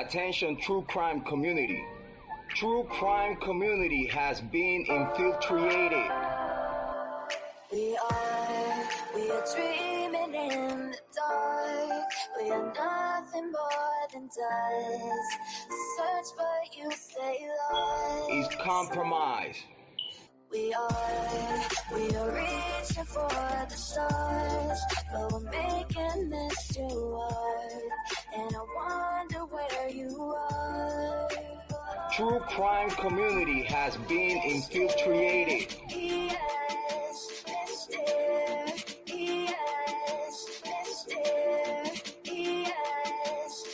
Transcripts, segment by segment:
Attention true crime community. True crime community has been infiltrated. We are dreaming in the dark. We are nothing more than dust. Search but you stay lost. Is compromised. We are reaching for the stars, but we're making this too hard. And I wonder where you are. True crime community has been infiltrated. Yes, Mr. Yes, Mr. Yes.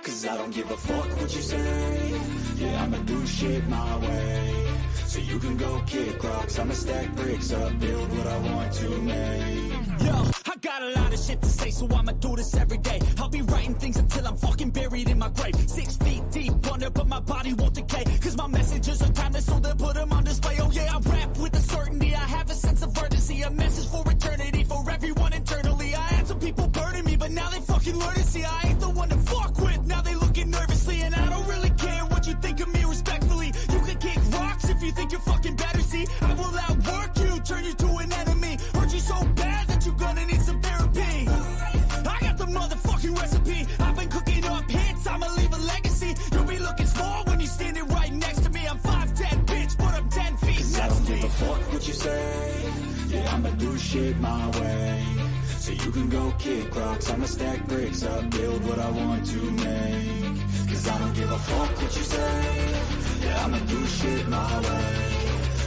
Cause I don't give a fuck what you say. Yeah, I'ma do shit my way. So you can go kick rocks, I'ma stack bricks up, build what I want to make. Yo, I got a lot of shit to say, so I'ma do this every day. I'll be writing things until I'm fucking buried in my grave. 6 feet deep under, but my body won't decay. Cause my messages are timeless, so they'll put them on display. Oh yeah, I rap with a certainty, I have a sense of urgency. A message for eternity, for everyone internally. I had some people burning me, but now they fucking learn to see I ain't the one to fuck with. Now they looking nervously, and I don't really care what you think of me respectfully. You can kick rocks if you think you're fucking better, see. I will outwork you, turn you to an enemy. Hurt you so bad that you're gonna need some therapy. I got the motherfucking recipe. I've been cooking up hits, I'ma leave a legacy. You'll be looking small when you're standing right next to me. I'm 5'10", bitch, but I'm 10 feet next to me. I don't give a fuck what you say. Yeah, I'ma do shit my way. So you can go kick rocks, I'ma stack bricks up, build what I want to make. Cause I don't give a fuck what you say. Yeah, I'ma do shit my way.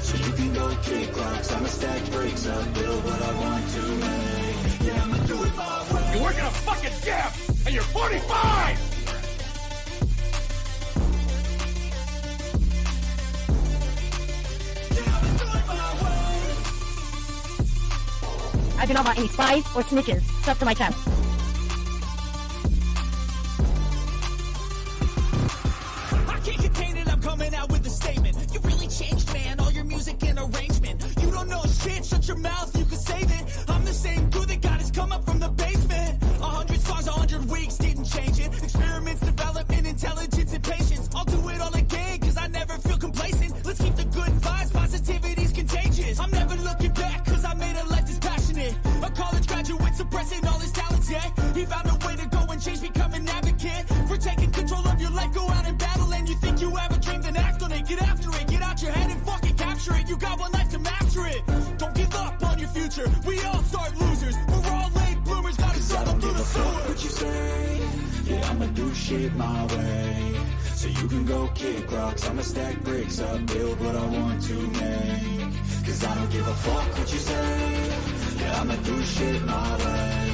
So you can go kick rocks, I'ma stack bricks up, build what I want to make. Yeah, I'ma do it my way. You're working a fucking gym, and you're 45! I do not want any spies or snitches stuck to my chest. I can't contain it, I'm coming out with a statement. You really changed, man, all your music and arrangement. You don't know shit, shut your mouth, you can save it. I'm the same dude that got his come up from the basement. 100 songs, 100 weeks, didn't change it. Experiments, development, intelligence, and patience. I'll do it all again, cause I never feel complacent. Let's keep the good vibes, positivity's contagious. I'm never looking back, cause I made a life that's passionate. A college graduate suppressing all his talents, yeah. He found a way to go and change, become an advocate. For taking control of your life, go out and battle. And you think you have a dream, then act on it. Get after it, get out your head and fucking capture it. You got one life to master it. Don't give up on your future, we all start losers. We're all late bloomers, gotta struggle through the sewer. What you say? Yeah, I'ma do shit my way. So you can go kick rocks, I'ma stack bricks up, build what I want to make. Cause I don't give a fuck what you say. Yeah, I'ma do shit my way.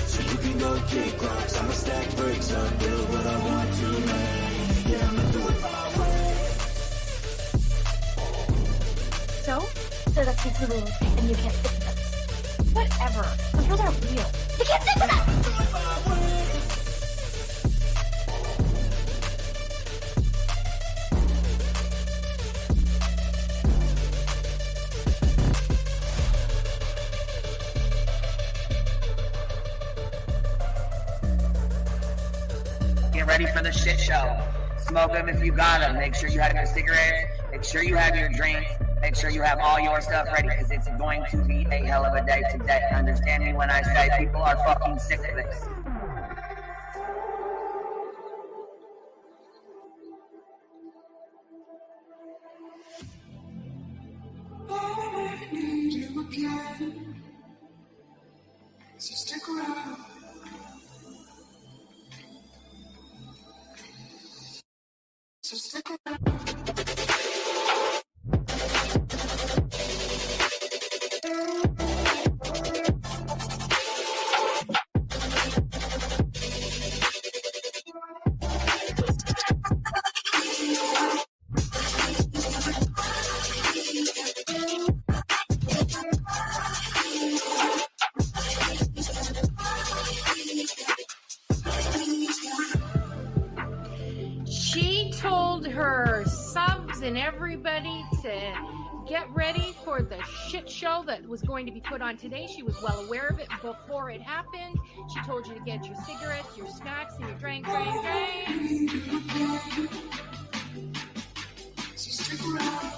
So you can go kick rocks, I'ma stack bricks up, build what I want to make. Yeah, I'ma do it my way. So that's the rule, and you can't stick with us. Whatever. Those rules aren't real. You can't stick with us! Do it my way. Get ready for the shit show. Smoke them if you got them. Make sure you have your cigarettes. Make sure you have your drinks. Make sure you have all your stuff ready because it's going to be a hell of a day today. Understand me when I say people are fucking sick of this. I need you again, so stick around. So stick around. She told her subs and everybody to get ready for the shit show that was going to be put on today. She was well aware of it before it happened. She told you to get your cigarettes, your snacks, and your drink. So stick around.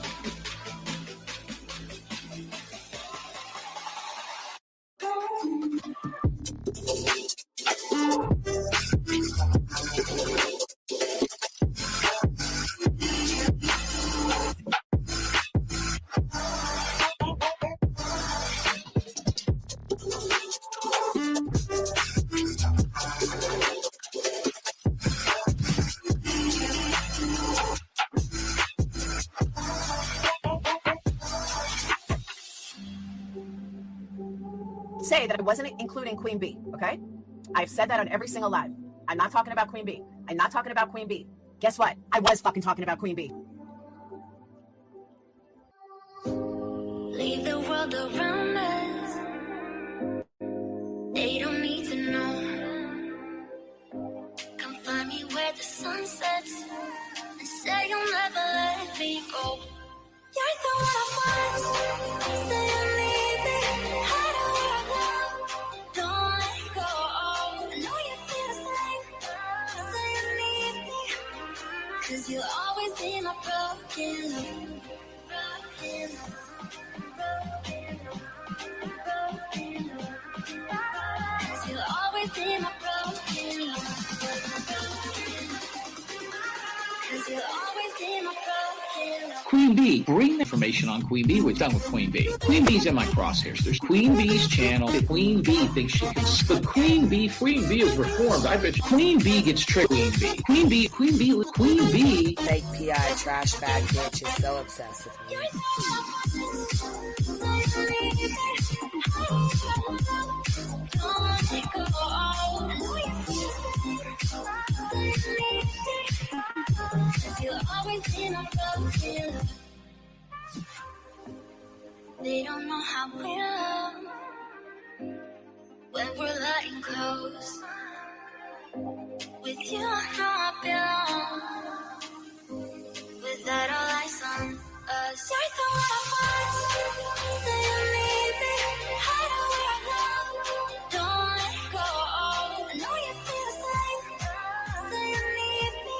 Say that I wasn't including Queen B, okay? I've said that on every single live. I'm not talking about Queen B. I'm not talking about Queen B. Guess what? I was fucking talking about Queen B. Leave the world around us. They don't need to know. Come find me where the sun sets and say you'll never let me go. You're the one I want. Say you need me. Hide where I go. Don't let go. I know you feel the same. Say you need me. 'Cause you'll always be my broken love. Broken love. Cause you'll always be my broken love. Cause you'll always be my broken love. Queen B, bring information on Queen B. We're done with Queen B. Queen B's in my crosshairs. There's Queen B's channel. Queen B thinks she can. But Queen B is reformed. I bet you Queen B gets tricked. Queen B. Fake PI trash bag bitch is so obsessed with me. You'll always be my broken love. They don't know how we love when we're letting close. With you, I know I belong. Without all eyes on us, you're the one I want. Say you need me. Hide where I go. Don't let go. I know you feel the same. Say you need me.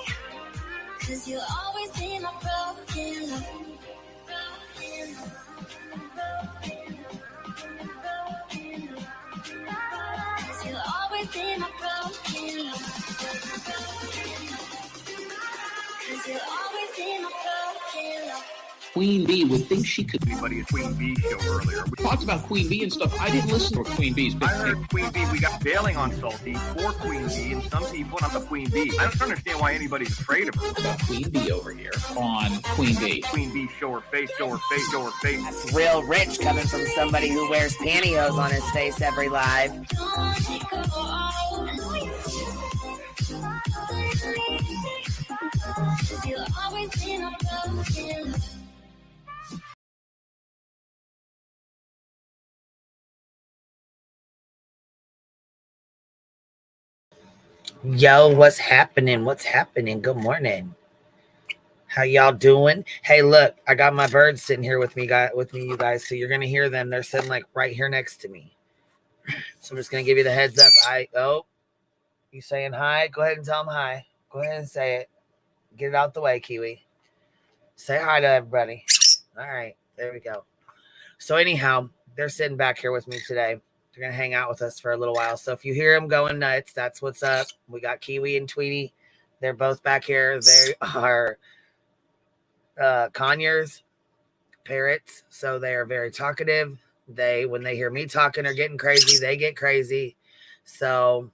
'Cause you'll always be my broken love. Broken love. Cause you'll always be my broken love. Cause you'll always be my broken love. Queen B would think she could. Anybody at Queen B show earlier. We talked about Queen B and stuff. I didn't listen to Queen B's. I heard Queen B. We got bailing on Salty for Queen B, and some people not the Queen B. I don't understand why anybody's afraid of her. About Queen B over here on Queen B. Queen B, show her face, show her face, show her face. That's real rich coming from somebody who wears pantyhose on his face every live. You'll always be my broken love. Yo, what's happening? What's happening? Good morning. How y'all doing? Hey, look, I got my birds sitting here with me, you guys. So you're gonna hear them. They're sitting like right here next to me. So I'm just gonna give you the heads up. You saying hi? Go ahead and tell them hi. Go ahead and say it. Get it out the way, Kiwi. Say hi to everybody. All right, there we go. So anyhow, they're sitting back here with me today. They're going to hang out with us for a little while. So if you hear them going nuts, that's what's up. We got Kiwi and Tweety. They're both back here. They are conures, parrots. So they are very talkative. When they hear me talking or getting crazy, they get crazy. So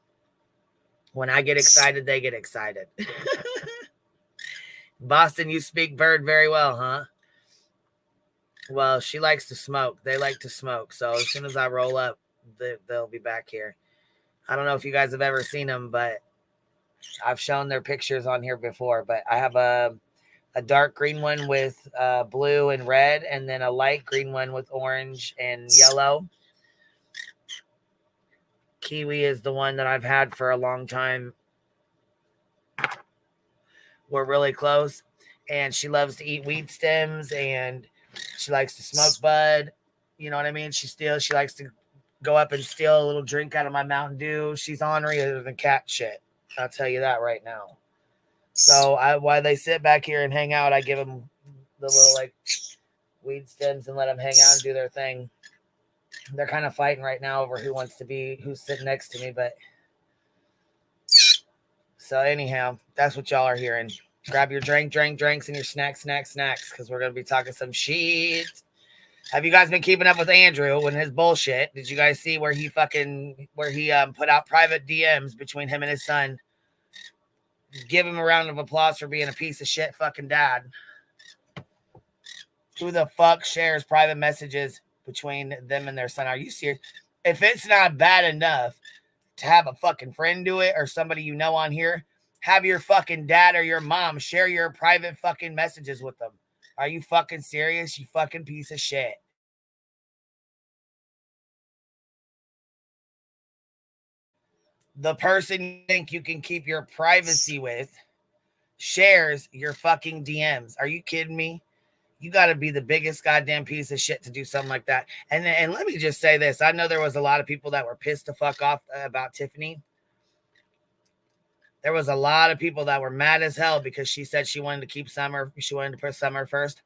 when I get excited, they get excited. Boston, you speak bird very well, huh? Well, she likes to smoke. They like to smoke. So as soon as I roll up, they'll be back here. I don't know if you guys have ever seen them, but I've shown their pictures on here before. But I have a dark green one with blue and red, and then a light green one with orange and yellow. Kiwi is the one that I've had for a long time. We're really close, and she loves to eat weed stems, and She likes to smoke bud. You know what I mean? She likes to go up and steal a little drink out of my Mountain Dew. She's ornerier than cat shit. I'll tell you that right now. So while they sit back here and hang out, I give them the little like weed stems and let them hang out and do their thing. They're kind of fighting right now over who's sitting next to me. But so anyhow, that's what y'all are hearing. Grab your drinks and your snacks, because we're going to be talking some shit. Have you guys been keeping up with Andrew and his bullshit? Did you guys see where he put out private DMs between him and his son? Give him a round of applause for being a piece of shit fucking dad. Who the fuck shares private messages between them and their son? Are you serious? If it's not bad enough to have a fucking friend do it or somebody you know on here, have your fucking dad or your mom share your private fucking messages with them. Are you fucking serious, you fucking piece of shit? The person you think you can keep your privacy with shares your fucking DMs. Are you kidding me? You got to be the biggest goddamn piece of shit to do something like that. And let me just say this. I know there was a lot of people that were pissed the fuck off about Tiffany. There was a lot of people that were mad as hell because she said she wanted to keep Summer. She wanted to put Summer first.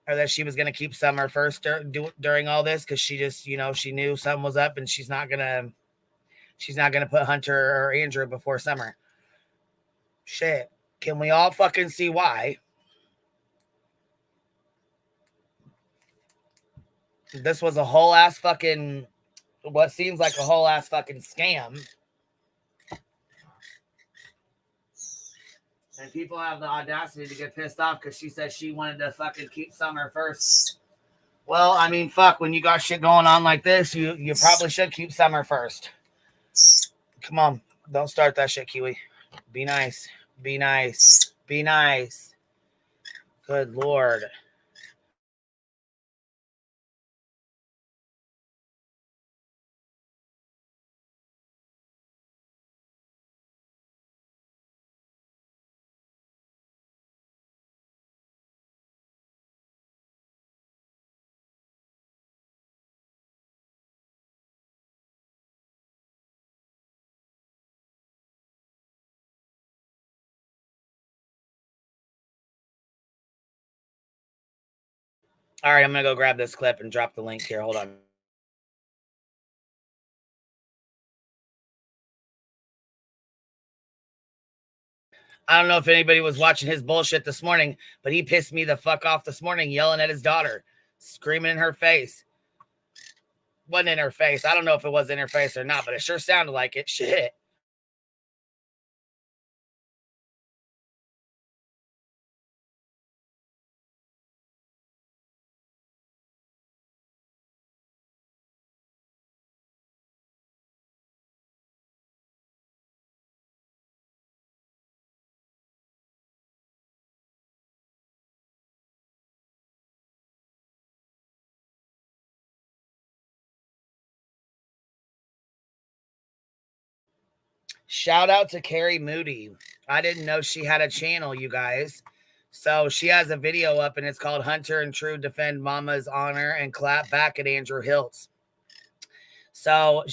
Or that she was going to keep Summer first during all this because she just, she knew something was up and she's not going to put Hunter or Andrew before Summer. Shit. Can we all fucking see why? This was a whole ass fucking, what seems like a whole ass fucking scam. And people have the audacity to get pissed off because she said she wanted to fucking keep Summer first. Well, I mean, fuck, when you got shit going on like this, you probably should keep Summer first. Come on. Don't start that shit, Kiwi. Be nice. Be nice. Be nice. Good Lord. All right, I'm going to go grab this clip and drop the link here. Hold on. I don't know if anybody was watching his bullshit this morning, but he pissed me the fuck off this morning yelling at his daughter, screaming in her face. Wasn't in her face. I don't know if it was in her face or not, but it sure sounded like it. Shit. Shout out to Carrie Moody. I didn't know she had a channel, you guys. So she has a video up and it's called Hunter and True Defend Mama's Honor and Clap Back at Andrew Hiltz. So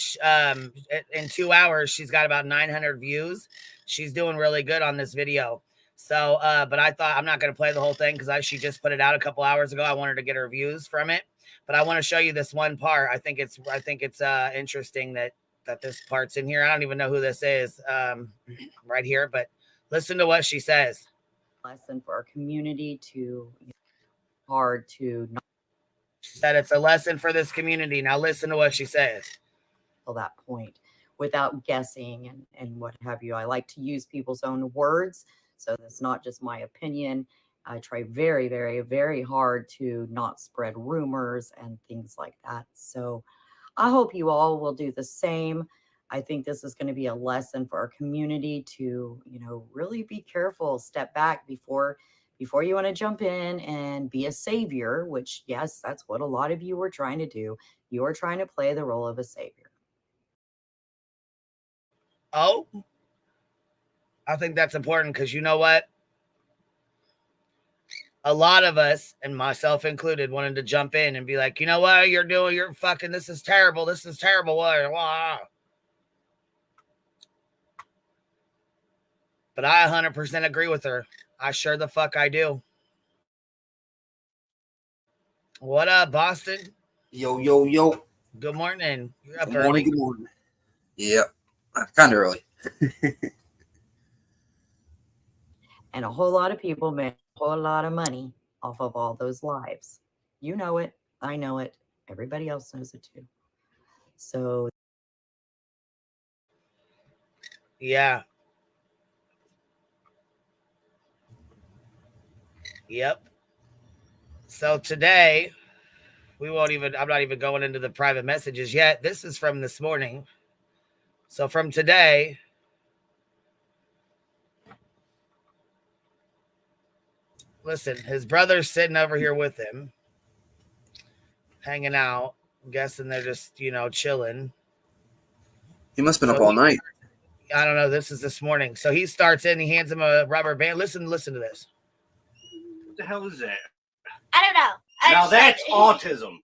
in 2 hours, she's got about 900 views. She's doing really good on this video. So, but I thought I'm not going to play the whole thing because she just put it out a couple hours ago. I wanted to get her views from it, but I want to show you this one part. I think it's interesting that this part's in here. I don't even know who this is right here, but listen to what she says. Lesson for our community to hard to not. She said it's a lesson for this community. Now listen to what she says. Till that point without guessing and what have you. I like to use people's own words. So that's not just my opinion. I try very, very, very hard to not spread rumors and things like that. So I hope you all will do the same. I think this is going to be a lesson for our community to, really be careful, step back before you want to jump in and be a savior, which, yes, that's what a lot of you are trying to do. You are trying to play the role of a savior. Oh, I think that's important because you know what? a lot of us, and myself included, wanted to jump in and be like, you know what you're doing? You're fucking, this is terrible. This is terrible. But I 100% agree with her. I sure the fuck I do. What up, Boston? Yo, yo, yo. Good morning. You're up Good early. morning, good morning. Yep. Kind of early. And a whole lot of people make a whole lot of money off of all those lives. You know it. I know it. Everybody else knows it too. So, yeah. Yep. So today, I'm not even going into the private messages yet. This is from this morning. So from today, listen, his brother's sitting over here with him, hanging out. I'm guessing they're just, chilling. He must have been up all night. I don't know. This is this morning. So he starts in, he hands him a rubber band. Listen to this. What the hell is that? I don't know. Now that's autism.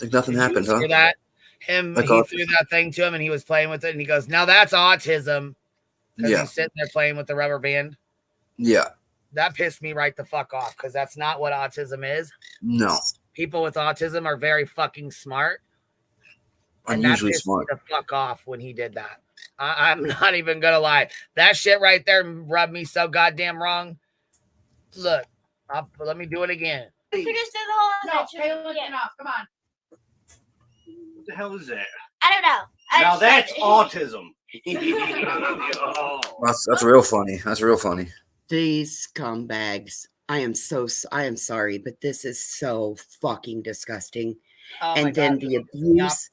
Like nothing happened, huh? That? He threw that thing to him and he was playing with it and he goes, now that's autism. Because he's sitting there playing with the rubber band. Yeah. That pissed me right the fuck off because that's not what autism is. No. People with autism are very fucking smart. Unusually smart. Me the fuck off when he did that. I'm not even gonna lie. That shit right there rubbed me so goddamn wrong. Look, let me do it again. You just did the whole No, Taylor, enough. Come on. What the hell is that? I don't know. Now that's autism. That's real funny. That's real funny. These scumbags. I am sorry, but this is so fucking disgusting. Oh and then God. the abuse.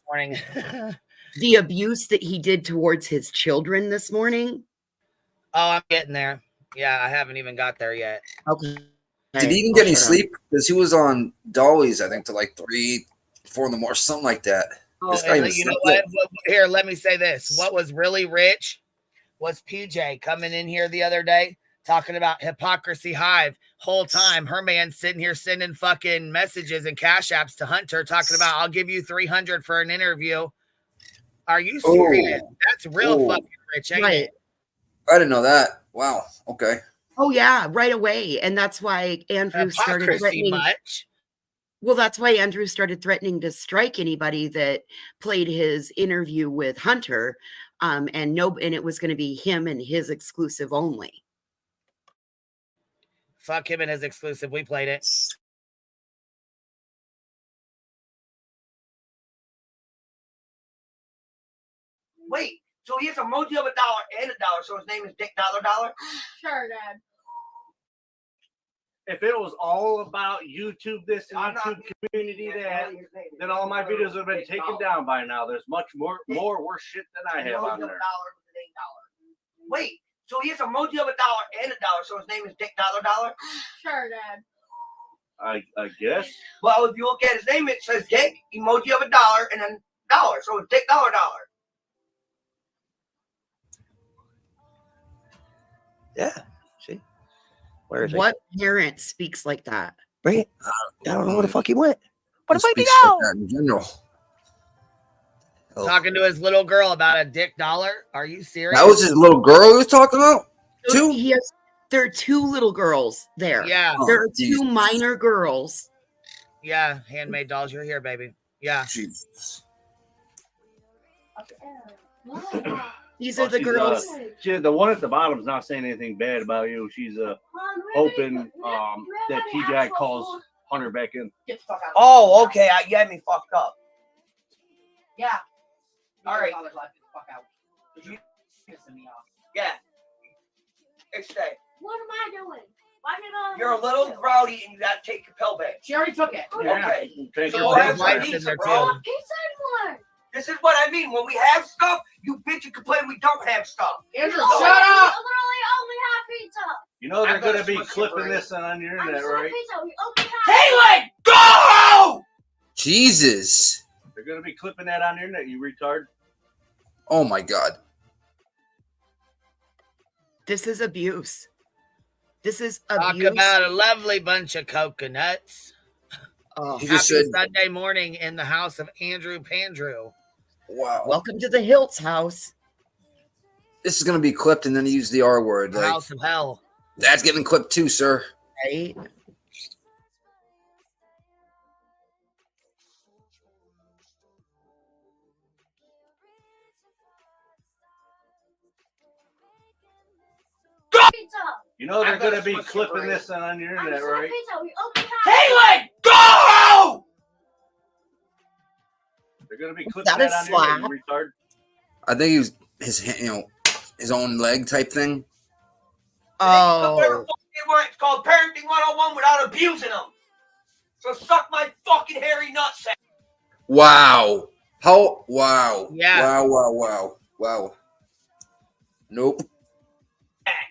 The abuse that he did towards his children this morning. Oh, I'm getting there. Yeah, I haven't even got there yet. Okay. Did he even get any sleep? Because he was on Dolly's, I think, to like 3, 4 in the morning, something like that. Oh, you know what? Here, let me say this. What was really rich was PJ coming in here the other day talking about Hypocrisy Hive. Whole time, her man sitting here sending fucking messages and cash apps to Hunter talking about, I'll give you $300 for an interview. Are you serious? That's real fucking rich, ain't it? I didn't know that. Wow. Okay. Oh yeah, right away. And that's why Andrew started threatening. Well, that's why Andrew started threatening to strike anybody that played his interview with Hunter. And it was going to be him and his exclusive only. Fuck him and his exclusive. We played it. Wait, so he has emoji of $1 and $1, so his name is Dick $. Sure, Dad. If it was all about YouTube, this YouTube community, that, then all my videos would have been taken down by now. There's much more worse shit than I have on there. Wait, so he has emoji of $1 and $1, so his name is Dick $. Sure, Dad. I guess. Well, if you look at his name, it says Dick, emoji of $1, and then $, so it's Dick $. Yeah. See? Where is What parent speaks like that? Bring it. I don't know where the fuck he went. Where the fuck did he Like go? that in general. Talking to his little girl about a Dick $. Are you serious? That was his little girl he was talking about? Too? There are 2 little girls there. Yeah. There are 2 minor girls. Yeah, handmade dolls. You're here, baby. Yeah. Jesus. These are the girls. The one at the bottom is not saying anything bad about you. She's hoping that TJ calls Hunter back in. Oh, okay. You had me fucked up. Yeah. All right. You're pissing me off. Yeah. Hey, stay. What am I doing? Why did I? You're a little rowdy and you gotta take your pill back. She already took it. Okay. Take So your that's pill what back. pizza, bro. He said more. This is what I mean. When we have stuff, you bitch and complain we don't have stuff. Andrew, No, shut we up. literally only have pizza. You know they're I'm going to gonna be switch clipping it, this on your I'm internet, sorry, right? pizza. We only have. Caitlin, go! Jesus. They're going to be clipping that on your internet, you retard. Oh my God. This is abuse. This is Talk abuse. about a lovely bunch of coconuts. Oh, happy Sunday morning in the house of Andrew Pandrew. Wow. Welcome to the Hiltz house. This is going to be clipped and then use the R word. The house of hell. That's getting clipped too, sir. Right? You know they're going to be clipping this on your internet, right? Caitlin, go! They're going to be clipping that that a on slap? your retard. I think he was his own leg type thing. Oh. It's called Parenting 101 without abusing them. So suck my fucking hairy nutsack. Wow. How? Wow. Yeah. Wow. Nope.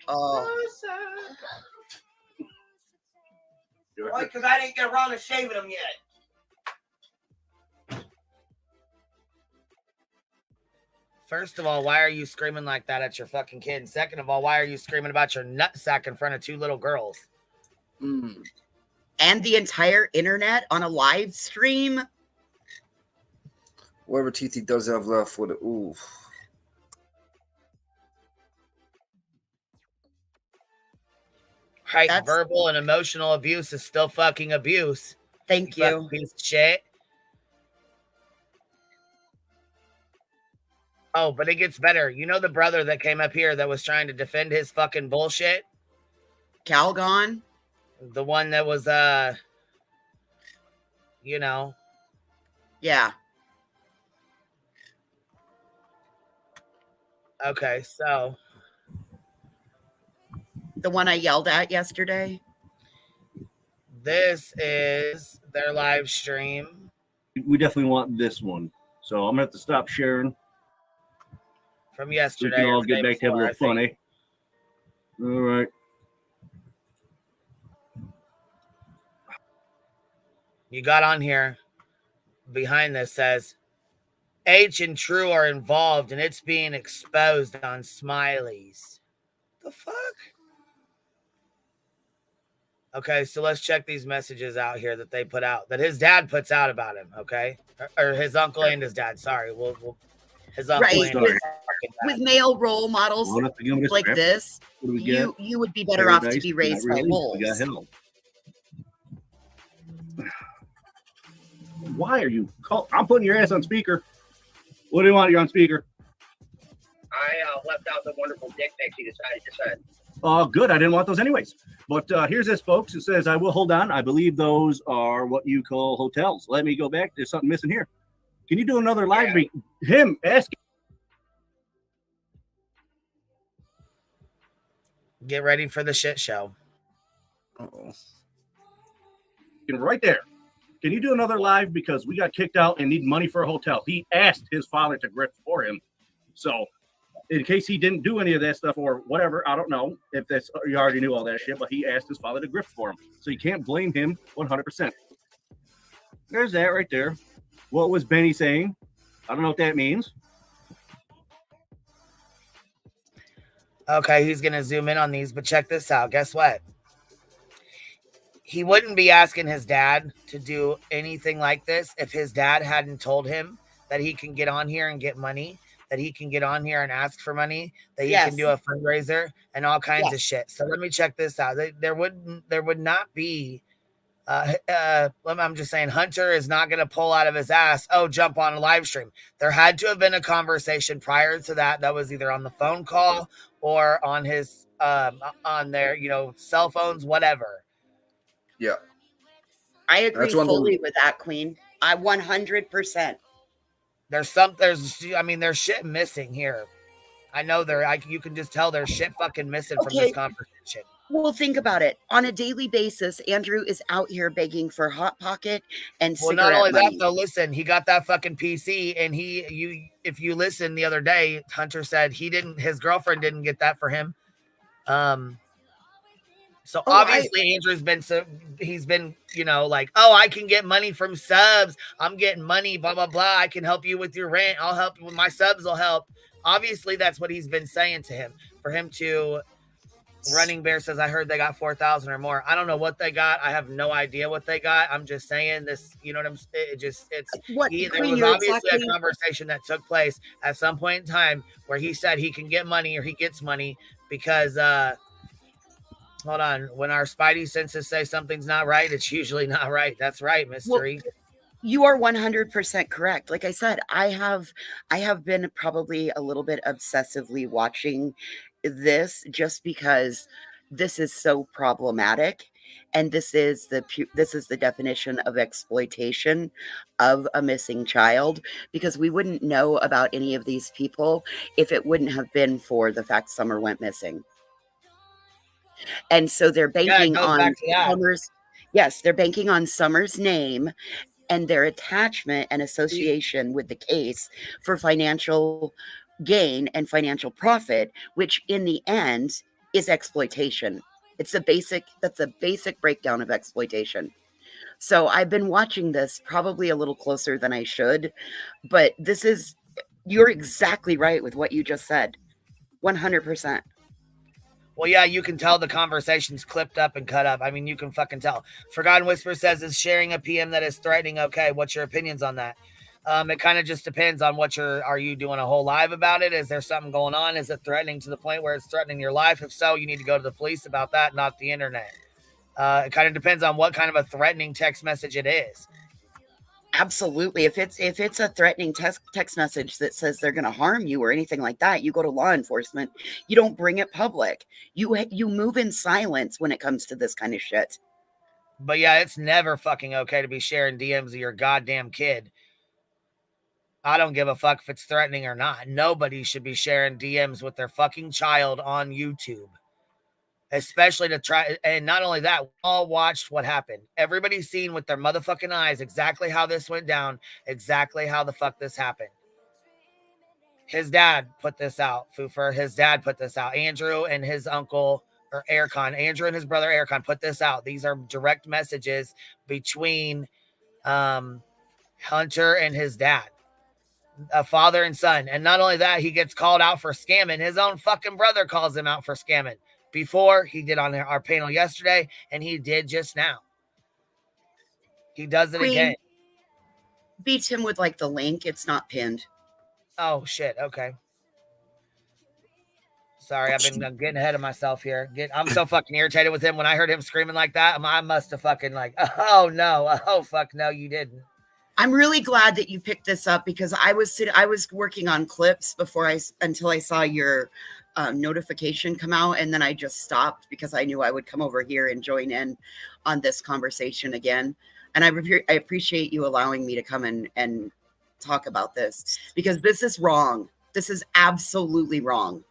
Oh. Why? Because I didn't get around to shaving them yet. First of all, why are you screaming like that at your fucking kid? And second of all, why are you screaming about your nutsack in front of 2 little girls? And the entire internet on a live stream? Whatever teeth he does have left with it. Ooh. Right, verbal and emotional abuse is still fucking abuse. Thank you. Fucking piece of shit. Oh, but it gets better. You know the brother that came up here that was trying to defend his fucking bullshit? Calgon? The one that was, you know. Yeah. Okay, so. The one I yelled at yesterday? This is their live stream. We definitely want this one. So I'm going to have to stop sharing. From yesterday. We can all get back to have a little fun, eh? All right. You got on here. Behind this says, H and True are involved and it's being exposed on Smileys. The fuck? Okay, so let's check these messages out here that they put out, that his dad puts out about him, okay? Or his uncle and his dad. Sorry, his uncle right. and with male role models like this, you would be better off to be raised by wolves. Why are you I'm putting your ass on speaker. What do you want? You're on speaker. I left out the wonderful dick pics you decided to send. Good. I didn't want those anyways. But here's this, folks. It says, I will hold on. I believe those are what you call hotels. Let me go back. There's something missing here. Can you do another live read? Him asking. Get ready for the shit show. Uh-oh. Right there. Can you do another live? Because we got kicked out and need money for a hotel. He asked his father to grift for him. So in case he didn't do any of that stuff or whatever, I don't know if that's, you already knew all that shit, but he asked his father to grift for him. So you can't blame him 100%. There's that right there. What was Benny saying? I don't know what that means. Okay, he's going to zoom in on these, but check this out. Guess what? He wouldn't be asking his dad to do anything like this if his dad hadn't told him that he can get on here and get money, that he can get on here and ask for money, that he can do a fundraiser and all kinds of shit. So let me check this out. There would not be, I'm just saying, Hunter is not going to pull out of his ass, jump on a live stream. There had to have been a conversation prior to that was either on the phone call or on his, on their, cell phones, whatever. Yeah. I agree fully with that, Queen. I 100%. There's shit missing here. I know you can just tell there's shit fucking missing from this conversation. Well, think about it. On a daily basis, Andrew is out here begging for Hot Pocket and cigarette not only money. that, though, listen, he got that fucking PC, and if you listen the other day, Hunter said his girlfriend didn't get that for him. So obviously Andrew's been he's been, like, I can get money from subs. I'm getting money, blah, blah, blah. I can help you with your rent. I'll help you with my subs will help. Obviously, that's what he's been saying to him for him to Running Bear says, I heard they got 4,000 or more. I don't know what they got. I have no idea what they got. I'm just saying this, you know what I'm saying? There was obviously a conversation that took place at some point in time where he said he can get money or he gets money because, hold on, when our spidey senses say something's not right, it's usually not right. That's right, Mystery. Well, you are 100% correct. Like I said, I have been probably a little bit obsessively watching this just because this is so problematic, and this is the definition of exploitation of a missing child, because we wouldn't know about any of these people if it wouldn't have been for the fact Summer went missing. And so they're banking on Summer's, yes, they're banking on Summer's name and their attachment and association with the case for financial gain and financial profit, which in the end is exploitation. That's a basic breakdown of exploitation. So I've been watching this probably a little closer than I should, but you're exactly right with what you just said. 100%. Well, yeah, you can tell the conversation's clipped up and cut up. I mean, you can fucking tell. Forgotten Whisper says, is sharing a PM that is threatening okay? What's your opinions on that? It kind of just depends on are you doing a whole live about it? Is there something going on? Is it threatening to the point where it's threatening your life? If so, you need to go to the police about that, not the internet. It kind of depends on what kind of a threatening text message it is. Absolutely. If it's a threatening text message that says they're going to harm you or anything like that, you go to law enforcement. You don't bring it public. You move in silence when it comes to this kind of shit. But yeah, it's never fucking okay to be sharing DMs of your goddamn kid. I don't give a fuck if it's threatening or not. Nobody should be sharing DMs with their fucking child on YouTube. Especially to try, and not only that, we all watched what happened. Everybody's seen with their motherfucking eyes exactly how this went down, exactly how the fuck this happened. His dad put this out, Foofer. His dad put this out. Andrew and his uncle, or Ercon, Andrew and his brother Ercon put this out. These are direct messages between Hunter and his dad, a father and son. And not only that, he gets called out for scamming. His own fucking brother calls him out for scamming. Before, he did on our panel yesterday, and he did just now. He does it again. Beats him with like the link. It's not pinned. Oh, shit. Okay. Sorry, I've been getting ahead of myself here. I'm so fucking irritated with him. When I heard him screaming like that, I must have fucking oh, no. Oh, fuck, no, you didn't. I'm really glad that you picked this up because I was working on clips until I saw your notification come out, and then I just stopped because I knew I would come over here and join in on this conversation again. And I appreciate you allowing me to come and talk about this because this is wrong. This is absolutely wrong.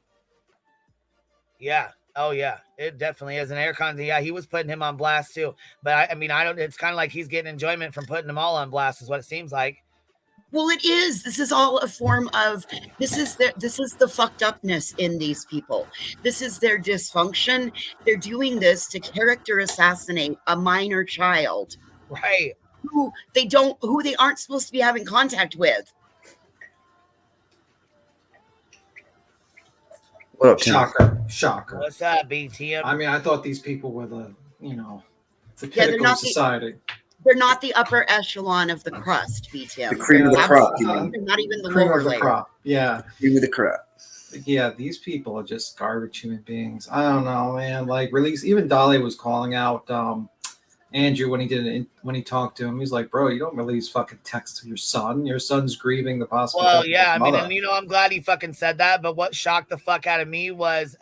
Yeah. Oh yeah, it definitely is. And Aircon, yeah, he was putting him on blast too. But I mean, it's kind of like he's getting enjoyment from putting them all on blast, is what it seems like. Well, it is. This is all a form of this is the fucked upness in these people. This is their dysfunction. They're doing this to character assassinate a minor child, right? Who they aren't supposed to be having contact with. What up, Shocker. What's up, BTM? I mean, I thought these people were the pinnacle of society. They're not the upper echelon of the crust, BTM. The cream of the crop. They're not even the cream lower of the layer. crop. Yeah. Cream of the crop. Yeah, these people are just garbage human beings. I don't know, man. Like, even Dolly was calling out Andrew when he talked to him. He's like, bro, you don't release fucking text to your son. Your son's grieving the possible. Well, yeah, I mean, and I'm glad he fucking said that. But what shocked the fuck out of me was,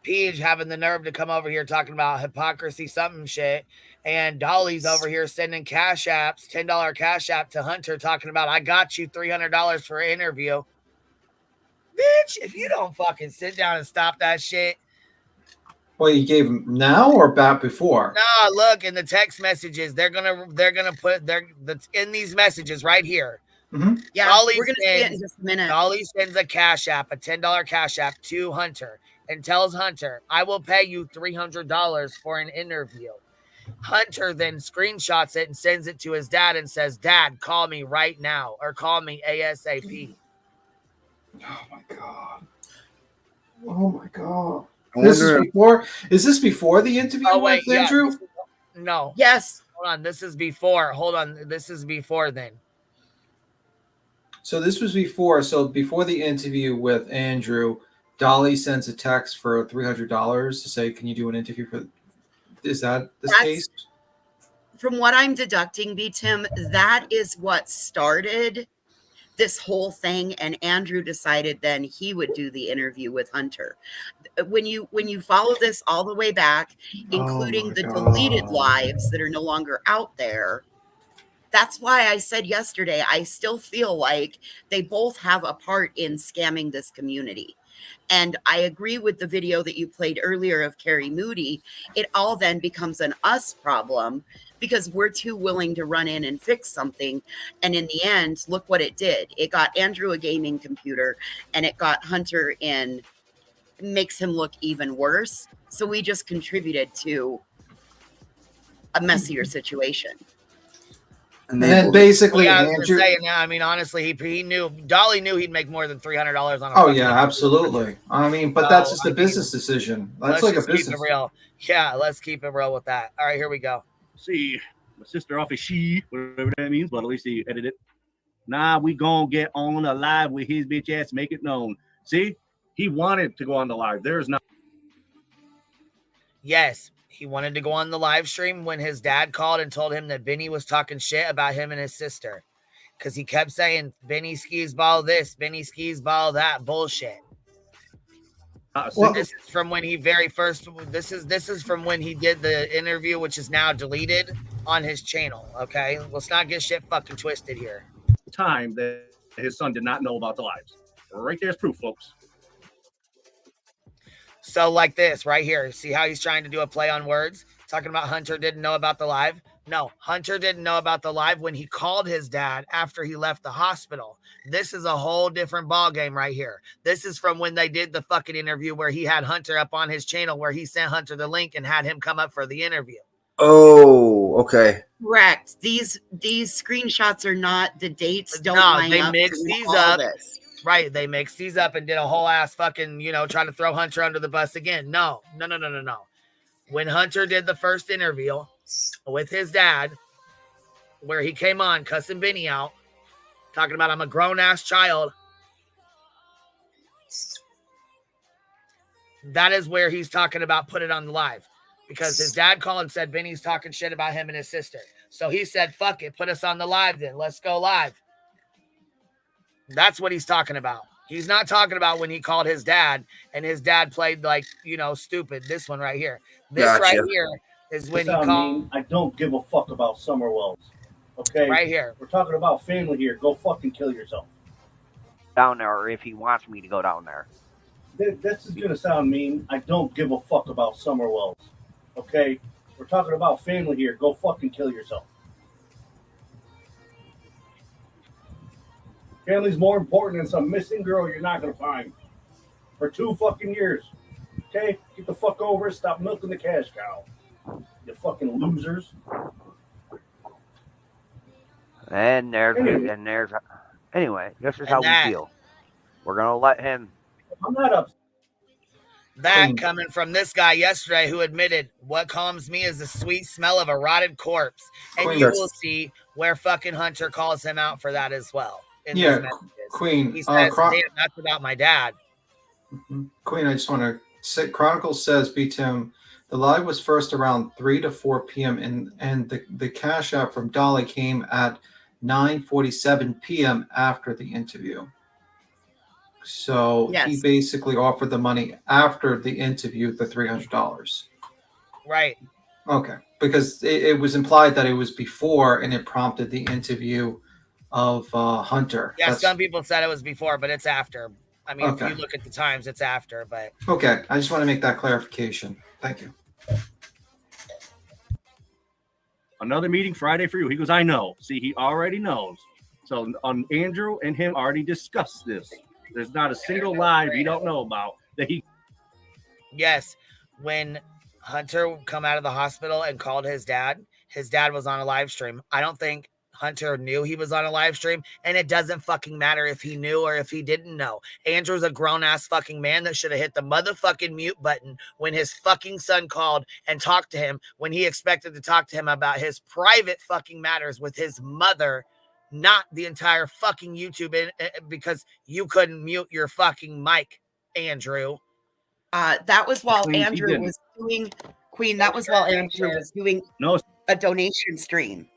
Peach having the nerve to come over here talking about hypocrisy, something shit. And Dolly's over here sending cash apps, $10 cash app to Hunter talking about, I got you $300 for an interview. Bitch, if you don't fucking sit down and stop that shit. Well, you gave him now or back before? Nah, look, in the text messages, they're gonna put that's in these messages right here. Mm-hmm. Yeah, we're gonna see it in just a minute. Dolly sends a cash app, a $10 cash app to Hunter and tells Hunter, I will pay you $300 for an interview. Hunter then screenshots it and sends it to his dad and says, Dad, call me right now or call me ASAP. Oh my God. Oh my god. I This is wonder- before. Is this before the interview Oh wait, with Andrew? No. Yes. Hold on. This is before. Hold on. This is before then. So this was before. So before the interview with Andrew, Dolly sends a text for $300 to say, "Can you do an interview for?" Is that the case? From what I'm deducting, B. Tim, that is what started this whole thing, and Andrew decided then he would do the interview with Hunter. When you follow this all the way back, including the deleted lives that are no longer out there, that's why I said yesterday, I still feel like they both have a part in scamming this community. And I agree with the video that you played earlier of Carrie Moody. It all then becomes an us problem because we're too willing to run in and fix something. And in the end, look what it did. It got Andrew a gaming computer and it got Hunter in, makes him look even worse. So we just contributed to a messier situation. And then basically, I was Andrew. saying, I mean, honestly, he knew Dolly knew he'd make more than $300 on a. Oh yeah, absolutely. I mean, but that's just a business decision. That's like a business. Keep it real. Yeah, let's keep it real with that. All right, here we go. See, my sister off is she, whatever that means, but at least he edited it. Nah, we gonna get on a live with his bitch ass, make it known. See, he wanted to go on the live. There's not. Yes, he wanted to go on the live stream when his dad called and told him that Benny was talking shit about him and his sister. Because he kept saying, Benny skis ball this, Benny skis ball that bullshit. This is from when he very first, this is from when he did the interview, which is now deleted on his channel. Okay, let's not get shit fucking twisted here. Time that his son did not know about the lives. Right there's proof, folks. So like this right here, see how he's trying to do a play on words, talking about Hunter didn't know about the live. No, Hunter didn't know about the live when he called his dad after he left the hospital. This is a whole different ball game right here. This is from when they did the fucking interview where he had Hunter up on his channel, where he sent Hunter the link and had him come up for the interview. Oh, okay. Correct. These screenshots are not, the dates don't line they up. mixed these up. Right, they mixed these up and did a whole ass fucking, trying to throw Hunter under the bus again. No. When Hunter did the first interview with his dad, where he came on cussing Benny out, talking about I'm a grown-ass child, that is where he's talking about put it on the live. Because his dad called and said Benny's talking shit about him and his sister. So he said, fuck it, put us on the live then. Let's go live. That's what he's talking about. He's not talking about when he called his dad and his dad played like, stupid. This one right here. This right here is when he called. I don't give a fuck about Summerwells. Okay? Right here. We're talking about family here. Go fucking kill yourself. Down there, or if he wants me to go down there. This is going to sound mean. I don't give a fuck about Summerwells. Okay? We're talking about family here. Go fucking kill yourself. Family's more important than some missing girl you're not going to find for 2 fucking years. Okay? Get the fuck over it. Stop milking the cash cow. You fucking losers. And anyway, this is how we feel. We're going to let him. I'm not upset. That coming from this guy yesterday who admitted what calms me is the sweet smell of a rotted corpse. And you will see where fucking Hunter calls him out for that as well. Yeah, Queen. He says, damn, that's about my dad. Queen, I just want to say, Chronicle says, B-Tim, the live was first around 3 to 4 p.m. and the cash out from Dolly came at 9:47 p.m. after the interview. So he basically offered the money after the interview, the $300. Right. Okay. Because it was implied that it was before and it prompted the interview of Hunter. Yeah, some people said it was before, but it's after. I mean, Okay. if you look at the times, it's after, but Okay. I just want to make that clarification. Thank you. Another meeting Friday for you. He goes, I know. See, he already knows. So Andrew and him already discussed this. There's not a single live he don't know about that he. yes, when Hunter come out of the hospital and called his dad was on a live stream. I don't think Hunter knew he was on a live stream, and it doesn't fucking matter if he knew or if he didn't know. Andrew's a grown-ass fucking man that should have hit the motherfucking mute button when his fucking son called and talked to him when he expected to talk to him about his private fucking matters with his mother, not the entire fucking YouTube, because you couldn't mute your fucking mic, Andrew. That was while Queen, Andrew was doing Queen. That was while Andrew was doing a donation stream.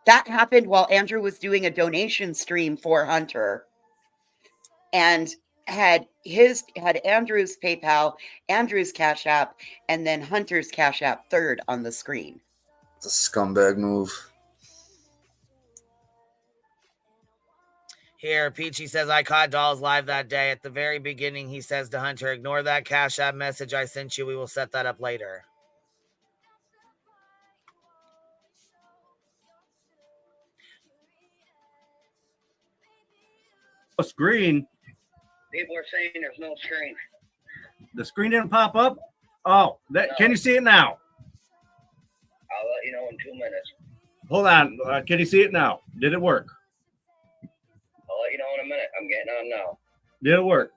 That happened while Andrew was doing a donation stream for Hunter, and had Andrew's PayPal, Andrew's Cash App, and then Hunter's Cash App third on the screen. It's a scumbag move. Here, Peachy says, I caught Dolls live that day. At the very beginning, he says to Hunter, ignore that Cash App message I sent you. We will set that up later. Screen. People are saying there's no screen. The screen didn't pop up? Oh, that no. Can you see it now? I'll let you know in 2 minutes. Hold on. Can you see it now? Did it work? I'll let you know in a minute. I'm getting on now. Did it work?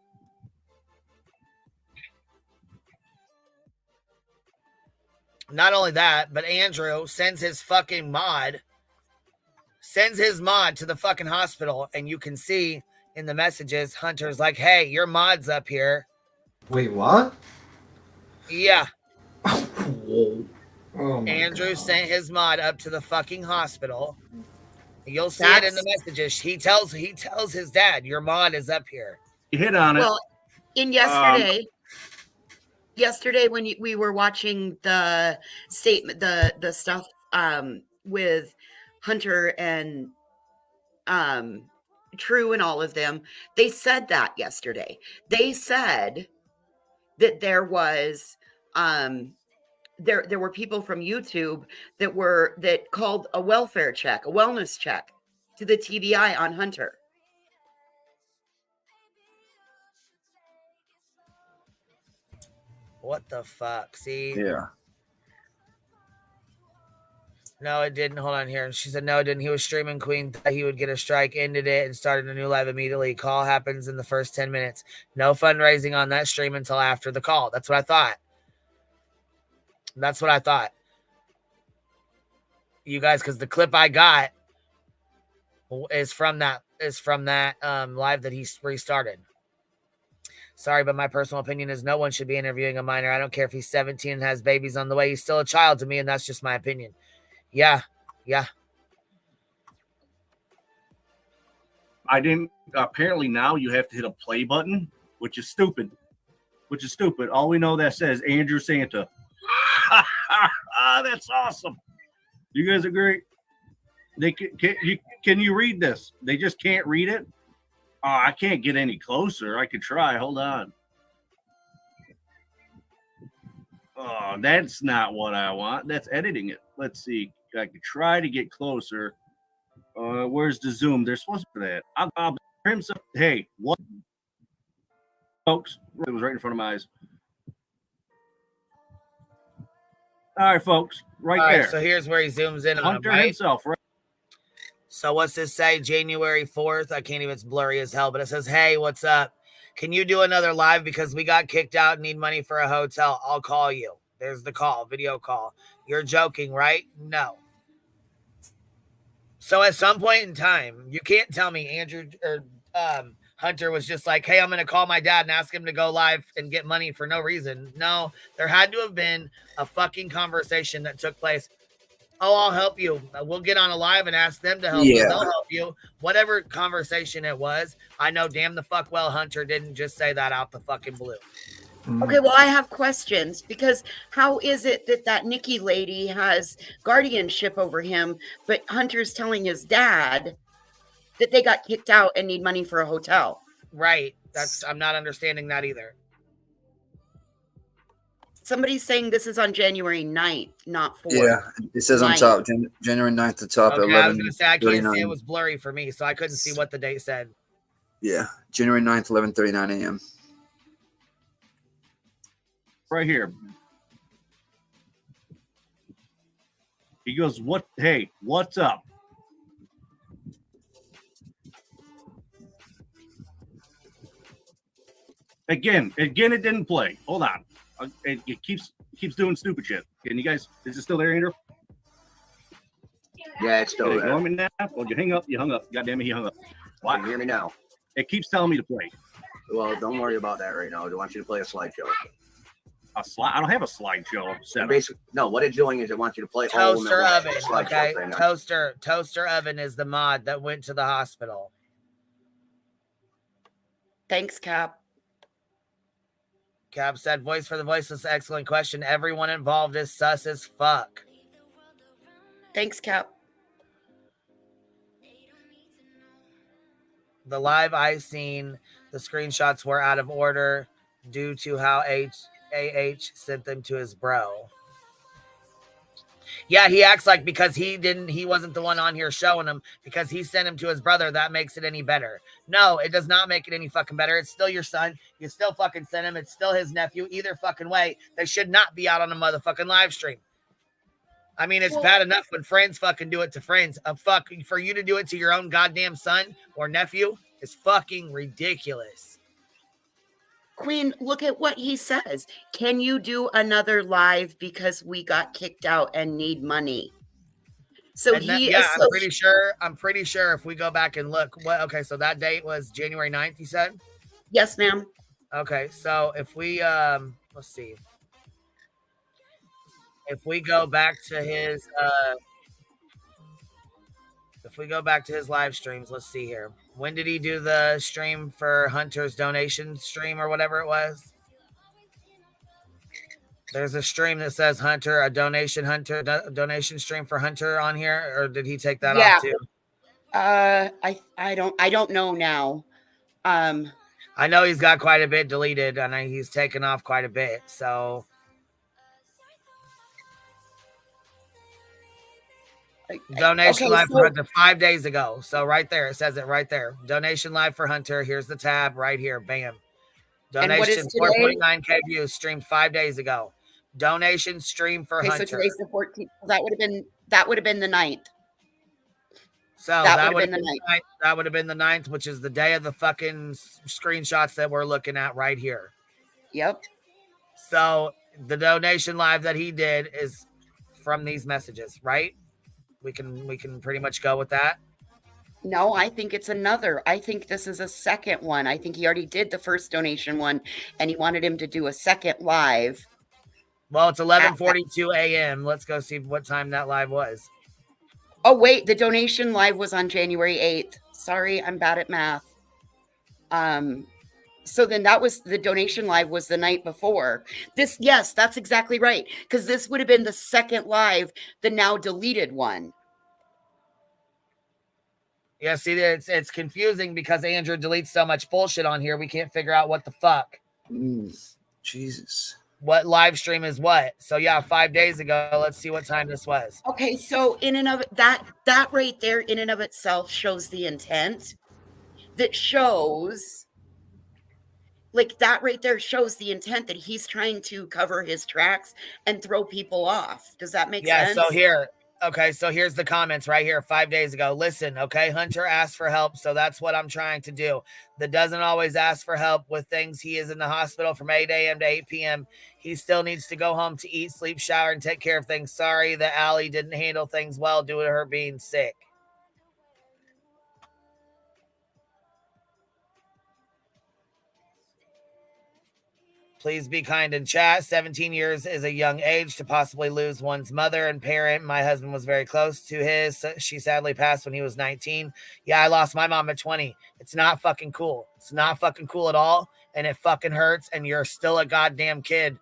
Not only that, but Andrew sends his mod to the fucking hospital, and you can see in the messages, Hunter's like, hey, your mod's up here. Wait, what? Yeah. Oh Andrew sent his mod up to the fucking hospital. You'll see That's... it in the messages. He tells his dad, your mod is up here. You hit on it. Well, in yesterday when we were watching the statement, the stuff with Hunter and True and all of them, they said that yesterday. They said that there was there were people from YouTube that called a welfare check, a wellness check to the TBI on Hunter. What the fuck? See? Yeah. No, it didn't. Hold on here. She said, no, it didn't. He was streaming Queen. Thought he would get a strike, ended it, and started a new live immediately. Call happens in the first 10 minutes. No fundraising on that stream until after the call. That's what I thought. That's what I thought. You guys, because the clip I got is from that live that he restarted. Sorry, but my personal opinion is no one should be interviewing a minor. I don't care if he's 17 and has babies on the way. He's still a child to me, and that's just my opinion. Yeah. I didn't. Apparently now you have to hit a play button, which is stupid. All we know that says Andrew Santa. That's awesome. You guys agree? Can you read this? They just can't read it. Oh, I can't get any closer. I could try. Hold on. Oh, that's not what I want. That's editing it. Let's see. I could try to get closer. Where's the zoom? They're supposed to do that. I'll trim some. Hey, what? Folks, it was right in front of my eyes. All right, folks, right there. So here's where he zooms in on Hunter him, right? himself, right? So what's this say? January 4th. I can't even, it's blurry as hell, but it says, hey, what's up? Can you do another live because we got kicked out and need money for a hotel? I'll call you. There's the call, video call. You're joking, right? No. So at some point in time, you can't tell me Andrew or Hunter was just like, hey, I'm going to call my dad and ask him to go live and get money for no reason. No, there had to have been a fucking conversation that took place. Oh, I'll help you. We'll get on a live and ask them to help you. They'll help you. Whatever conversation it was, I know damn the fuck well Hunter didn't just say that out the fucking blue. Okay, well, I have questions because how is it that Nikki lady has guardianship over him, but Hunter's telling his dad that they got kicked out and need money for a hotel? Right. I'm not understanding that either. Somebody's saying this is on January 9th, not 4th. Yeah, it says on top, January 9th to top, okay, 11. I was going to say, I can't see. It was blurry for me, so I couldn't see what the date said. Yeah, January 9th, 11:39 a.m. Right here. He goes, "What? Hey, what's up?" Again, it didn't play. Hold on. It keeps doing stupid shit. Can you guys? Is it still there, Andrew? Yeah, it's still there. Ignore me now. Well, you hang up. You hung up. God damn it, you hung up. Why? Can you hear me now? It keeps telling me to play. Well, don't worry about that right now. I want you to play a slideshow. A slide? I don't have a slideshow set. Basically, no. What it's doing is it wants you to play Toaster all oven. Okay, toaster oven is the mod that went to the hospital. Thanks, Cap. Cap said, "Voice for the voiceless, excellent question. Everyone involved is sus as fuck." Thanks, Cap. The live I seen, the screenshots were out of order due to how AH sent them to his bro. Yeah, he acts like because he wasn't the one on here showing him, because he sent him to his brother, that makes it any better. No, it does not make it any fucking better. It's still your son. You still fucking sent him. It's still his nephew. Either fucking way, they should not be out on a motherfucking live stream. I mean, it's bad enough when friends fucking do it to friends. For you to do it to your own goddamn son or nephew is fucking ridiculous. Queen, look at what he says. Can you do another live because we got kicked out and need money? So I'm pretty sure if we go back and look, so that date was January 9th, you said? Yes, ma'am. Okay, so if we let's see. If we go back to his live streams, let's see here. When did he do the stream for Hunter's donation stream or whatever it was? There's a stream that says Hunter, a donation stream for Hunter on here, or did he take that off too? I don't know now. I know he's got quite a bit deleted, and he's taken off quite a bit. So donation live for Hunter 5 days ago. So right there, it says it right there. Donation live for Hunter. Here's the tab right here. Bam. Donation 4.9K views streamed 5 days ago. Donation stream for Hunter. So today's the 14th. That would have been the 9th. So that would have been the 9th. That would have been the 9th, which is the day of the fucking screenshots that we're looking at right here. Yep. So the donation live that he did is from these messages, right? We can pretty much go with that. No, I think it's another. I think this is a second one. I think he already did the first donation one, and he wanted him to do a second live. Well, it's 11:42 a.m. Let's go see what time that live was. Oh, wait. The donation live was on January 8th. Sorry, I'm bad at math. So then that was the donation live was the night before. Yes, that's exactly right. Because this would have been the second live, the now deleted one. Yeah, see, it's confusing because Andrew deletes so much bullshit on here. We can't figure out what the fuck. Jesus. What live stream is what? So yeah, 5 days ago. Let's see what time this was. Okay, so in and of that right there, in and of itself, shows the intent. That shows, like that right there shows the intent that he's trying to cover his tracks and throw people off. Does that make sense? Yeah. So here's the comments right here 5 days ago. Listen, okay, Hunter asked for help, so that's what I'm trying to do. That doesn't always ask for help with things. He is in the hospital from 8 a.m. to 8 p.m. He still needs to go home to eat, sleep, shower, and take care of things. Sorry that Allie didn't handle things well due to her being sick. Please be kind in chat. 17 years is a young age to possibly lose one's mother and parent. My husband was very close to his. She sadly passed when he was 19. Yeah, I lost my mom at 20. It's not fucking cool. It's not fucking cool at all. And it fucking hurts. And you're still a goddamn kid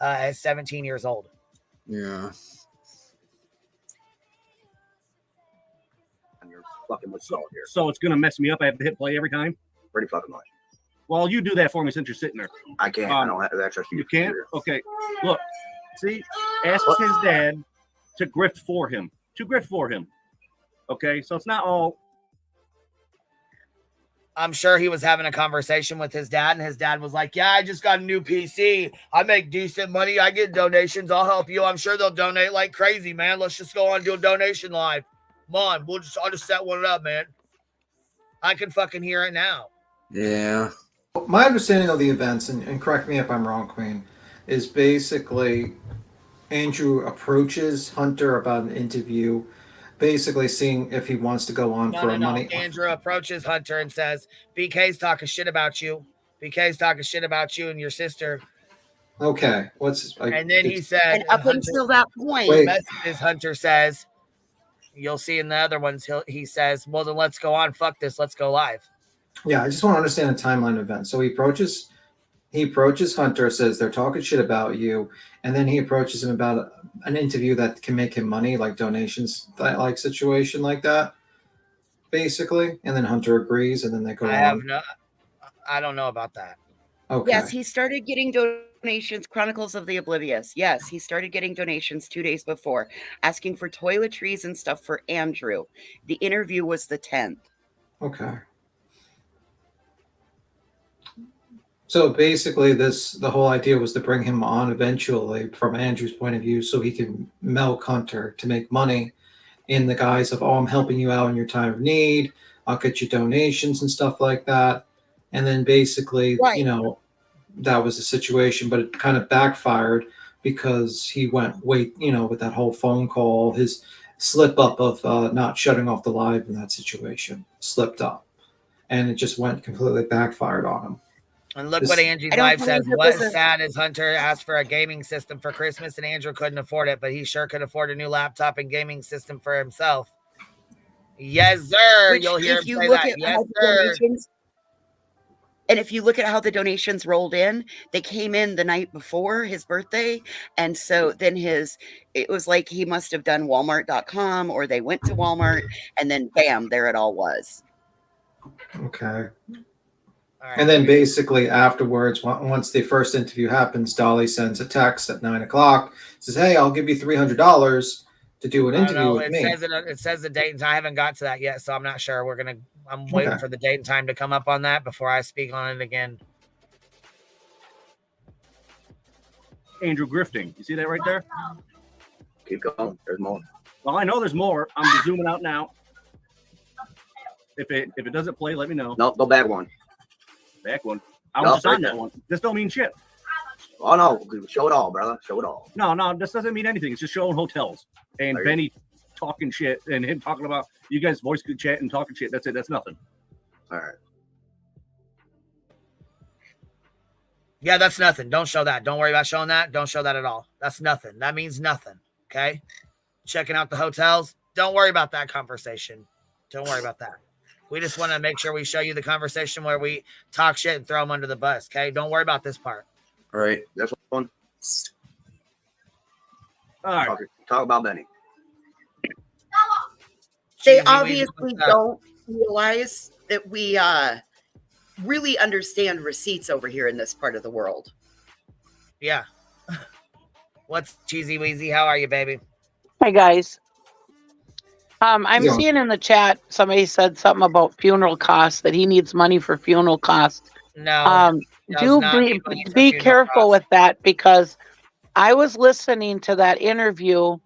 at 17 years old. Yeah. And you're fucking with salt here. So it's going to mess me up. I have to hit play every time? Pretty fucking much. Well, you do that for me since you're sitting there. I can't. I don't have access to you. Can't? Okay. Look. See? Ask his dad to grift for him. Okay? So it's not all... I'm sure he was having a conversation with his dad, and his dad was like, yeah, I just got a new PC. I make decent money. I get donations. I'll help you. I'm sure they'll donate like crazy, man. Let's just go on and do a donation live. Come on. I'll just set one up, man. I can fucking hear it now. Yeah. My understanding of the events, and correct me if I'm wrong, Queen, is basically Andrew approaches Hunter about an interview, basically seeing if he wants to go on for a money. Andrew approaches Hunter and says, BK's talking shit about you. BK's talking shit about you and your sister. Okay. And then he said, and up until that point, messages Hunter says, you'll see in the other ones, he says, well, then let's go on. Fuck this. Let's go live. Yeah, I just want to understand the timeline of events. So he approaches Hunter, says they're talking shit about you, and then he approaches him about an interview that can make him money, like donations, that like situation like that, basically. And then Hunter agrees, and then they go on. I don't know about that. Okay. Yes, he started getting donations. Chronicles of the Oblivious. Yes, he started getting donations 2 days before, asking for toiletries and stuff for Andrew. The interview was the 10th. Okay. So basically, the whole idea was to bring him on eventually, from Andrew's point of view, so he can milk Hunter to make money in the guise of, oh, I'm helping you out in your time of need. I'll get you donations and stuff like that. And then basically, right. That was the situation, but it kind of backfired because he went with that whole phone call, his slip up of not shutting off the live in that situation slipped up, and it just went completely backfired on him. And look what Angie's live says. What's sad is Hunter asked for a gaming system for Christmas and Andrew couldn't afford it, but he sure could afford a new laptop and gaming system for himself. Yes, sir. Which, you'll hear him say that. Yes, sir. And if you look at how the donations rolled in, they came in the night before his birthday. And so then it was like he must have done Walmart.com, or they went to Walmart, and then bam, there it all was. Okay. And then basically afterwards, once the first interview happens, Dolly sends a text at 9:00, says, hey, I'll give you $300 to do an interview with me. It says the date and time. I haven't got to that yet, so I'm not sure. I'm waiting for the date and time to come up on that before I speak on it again. Andrew grifting. You see that right there? Keep going. There's more. Well, I know there's more. I'm zooming out now. If it doesn't play, let me know. No, go back one. Back one. I was just on that one. This don't mean shit. Oh no, show it all, brother. Show it all. No, this doesn't mean anything. It's just showing hotels and Benny talking shit and him talking about you guys voice chat and talking shit. That's it. That's nothing. All right. Yeah, that's nothing. Don't show that. Don't worry about showing that. Don't show that at all. That's nothing. That means nothing. Okay. Checking out the hotels. Don't worry about that conversation. Don't worry about that. We just want to make sure we show you the conversation where we talk shit and throw them under the bus. Okay. Don't worry about this part. All right. That's one. All right. Talk about Benny. They obviously don't realize that we really understand receipts over here in this part of the world. Yeah. What's Cheesy Weezy? How are you, baby? Hi, guys. I'm seeing in the chat somebody said something about funeral costs, that he needs money for funeral costs. No. Be careful with that, because I was listening to that interview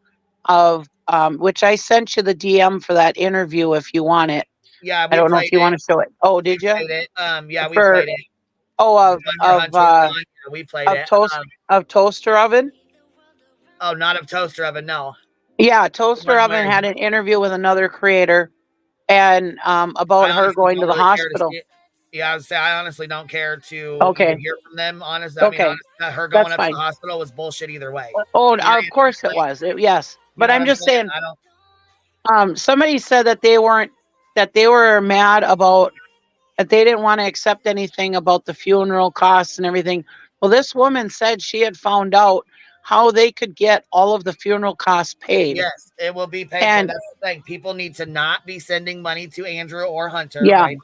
of which I sent you the DM for that interview if you want it. Yeah, I don't know if you want to show it. Oh, did you? Yeah, we played it. Oh, we played it. Of Toaster Oven? Oh, not of Toaster Oven, no. Yeah, Toaster Oven had an interview with another creator and about her going to the hospital. Yeah, I would say I honestly don't care to hear from them. Honestly, her going up to the hospital was bullshit either way. Oh, of course it was. Yes, but I'm just saying. Somebody said that they were mad about that they didn't want to accept anything about the funeral costs and everything. Well, this woman said she had found out how they could get all of the funeral costs paid. Yes, it will be paid. And that's the thing. People need to not be sending money to Andrew or Hunter. Yeah. Right?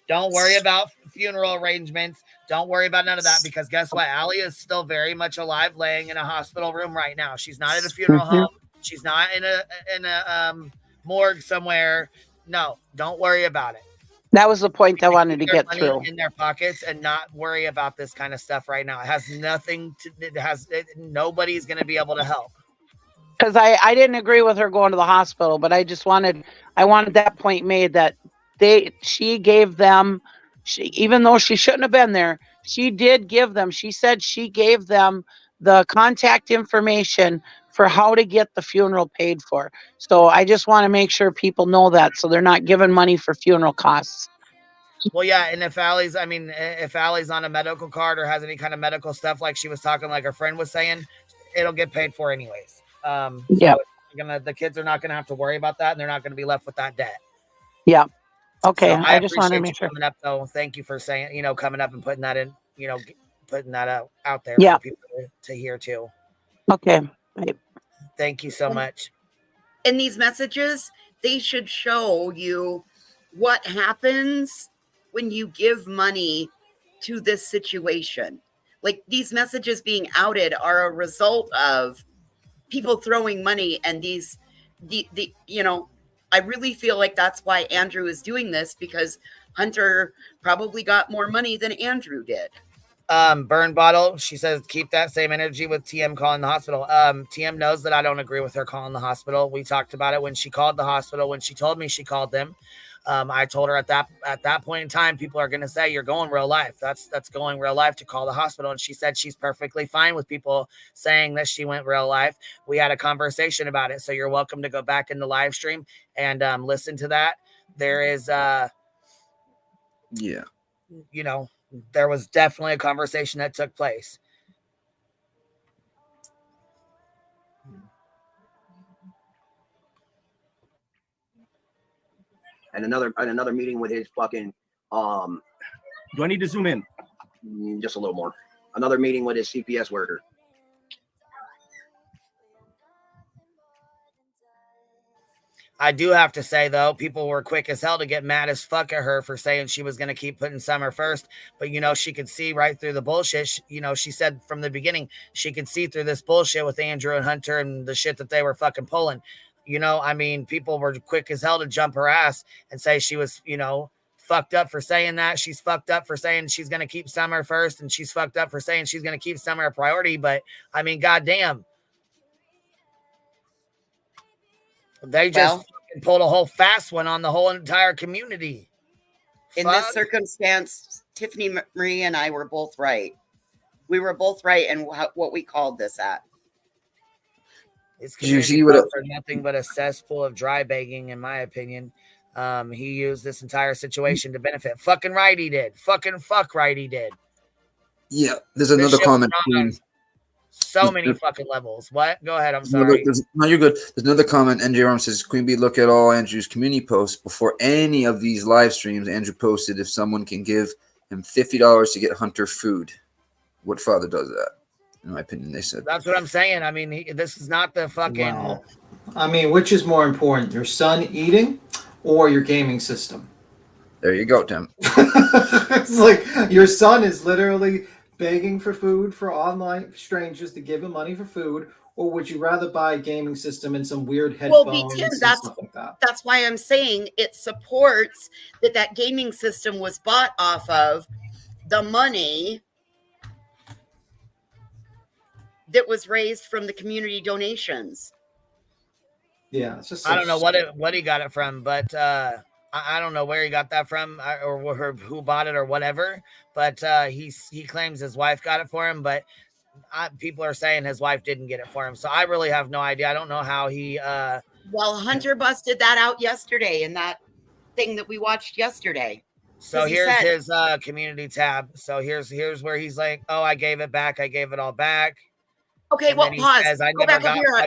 Don't worry about funeral arrangements. Don't worry about none of that, because guess what? Allie is still very much alive, laying in a hospital room right now. She's not at a funeral home. She's not in a morgue somewhere. No, don't worry about it. That was the point I wanted to get through. In their pockets and not worry about this kind of stuff right now. It has nothing nobody's going to be able to help. Because I didn't agree with her going to the hospital, but I wanted that point made that she gave them even though she shouldn't have been there, she did give them. She said she gave them the contact information for how to get the funeral paid for. So I just want to make sure people know that, so they're not giving money for funeral costs. Well, yeah, and if Allie's on a medical card or has any kind of medical stuff, like she was talking, like her friend was saying, it'll get paid for anyways. Yeah. The kids are not gonna have to worry about that, and they're not gonna be left with that debt. Yeah. Okay. So I just wanted to appreciate make you sure. coming up, though. Thank you for saying, coming up and putting that in, putting that out there Yeah. for people to hear too. Okay. Right. Thank you so much. In these messages, they should show you what happens when you give money to this situation. Like, these messages being outed are a result of people throwing money, and I really feel like that's why Andrew is doing this, because Hunter probably got more money than Andrew did. Burn Bottle, she says, keep that same energy with TM calling the hospital. TM knows that I don't agree with her calling the hospital. We talked about it when she called the hospital, when she told me she called them. I told her at that point in time, people are going to say you're going real life. That's going real life to call the hospital. And she said she's perfectly fine with people saying that she went real life. We had a conversation about it. So you're welcome to go back in the live stream and listen to that. There is, there was definitely a conversation that took place. And another meeting with his fucking do I need to zoom in? Just a little more. Another meeting with his CPS worker. I do have to say, though, people were quick as hell to get mad as fuck at her for saying she was going to keep putting Summer first. But, she could see right through the bullshit. She said from the beginning, she could see through this bullshit with Andrew and Hunter and the shit that they were fucking pulling. People were quick as hell to jump her ass and say she was, fucked up for saying that. She's fucked up for saying she's going to keep Summer first. And she's fucked up for saying she's going to keep Summer a priority. But, goddamn. They just pulled a whole fast one on the whole entire community. In this circumstance, Tiffany Marie and I were both right. We were both right in what we called this at. His community are nothing but a cesspool of dry begging, in my opinion. He used this entire situation to benefit. Fucking right he did. Fuck right he did. Yeah, there's another comment. So many fucking levels. What? Go ahead. I'm sorry. No, you're good. There's another comment. NJ Arm says, Queen Bee, look at all Andrew's community posts. Before any of these live streams, Andrew posted if someone can give him $50 to get Hunter food. What father does that? In my opinion, they said. That's what I'm saying. this is not the fucking. Wow. Which is more important, your son eating or your gaming system? There you go, Tim. It's like your son is literally begging for food for online strangers to give him money for food, or would you rather buy a gaming system and some weird headphones and stuff like that? That's why I'm saying it supports that gaming system was bought off of the money that was raised from the community donations. Yeah, it's just. I don't know what he got it from, but I don't know where he got that from or who bought it or whatever. But he claims his wife got it for him, but people are saying his wife didn't get it for him. So I really have no idea. I don't know how he. Well, Hunter busted that out yesterday in that thing that we watched yesterday. So here's his community tab. So here's where he's like, "Oh, I gave it back. I gave it all back." Okay, well, pause. Says, Go back up here.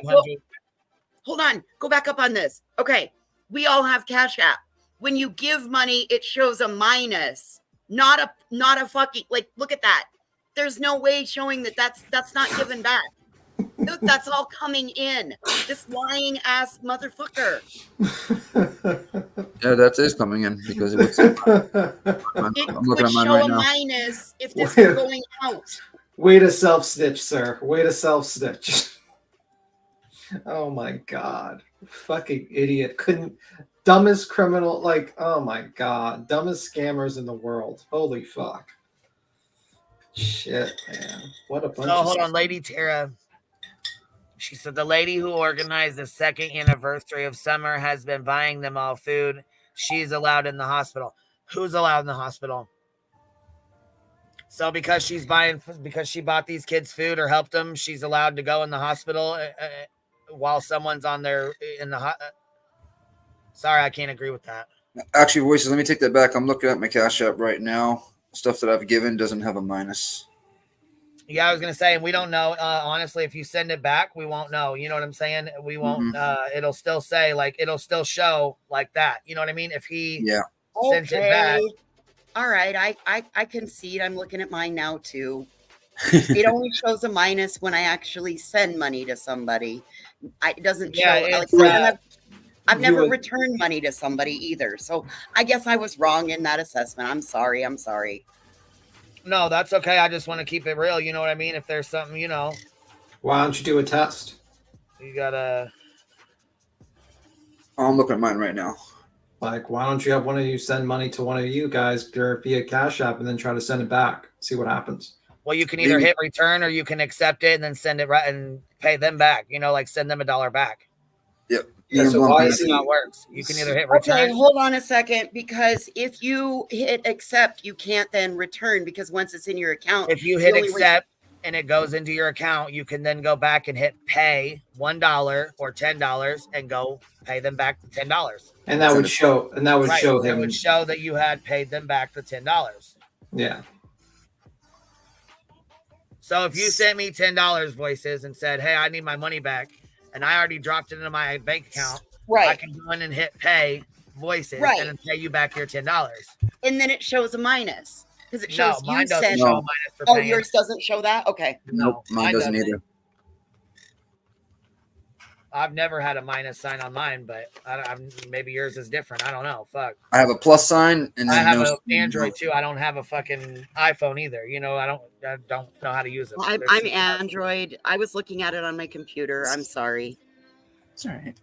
Hold on. Go back up on this. Okay, we all have Cash App. When you give money, it shows a minus, not a fucking, like, look at that. There's no way showing that's not given back. That's all coming in. This lying ass motherfucker. Yeah, that is coming in because it would. I'm looking at mine right now. Minus if this is going out. Way to self-stitch, sir. Way to self-stitch. Oh my god. Fucking idiot. Dumbest criminal, oh my god. Dumbest scammers in the world. Holy fuck. Shit, man. What a bunch of. Hold on, Lady Tara. She said the lady who organized the second anniversary of Summer has been buying them all food. She's allowed in the hospital. Who's allowed in the hospital? So because she bought these kids food or helped them, she's allowed to go in the hospital while someone's on their in the. Sorry, I can't agree with that. Actually, voices. Let me take that back. I'm looking at my Cash App right now. Stuff that I've given doesn't have a minus. Yeah, I was gonna say, and we don't know. Honestly, if you send it back, we won't know. You know what I'm saying? We won't. It'll still say it'll still show like that. You know what I mean? If he sent it back. All right, I concede. I'm looking at mine now too. It only shows a minus when I actually send money to somebody. It doesn't show. I've never returned money to somebody either. So I guess I was wrong in that assessment. I'm sorry. No, that's okay. I just want to keep it real. You know what I mean? If there's something, Why don't you do a test? You gotta. I'm looking at mine right now. Like, why don't you have one of you send money to one of you guys via Cash App and then try to send it back? See what happens. Well, you can either hit return or you can accept it and then send it right and pay them back. Like send them $1 back. Yep. Yeah, so why That's how it works. You can either hit return. Okay, hold on a second, because if you hit accept, you can't then return, because once it's in your account. If you hit accept and it goes into your account, you can then go back and hit pay $1 or $10 and go pay them back the $10. And that would show. And that would show him. It would show that you had paid them back the $10. Yeah. So if you sent me $10 voices and said, "Hey, I need my money back," and I already dropped it into my bank account, I can go in and hit pay voices and then pay you back your $10. And then it shows a minus because it shows mine you doesn't sent. show a minus for paying. Yours doesn't show that. Okay. Nope, mine doesn't either. I've never had a minus sign on mine, but maybe yours is different. I don't know. Fuck. I have a plus sign, and then I have an Android too. I don't have a fucking iPhone either. I don't know how to use it. Well, I'm Android. I was looking at it on my computer. I'm sorry. It's all right.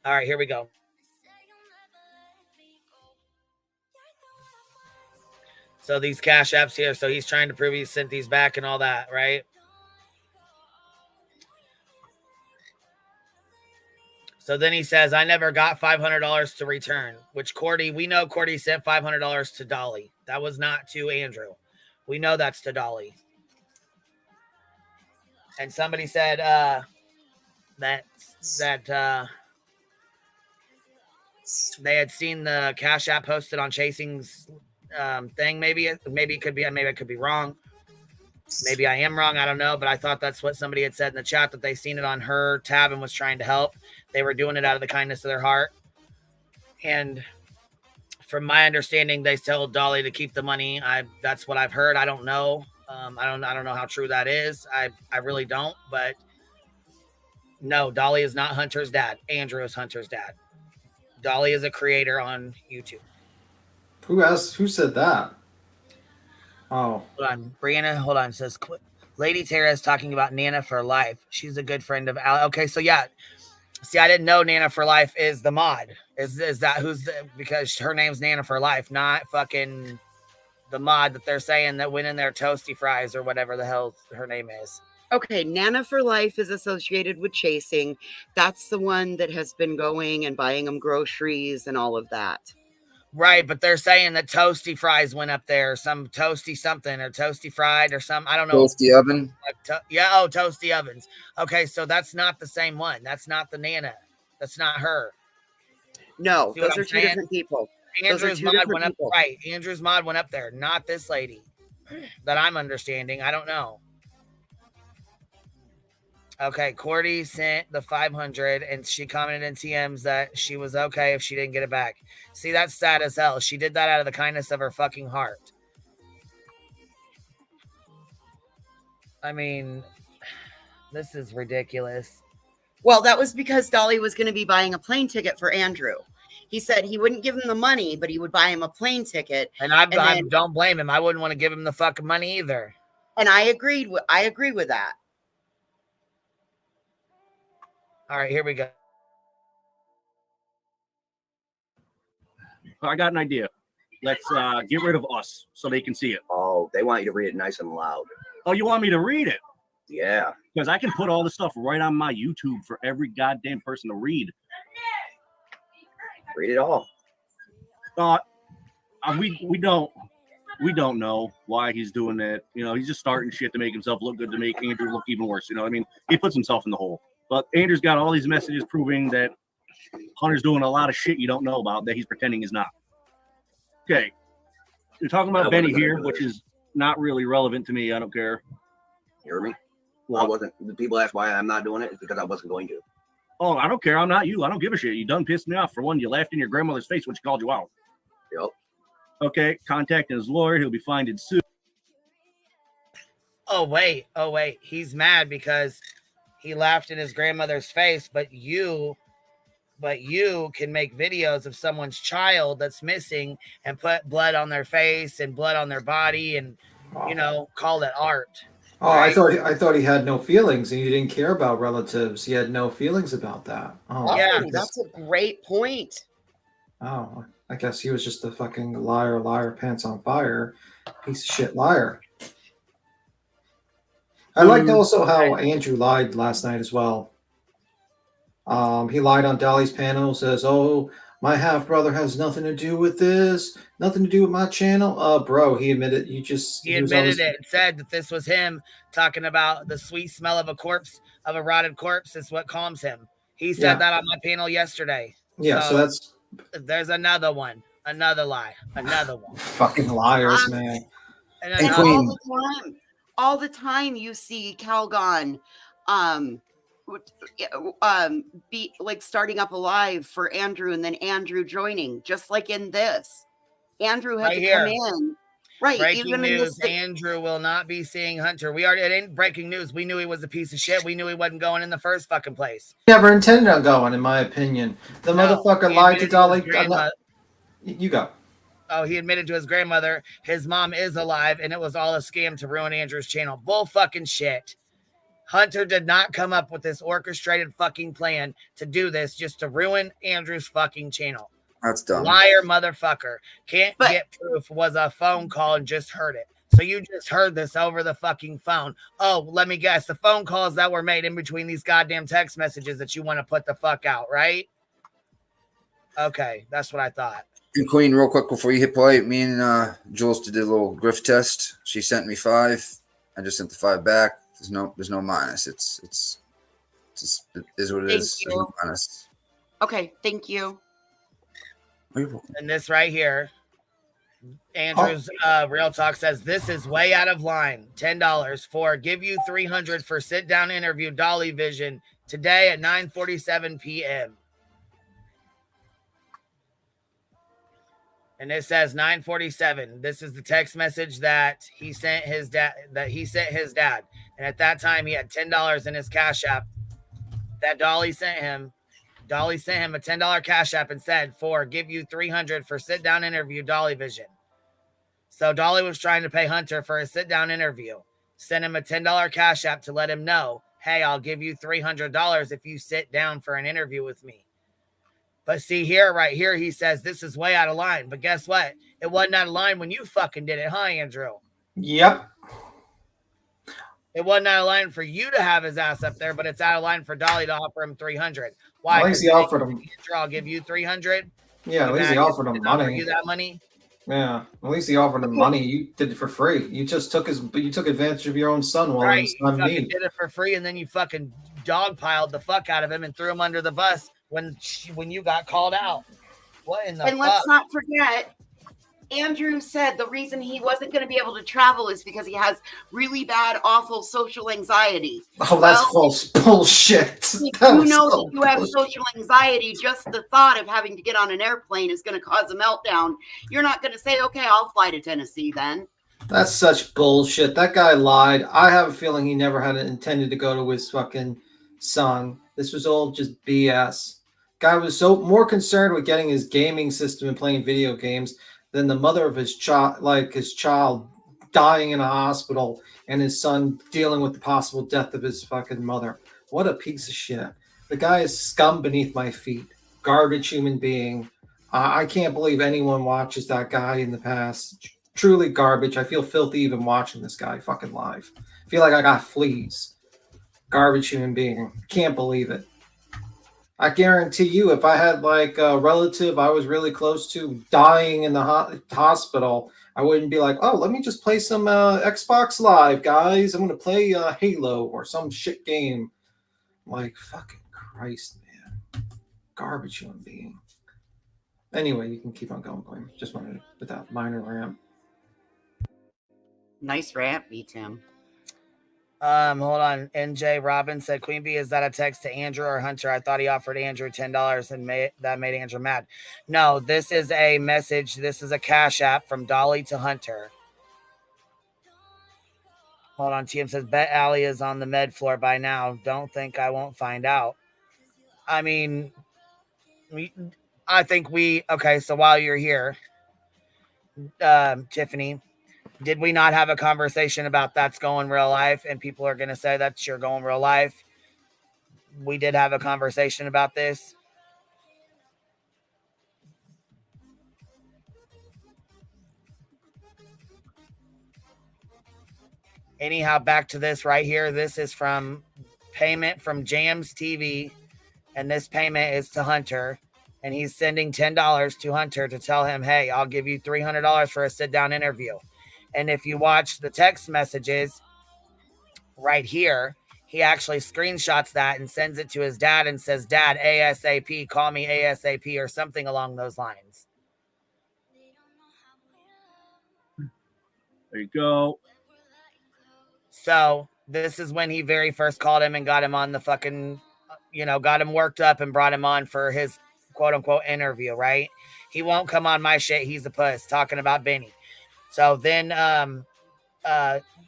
All right, here we go. So these Cash Apps here. So he's trying to prove he sent these back and all that, right? So then he says, "I never got $500 to return," which we know Cordy sent $500 to Dolly. That was not to Andrew. We know that's to Dolly. And somebody said that they had seen the Cash App posted on Chasing's thing. Maybe it could be. Maybe I could be wrong. Maybe I am wrong. I don't know. But I thought that's what somebody had said in the chat, that they seen it on her tab and was trying to help. They were doing it out of the kindness of their heart. And from my understanding, they told Dolly to keep the money. That's what I've heard. I don't know. I don't know how true that is. I really don't. But no, Dolly is not Hunter's dad. Andrew is Hunter's dad. Dolly is a creator on YouTube. Who said that? Oh. Hold on. Brianna, hold on. It says, Lady Tara is talking about Nana for Life. She's a good friend of Al. Okay, so yeah. See, I didn't know Nana for Life is the mod. Is that because her name's Nana for Life, not fucking the mod that they're saying that went in their toasty fries or whatever the hell her name is. Okay, Nana for Life is associated with Chasing. That's the one that has been going and buying them groceries and all of that. Right, but they're saying that Toasty Fries went up there, some Toasty something, or Toasty Fried or some, I don't know. Toasty Oven? Toasty Ovens. Okay, so that's not the same one. That's not the Nana. That's not her. No, those are two different people. Andrew's mod went up, right. Andrew's mod went up there, not this lady that I'm understanding. I don't know. Okay, Cordy sent the 500 and she commented in TMs that she was okay if she didn't get it back. See, that's sad as hell. She did that out of the kindness of her fucking heart. I mean, this is ridiculous. Well, that was because Dolly was going to be buying a plane ticket for Andrew. He said he wouldn't give him the money, but he would buy him a plane ticket. And I don't blame him. I wouldn't want to give him the fucking money either. And I agree with that. All right, here we go. I got an idea. Let's get rid of us so they can see it. Oh, they want you to read it nice and loud. Oh, you want me to read it? Yeah. Because I can put all the stuff right on my YouTube for every goddamn person to read. Read it all. I we don't know why he's doing that. You know, he's just starting shit to make himself look good, to make Andrew look even worse. You know what I mean? He puts himself in the hole. But Andrew's got all these messages proving that Hunter's doing a lot of shit you don't know about that he's pretending is not. Okay. You're talking about Benny here, which is not really relevant to me. I don't care. You hear me? Well, I wasn't. The people ask why I'm not doing it. It's because I wasn't going to. Oh, I don't care. I'm not you. I don't give a shit. You done pissed me off. For one, you laughed in your grandmother's face when she called you out. Yep. Okay. Contacting his lawyer. He'll be fined and sued. Oh, wait. He's mad because he laughed in his grandmother's face, but you can make videos of someone's child that's missing and put blood on their face and blood on their body and, you know, call it art. Oh, right? I thought he had no feelings and he didn't care about relatives. He had no feelings about that. Oh, yeah, that's a great point. Oh, I guess he was just a fucking liar, pants on fire, piece of shit liar. I liked also how Andrew lied last night as well. He lied on Dolly's panel, says, "Oh, my half brother has nothing to do with this, nothing to do with my channel." Bro, he admitted he admitted it and said that this was him talking about the sweet smell of a corpse, of a rotted corpse, is what calms him. He said that on my panel yesterday. Yeah, so that's there's another one, another lie, another one. Fucking liars, man. And all the time you see Calgon be like starting up a live for Andrew and then Andrew joining, just like in this. Andrew had to come in. Right. Breaking even news, in this, Andrew will not be seeing Hunter. It ain't breaking news. We knew he was a piece of shit. We knew he wasn't going in the first fucking place. never intended on going, in my opinion. The motherfucker lied to Dolly. You go. Oh, he admitted to his grandmother his mom is alive and it was all a scam to ruin Andrew's channel. Bull fucking shit. Hunter did not come up with this orchestrated fucking plan to do this just to ruin Andrew's fucking channel. That's dumb. Liar motherfucker. Can't get proof, was a phone call and just heard it. So you just heard this over the fucking phone. Oh, let me guess. The phone calls that were made in between these goddamn text messages that you want to put the fuck out, right? Okay, that's what I thought. And Queen, real quick before you hit play, me and Jules did a little grift test. She sent me 5. I just sent the 5 back. There's no minus. It is what it is. There's no minus. Okay, thank you. And this right here, Andrew's Real Talk says this is way out of line. $10 for give you $300 for sit down interview Dolly Vision today at 9:47 p.m. And it says 9:47. This is the text message that he sent his dad. And at that time, he had $10 in his Cash App that Dolly sent him. Dolly sent him a $10 Cash App and said, "For give you $300 for sit down interview Dolly Vision." So Dolly was trying to pay Hunter for a sit down interview. Sent him a $10 Cash App to let him know, "Hey, I'll give you $300 if you sit down for an interview with me." But see here, right here, he says this is way out of line. But guess what? It wasn't out of line when you fucking did it, huh, Andrew? Yep. It wasn't out of line for you to have his ass up there, but it's out of line for Dolly to offer him $300. Why? At least he offered him. Andrew, I'll give you $300. Yeah, at least he offered him money. You that money? Yeah, at least he offered him money. You did it for free. You just took advantage of your own son while Right, he you was in fucking need. did it for free, and then you fucking dogpiled the fuck out of him and threw him under the bus when you got called out. What in the and fuck? let's not forget, Andrew said the reason he wasn't going to be able to travel is because he has really bad, awful social anxiety. Oh, that's false bullshit. If you know that you have social anxiety, just the thought of having to get on an airplane is going to cause a meltdown. You're not going to say, "Okay, I'll fly to Tennessee then." That's such bullshit. That guy lied. I have a feeling he never had intended to go to his fucking son. This was all just BS. Guy was so more concerned with getting his gaming system and playing video games than the mother of his child, his child dying in a hospital and his son dealing with the possible death of his fucking mother. What a piece of shit. The guy is scum beneath my feet. Garbage human being. I can't believe anyone watches that guy in the past. Truly garbage. I feel filthy even watching this guy fucking live. I feel like I got fleas. Garbage human being. Can't believe it. I guarantee you, if I had like a relative I was really close to dying in the hospital, I wouldn't be like, oh, let me just play some Xbox Live, guys. I'm going to play Halo or some shit game. Like, fucking Christ, man. Garbage human being. Anyway, you can keep on going, Glenn. Just wanted to put that minor rant. Nice rant, Tim. Hold on. NJ Robin said, Queen Bee, is that a text to Andrew or Hunter? I thought he offered Andrew $10 and that made Andrew mad. No, this is a message. This is a Cash App from Dolly to Hunter. Hold on. TM says, bet Allie is on the med floor by now. Don't think I won't find out. I mean, okay, so while you're here, Tiffany, did we not have a conversation about that's going real life and people are going to say that's your going real life? We did have a conversation about this. Anyhow, back to this right here. This is from payment from Jams TV, and this payment is to Hunter, and he's sending $10 to Hunter to tell him, hey, I'll give you $300 for a sit-down interview. And if you watch the text messages right here, he actually screenshots that and sends it to his dad and says, Dad, ASAP, call me ASAP, or something along those lines. There you go. So this is when he very first called him and got him on the fucking, got him worked up and brought him on for his quote unquote interview, right? He won't come on my shit. He's a puss, talking about Benny. So then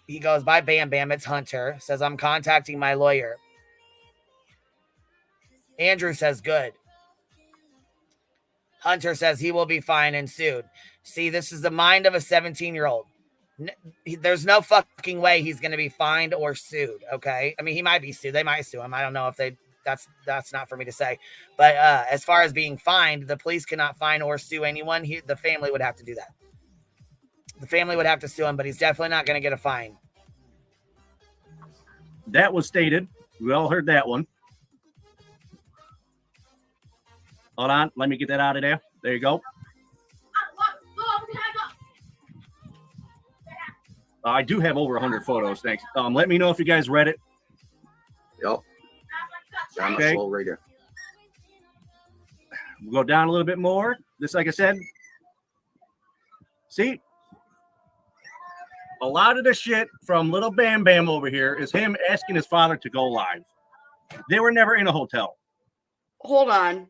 he goes by Bam Bam. It's Hunter. Says, I'm contacting my lawyer. Andrew says, good. Hunter says he will be fine and sued. See, this is the mind of a 17-year-old. There's no fucking way he's going to be fined or sued, okay? I mean, he might be sued. They might sue him. I don't know if that's not for me to say. But as far as being fined, the police cannot fine or sue anyone. The family would have to do that. The family would have to sue him, but he's definitely not going to get a fine. That was stated. We all heard that one. Hold on. Let me get that out of there. There you go. I do have over 100 photos. Thanks. Let me know if you guys read it. Yep. I'm a slow reader. We'll go down a little bit more. This, like I said, see, a lot of the shit from little Bam Bam over here is him asking his father to go live. They were never in a hotel. Hold on.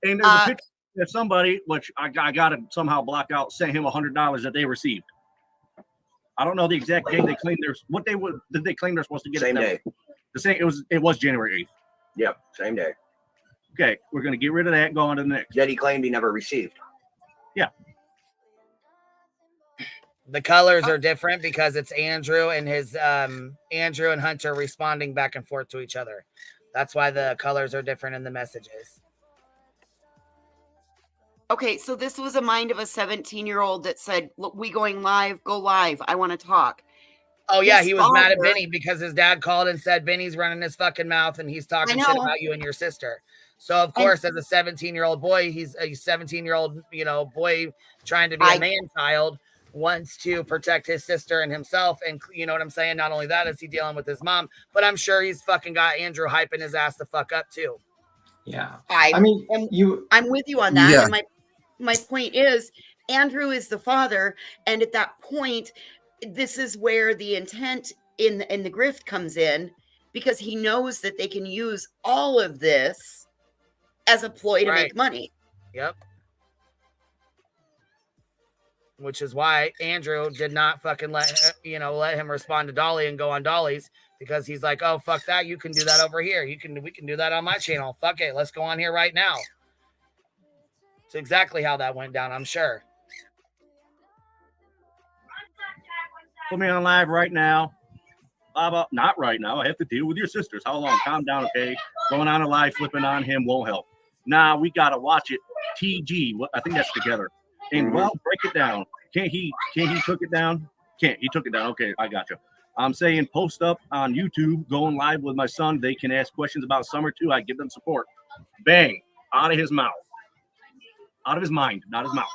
And there's a picture that somebody, which I got to somehow block out, sent him $100 that they received. I don't know the exact date they claimed did they claim they're supposed to get same day. The same it was January 8th. Yep, same day. Okay, we're gonna get rid of that and go on to the next. That he claimed he never received. Yeah. The colors are different because it's Andrew and Andrew and Hunter responding back and forth to each other. That's why the colors are different in the messages. Okay, so this was a mind of a 17-year-old that said, look, we going live, go live. I want to talk. Oh, yeah, he was mad at Benny because his dad called and said, Benny's running his fucking mouth and he's talking shit about you and your sister. So, of course, as a 17-year-old boy, he's a 17-year-old, boy trying to be a man-child, wants to protect his sister and himself. And you know what I'm saying? Not only that is he dealing with his mom, but I'm sure he's fucking got Andrew hyping his ass the fuck up, too. Yeah. I'm with you on that. Yeah. And my point is, Andrew is the father, and at that point, this is where the intent in the grift comes in, because he knows that they can use all of this as a ploy to make money. Yep. Which is why Andrew did not fucking let him respond to Dolly and go on Dolly's, because he's like, oh, fuck that. You can do that over here. We can do that on my channel. Fuck it. Let's go on here right now. It's exactly how that went down, I'm sure. Put me on live right now. Not right now. I have to deal with your sisters. How long? Calm down, okay? Going on a live, flipping on him won't help. Nah, we gotta watch it. TG. I think that's together. And well, break it down. Can't he took it down? Can't he took it down? Okay, I got you. I'm saying post up on YouTube, going live with my son. They can ask questions about summer too. I give them support. Bang, out of his mouth. Out of his mind, not his mouth.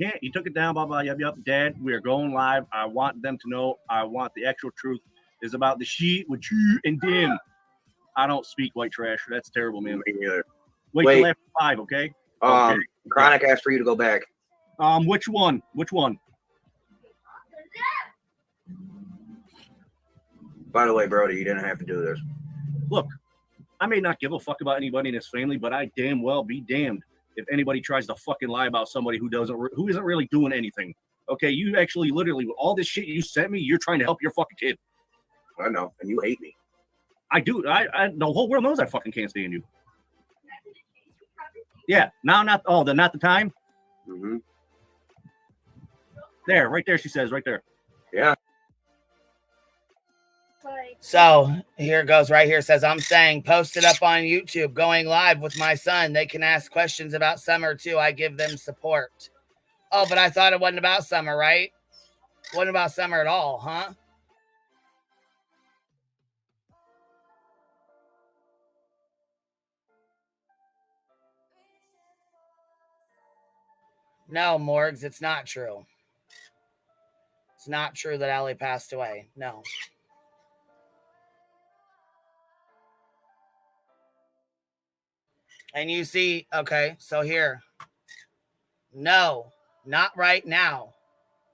Can't, he took it down, blah, blah, yup, yup. Dad, we are going live. I want them to know. I want the actual truth is about the sheet with you and Dim. I don't speak white trash. That's terrible, man. Me neither. Wait till after 5, okay? Okay. Chronic asked for you to go back. Which one? Which one? By the way, Brody, you didn't have to do this. Look, I may not give a fuck about anybody in his family, but I damn well be damned if anybody tries to fucking lie about somebody who isn't really doing anything. Okay, you actually literally, with all this shit you sent me, you're trying to help your fucking kid. I know, and you hate me. I do. I the whole world knows I fucking can't stand you. Yeah, now not the time. Mm-hmm. There, right there. She says, right there. Yeah. So here it goes right here. It says, I'm saying post it up on YouTube, going live with my son. They can ask questions about summer too. I give them support. Oh, but I thought it wasn't about summer, right? Wasn't about summer at all, huh? No, Morgs, it's not true. It's not true that Allie passed away. No. And you see, okay, so here. No, not right now.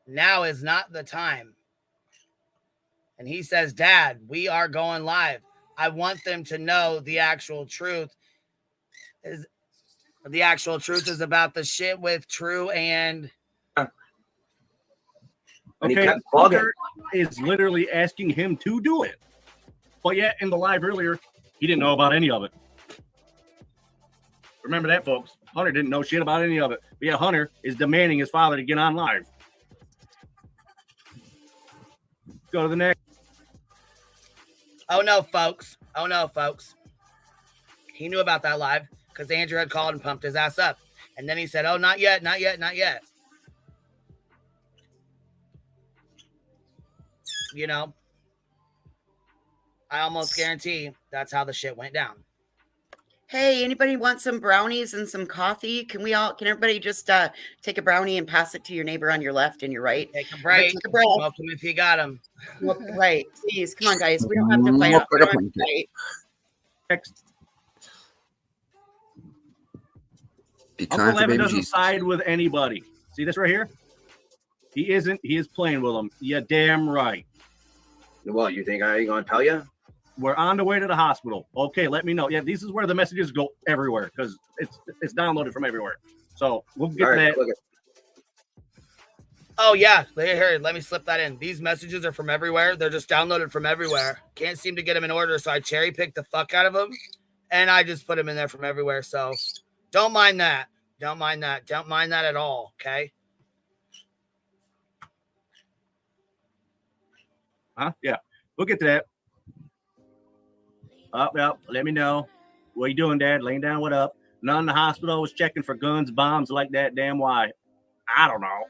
Now is not the time. And he says, Dad, we are going live. I want them to know the actual truth. The actual truth is about the shit with True and... Okay, Hunter is literally asking him to do it. But yet, in the live earlier, he didn't know about any of it. Remember that, folks. Hunter didn't know shit about any of it. But yeah, Hunter is demanding his father to get on live. Go to the next. Oh, no, folks. Oh, no, folks. He knew about that live because Andrew had called and pumped his ass up. And then he said, oh, not yet, not yet, not yet. You know, I almost guarantee that's how the shit went down. Hey, anybody want some brownies and some coffee? Can everybody just take a brownie and pass it to your neighbor on your left and your right? Take a break. Take a break. Smoke them if you got them. Right. Please, come on, guys. We don't have to fight. We don't have to fight. Next. Be Uncle kind for Evan baby doesn't Jesus. side with anybody. See this right here? He isn't. He is playing with them. Yeah, damn right. Well, you think I ain't gonna tell you? We're on the way to the hospital. Okay, let me know. Yeah, this is where the messages go everywhere because it's downloaded from everywhere. So we'll get to that. Oh, yeah. Here, let me slip that in. These messages are from everywhere. They're just downloaded from everywhere. Can't seem to get them in order, so I cherry picked the fuck out of them, and I just put them in there from everywhere. So don't mind that. Don't mind that. Don't mind that at all, okay? Huh? Yeah, we'll get to that. Up, let me know. What you doing, Dad? Laying down, what up? None in the hospital was checking for guns, bombs like that. Damn why? I don't know.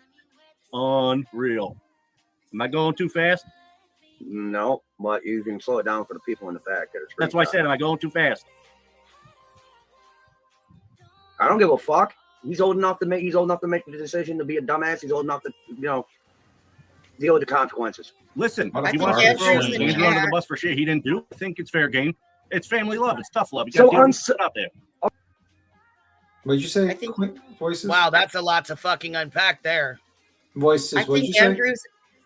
Unreal. Am I going too fast? No, but you can slow it down for the people in the back. That's why I said, am I going too fast? I don't give a fuck. He's old enough to make the decision to be a dumbass. He's old enough to, deal with the consequences. Listen, if he wants to throw Andrew under the bus for shit he didn't do, I think it's fair game. It's family love. It's tough love. You got to get out there. What did you say? Voices? Wow, that's a lot to fucking unpack there. Voices. What did you say?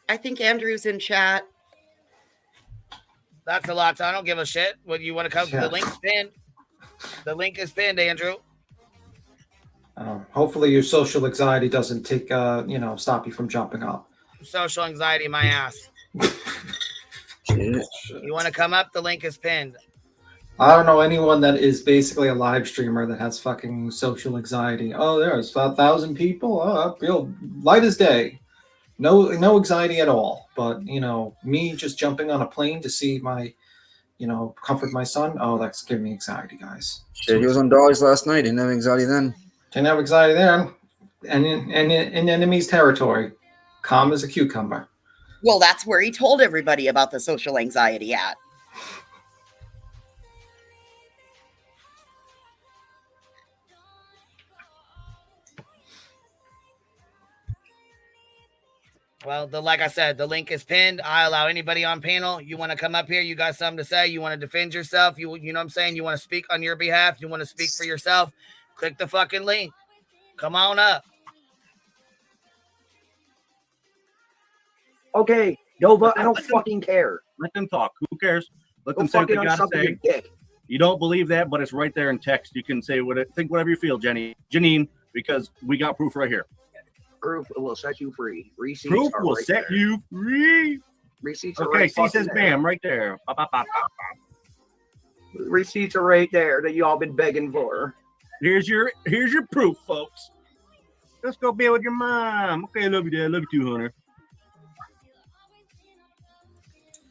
I think Andrew's in chat. That's a lot. I don't give a shit. What you want to come? The link's pinned. The link is pinned, Andrew. Hopefully your social anxiety doesn't take stop you from jumping up. Social anxiety, my ass. You want to come up? The link is pinned. I don't know anyone that is basically a live streamer that has fucking social anxiety. Oh, there's about 1,000 people. Oh, I feel light as day. No anxiety at all. But me just jumping on a plane to see my, comfort my son. Oh, that's giving me anxiety, guys. Shit, he was on Dolly's last night. Didn't have anxiety then. Didn't have anxiety then. And in enemy's territory. Calm as a cucumber. Well, that's where he told everybody about the social anxiety at. Well, like I said, the link is pinned. I allow anybody on panel. You want to come up here? You got something to say? You want to defend yourself? You know what I'm saying? You want to speak on your behalf? You want to speak for yourself? Click the fucking link. Come on up. Okay, Nova, I don't fucking care. Let them talk. Who cares? Let Go them say what they fucking gotta unsuck your say. dick. You don't believe that, but it's right there in text. You can say think whatever you feel, Janine, because we got proof right here. Proof will set you free. Receipts Proof are will right set there. you free. Receipts are Okay, right C says fucking bam right there. Bop, bop, bop, bop, bop. Receipts are right there that you all been begging for. Here's your proof, folks. Let's go be with your mom. Okay, I love you, Dad. Love you too, Hunter.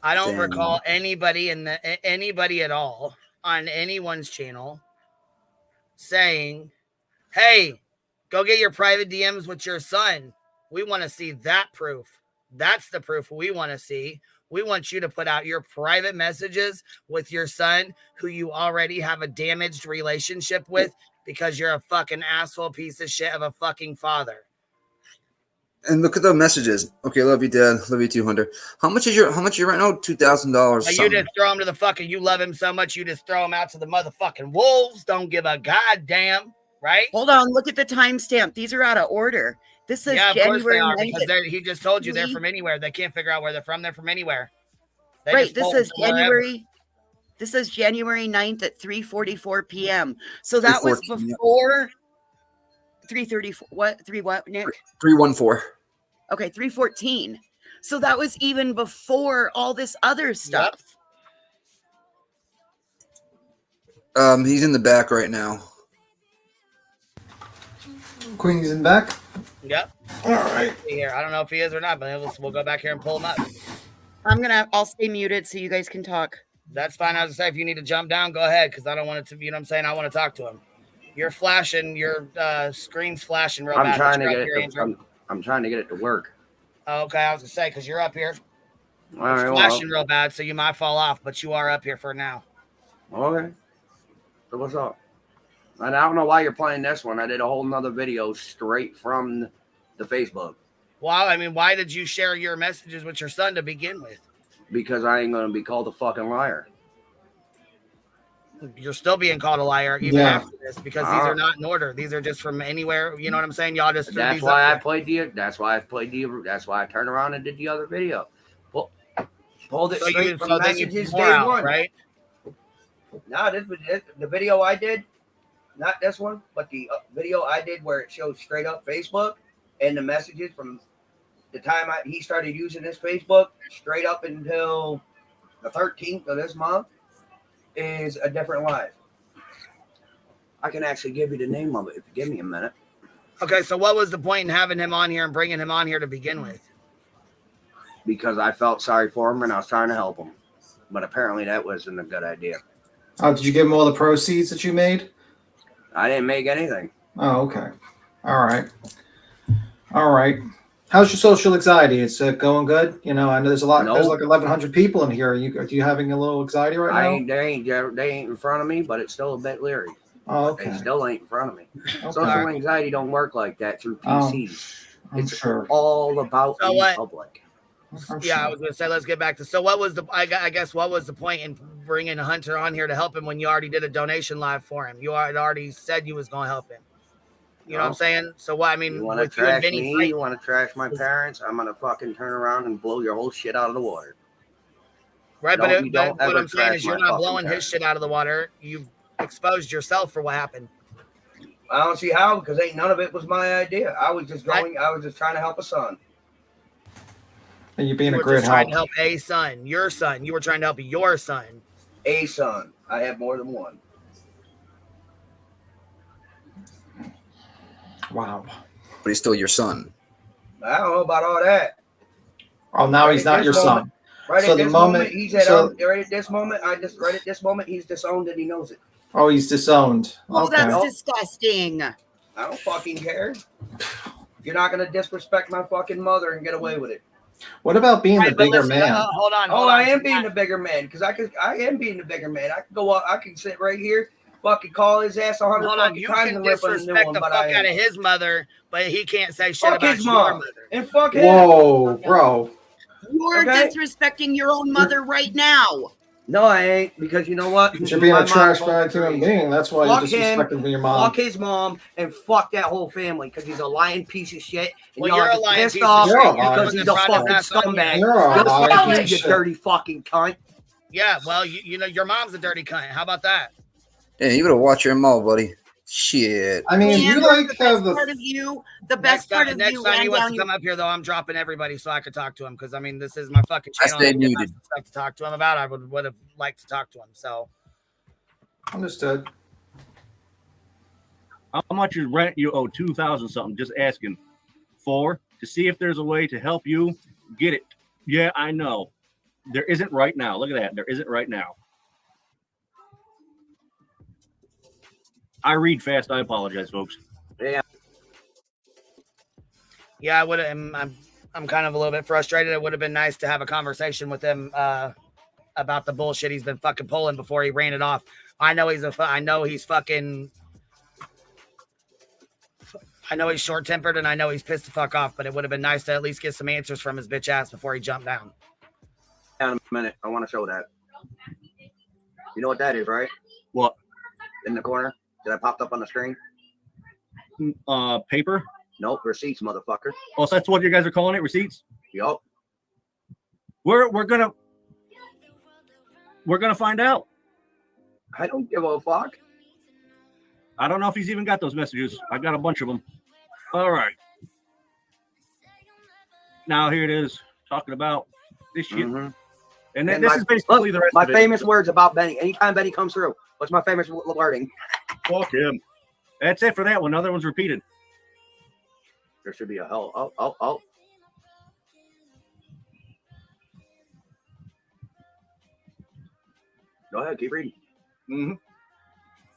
I don't recall anybody anybody at all on anyone's channel saying, "Hey, go get your private DMs with your son. We want to see that proof. That's the proof we want to see. We want you to put out your private messages with your son who you already have a damaged relationship with because you're a fucking asshole piece of shit of a fucking father." And look at the messages. Okay, love you, Dad. Love you too, Hunter. How much is your right now? $2,000. You just throw him to the fucking. You love him so much, you just throw him out to the motherfucking wolves. Don't give a goddamn, right? Hold on, look at the timestamp. These are out of order. This says Yeah, of course they January are 9th. because he just told you they're from anywhere. They can't figure out where they're from. They're from anywhere. They Right, just this pulled says from wherever. January. This says January 9th at 3:44 p.m. So that was 3:14, yeah. before 3:34. What, Nick? 314. Okay, 3:14. So that was even before all this other stuff. He's in the back right now. Queen's in back. Yep. All right. Here, I don't know if he is or not, but we'll go back here and pull him up. I'll stay muted so you guys can talk. That's fine. I was gonna say, if you need to jump down, go ahead, because I don't want it to. You know what I'm saying? I want to talk to him. You're flashing. Your screen's flashing real bad. I'm trying to You're get up here, it. Andrew. I'm trying to get it to work. Okay, I was gonna say because you're up here. All right, It's flashing real bad, so you might fall off, but you are up here for now. Okay. So what's up? And I don't know why you're playing this one. I did a whole nother video straight from the Facebook. Well, I mean, why did you share your messages with your son to begin with? Because I ain't gonna be called a fucking liar. You're still being called a liar even Yeah. after this because these are not in order. These are just from anywhere. You know what I'm saying? Y'all just threw That's these why up I there. played the. That's why I played the. That's why I turned around and did the other video. Pulled it So straight you- from so then you messages more day out, one. right? No, this was the video I did. Not this one, but the video I did where it shows straight up Facebook and the messages from the time he started using this Facebook straight up until the 13th of this month is a different live. I can actually give you the name of it if you give me a minute. Okay, so what was the point in having him on here and bringing him on here to begin with? Because I felt sorry for him and I was trying to help him. But apparently that wasn't a good idea. Oh, did you give him all the proceeds that you made? I didn't make anything. Oh, okay. All right. All right. How's your social anxiety? It's going good. You know, I know there's a lot. No. There's like 1,100 people in here. Are you having a little anxiety right now? They ain't in front of me, but it's still a bit leery. Oh, okay. They still ain't in front of me. Okay. Social anxiety don't work like that through Oh, PCs. I'm It's sure. all about So in what- public. Yeah, I was gonna say let's get back to. So what was the? I guess what was the point in bringing Hunter on here to help him when you already did a donation live for him? You had already said you was gonna help him. You know what I'm saying? So what I mean, You want to with you and trash Vinny me? fighting- You want to trash my parents? I'm gonna fucking turn around and blow your whole shit out of the water. right? But, Don't- you don't what ever I'm saying trash is you're my not fucking blowing his parents. shit out of the water. You exposed yourself for what happened. I don't see how, because ain't none of it was my idea. I was just going. I was just trying to help a son. And you're being You a were great just trying help. to help a son, your son. You were trying to help your son. A son. I have more than one. Wow. But he's still your son. I don't know about all that. Oh, now Right he's at not this your moment- son. Right So at the this moment- moment, he's at so- right at this moment. Right at this moment, he's disowned and he knows it. Oh, he's disowned. Oh, Okay. that's disgusting. I don't fucking care. You're not gonna disrespect my fucking mother and get away with it. What about being the bigger man? Hold on. I am being the bigger man because I am being the bigger man. I can go out. I can sit right here, fucking call his ass 100 Hold on. fucking You times can and rip on a new disrespect one, the but fuck I out am. of his mother, but he can't say shit Fuck about his your mom mother. and fuck him. Whoa, bro. You're disrespecting your own mother right now. No, I ain't, because you know what? You're being My a trash mom- bag human being. That's why Fuck you're him, disrespecting your mom. fuck his mom, and fuck that whole family because he's a lying piece of shit. And Well, y'all you're are a just lying pissed piece of off shit. You're the because one he's that a brought fucking his ass on here. scumbag. You're a Just lying like you, piece of you shit. dirty fucking cunt. Yeah, well, you know, your mom's a dirty cunt. How about that? Yeah, you better watch your mouth, buddy. Shit. I mean, you like have part the. of you, the best part of next you time ran he wants down to your. come up here, though, I'm dropping everybody so I could talk to him because I mean, this is my fucking I channel. stay and if I muted. like to talk to him about, I would have liked to talk to him. So Understood. How much is rent you owe? 2,000 something. Just asking. 4 to see if there's a way to help you get it. Yeah, I know. There isn't right now. Look at that. There isn't right now. I read fast. I apologize, folks. yeah, I would have. I'm kind of a little bit frustrated. It would have been nice to have a conversation with him about the bullshit he's been fucking pulling before he ran it off. I know he's fucking. I know he's short-tempered and I know he's pissed the fuck off, but it would have been nice to at least get some answers from his bitch ass before he jumped down. In a minute, I want to show that. You know what that is, right? What? In the corner that popped up on the screen? Paper? Nope, receipts, motherfucker. Oh, so that's what you guys are calling it, receipts? Yup. We're gonna find out. I don't give a fuck. I don't know if he's even got those messages. I got a bunch of them. All right. Now here it is, talking about this shit. Mm-hmm. And then this is basically the rest my of it. famous words about Benny. Anytime Benny comes through, what's my famous wording? Fuck him. That's it for that one. Other one's repeated. There should be a hell. Oh. Go ahead, keep reading. Mm-hmm.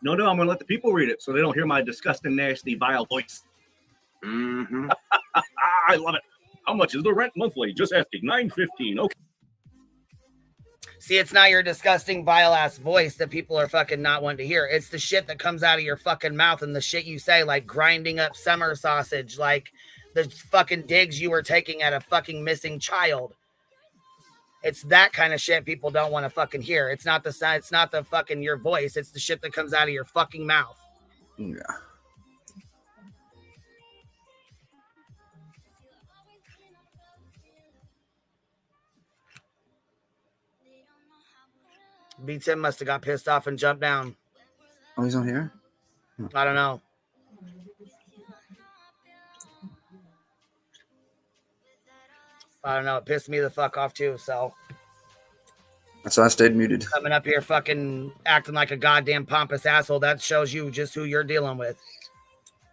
No, I'm going to let the people read it so they don't hear my disgusting, nasty, vile voice. Mm-hmm. I love it. How much is the rent monthly? Just asking. $9.15. Okay. See, it's not your disgusting, vile-ass voice that people are fucking not wanting to hear. It's the shit that comes out of your fucking mouth and the shit you say, like grinding up summer sausage, like the fucking digs you were taking at a fucking missing child. It's that kind of shit people don't want to fucking hear. It's not the fucking your voice. It's the shit that comes out of your fucking mouth. Yeah. B10 must have got pissed off and jumped down. Oh, he's on here? I don't know. I don't know. It pissed me the fuck off too. So That's why I stayed muted. coming up here fucking acting like a goddamn pompous asshole, that shows you just who you're dealing with.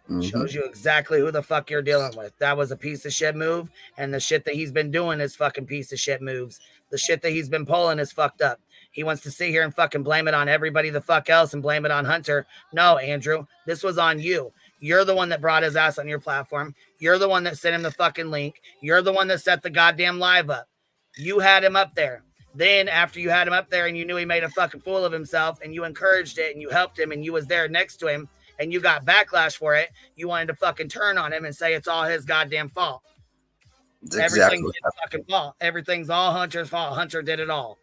Mm-hmm. Shows you exactly who the fuck you're dealing with. That was a piece of shit move, and the shit that he's been doing is fucking piece of shit moves. The shit that he's been pulling is fucked up. He wants to sit here and fucking blame it on everybody the fuck else and blame it on Hunter. No, Andrew, this was on you. You're the one that brought his ass on your platform. You're the one that sent him the fucking link. You're the one that set the goddamn live up. You had him up there. Then after you had him up there and you knew he made a fucking fool of himself and you encouraged it and you helped him and you was there next to him and you got backlash for it, you wanted to fucking turn on him and say it's all his goddamn fault. That's exactly Everything's his fucking fault. Everything's all Hunter's fault. Hunter did it all.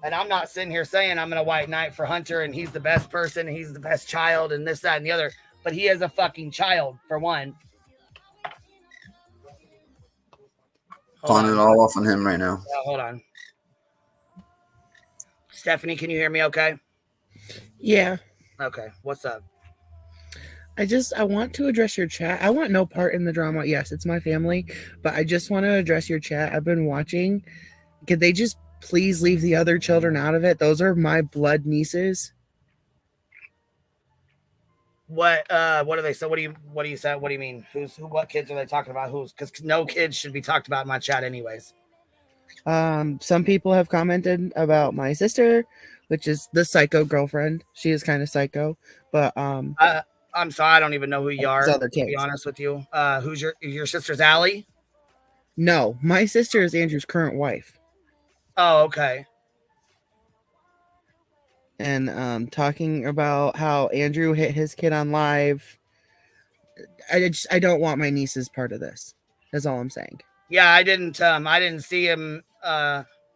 And I'm not sitting here saying I'm going to white knight for Hunter and he's the best person, and he's the best child, and this, that, and the other. But he is a fucking child, for one. Pawning it all off on him right now. Hold on. Stephanie, can you hear me okay? Yeah. Okay, what's up? I want to address your chat. I want no part in the drama. Yes, it's my family, but I just want to address your chat. I've been watching. Could they just please leave the other children out of it? Those are my blood nieces. What are they? So what do you say? What do you mean? What kids are they talking about? Because no kids should be talked about in my chat anyways. Some people have commented about my sister, which is the psycho girlfriend. She is kind of psycho, but I'm sorry, I don't even know who you are. other To be kids. honest with you, who's your sister's Allie? No, my sister is Andrew's current wife. Oh, okay. And talking about how Andrew hit his kid on live. I don't want my niece's part of this. That's all I'm saying. Yeah, I didn't see him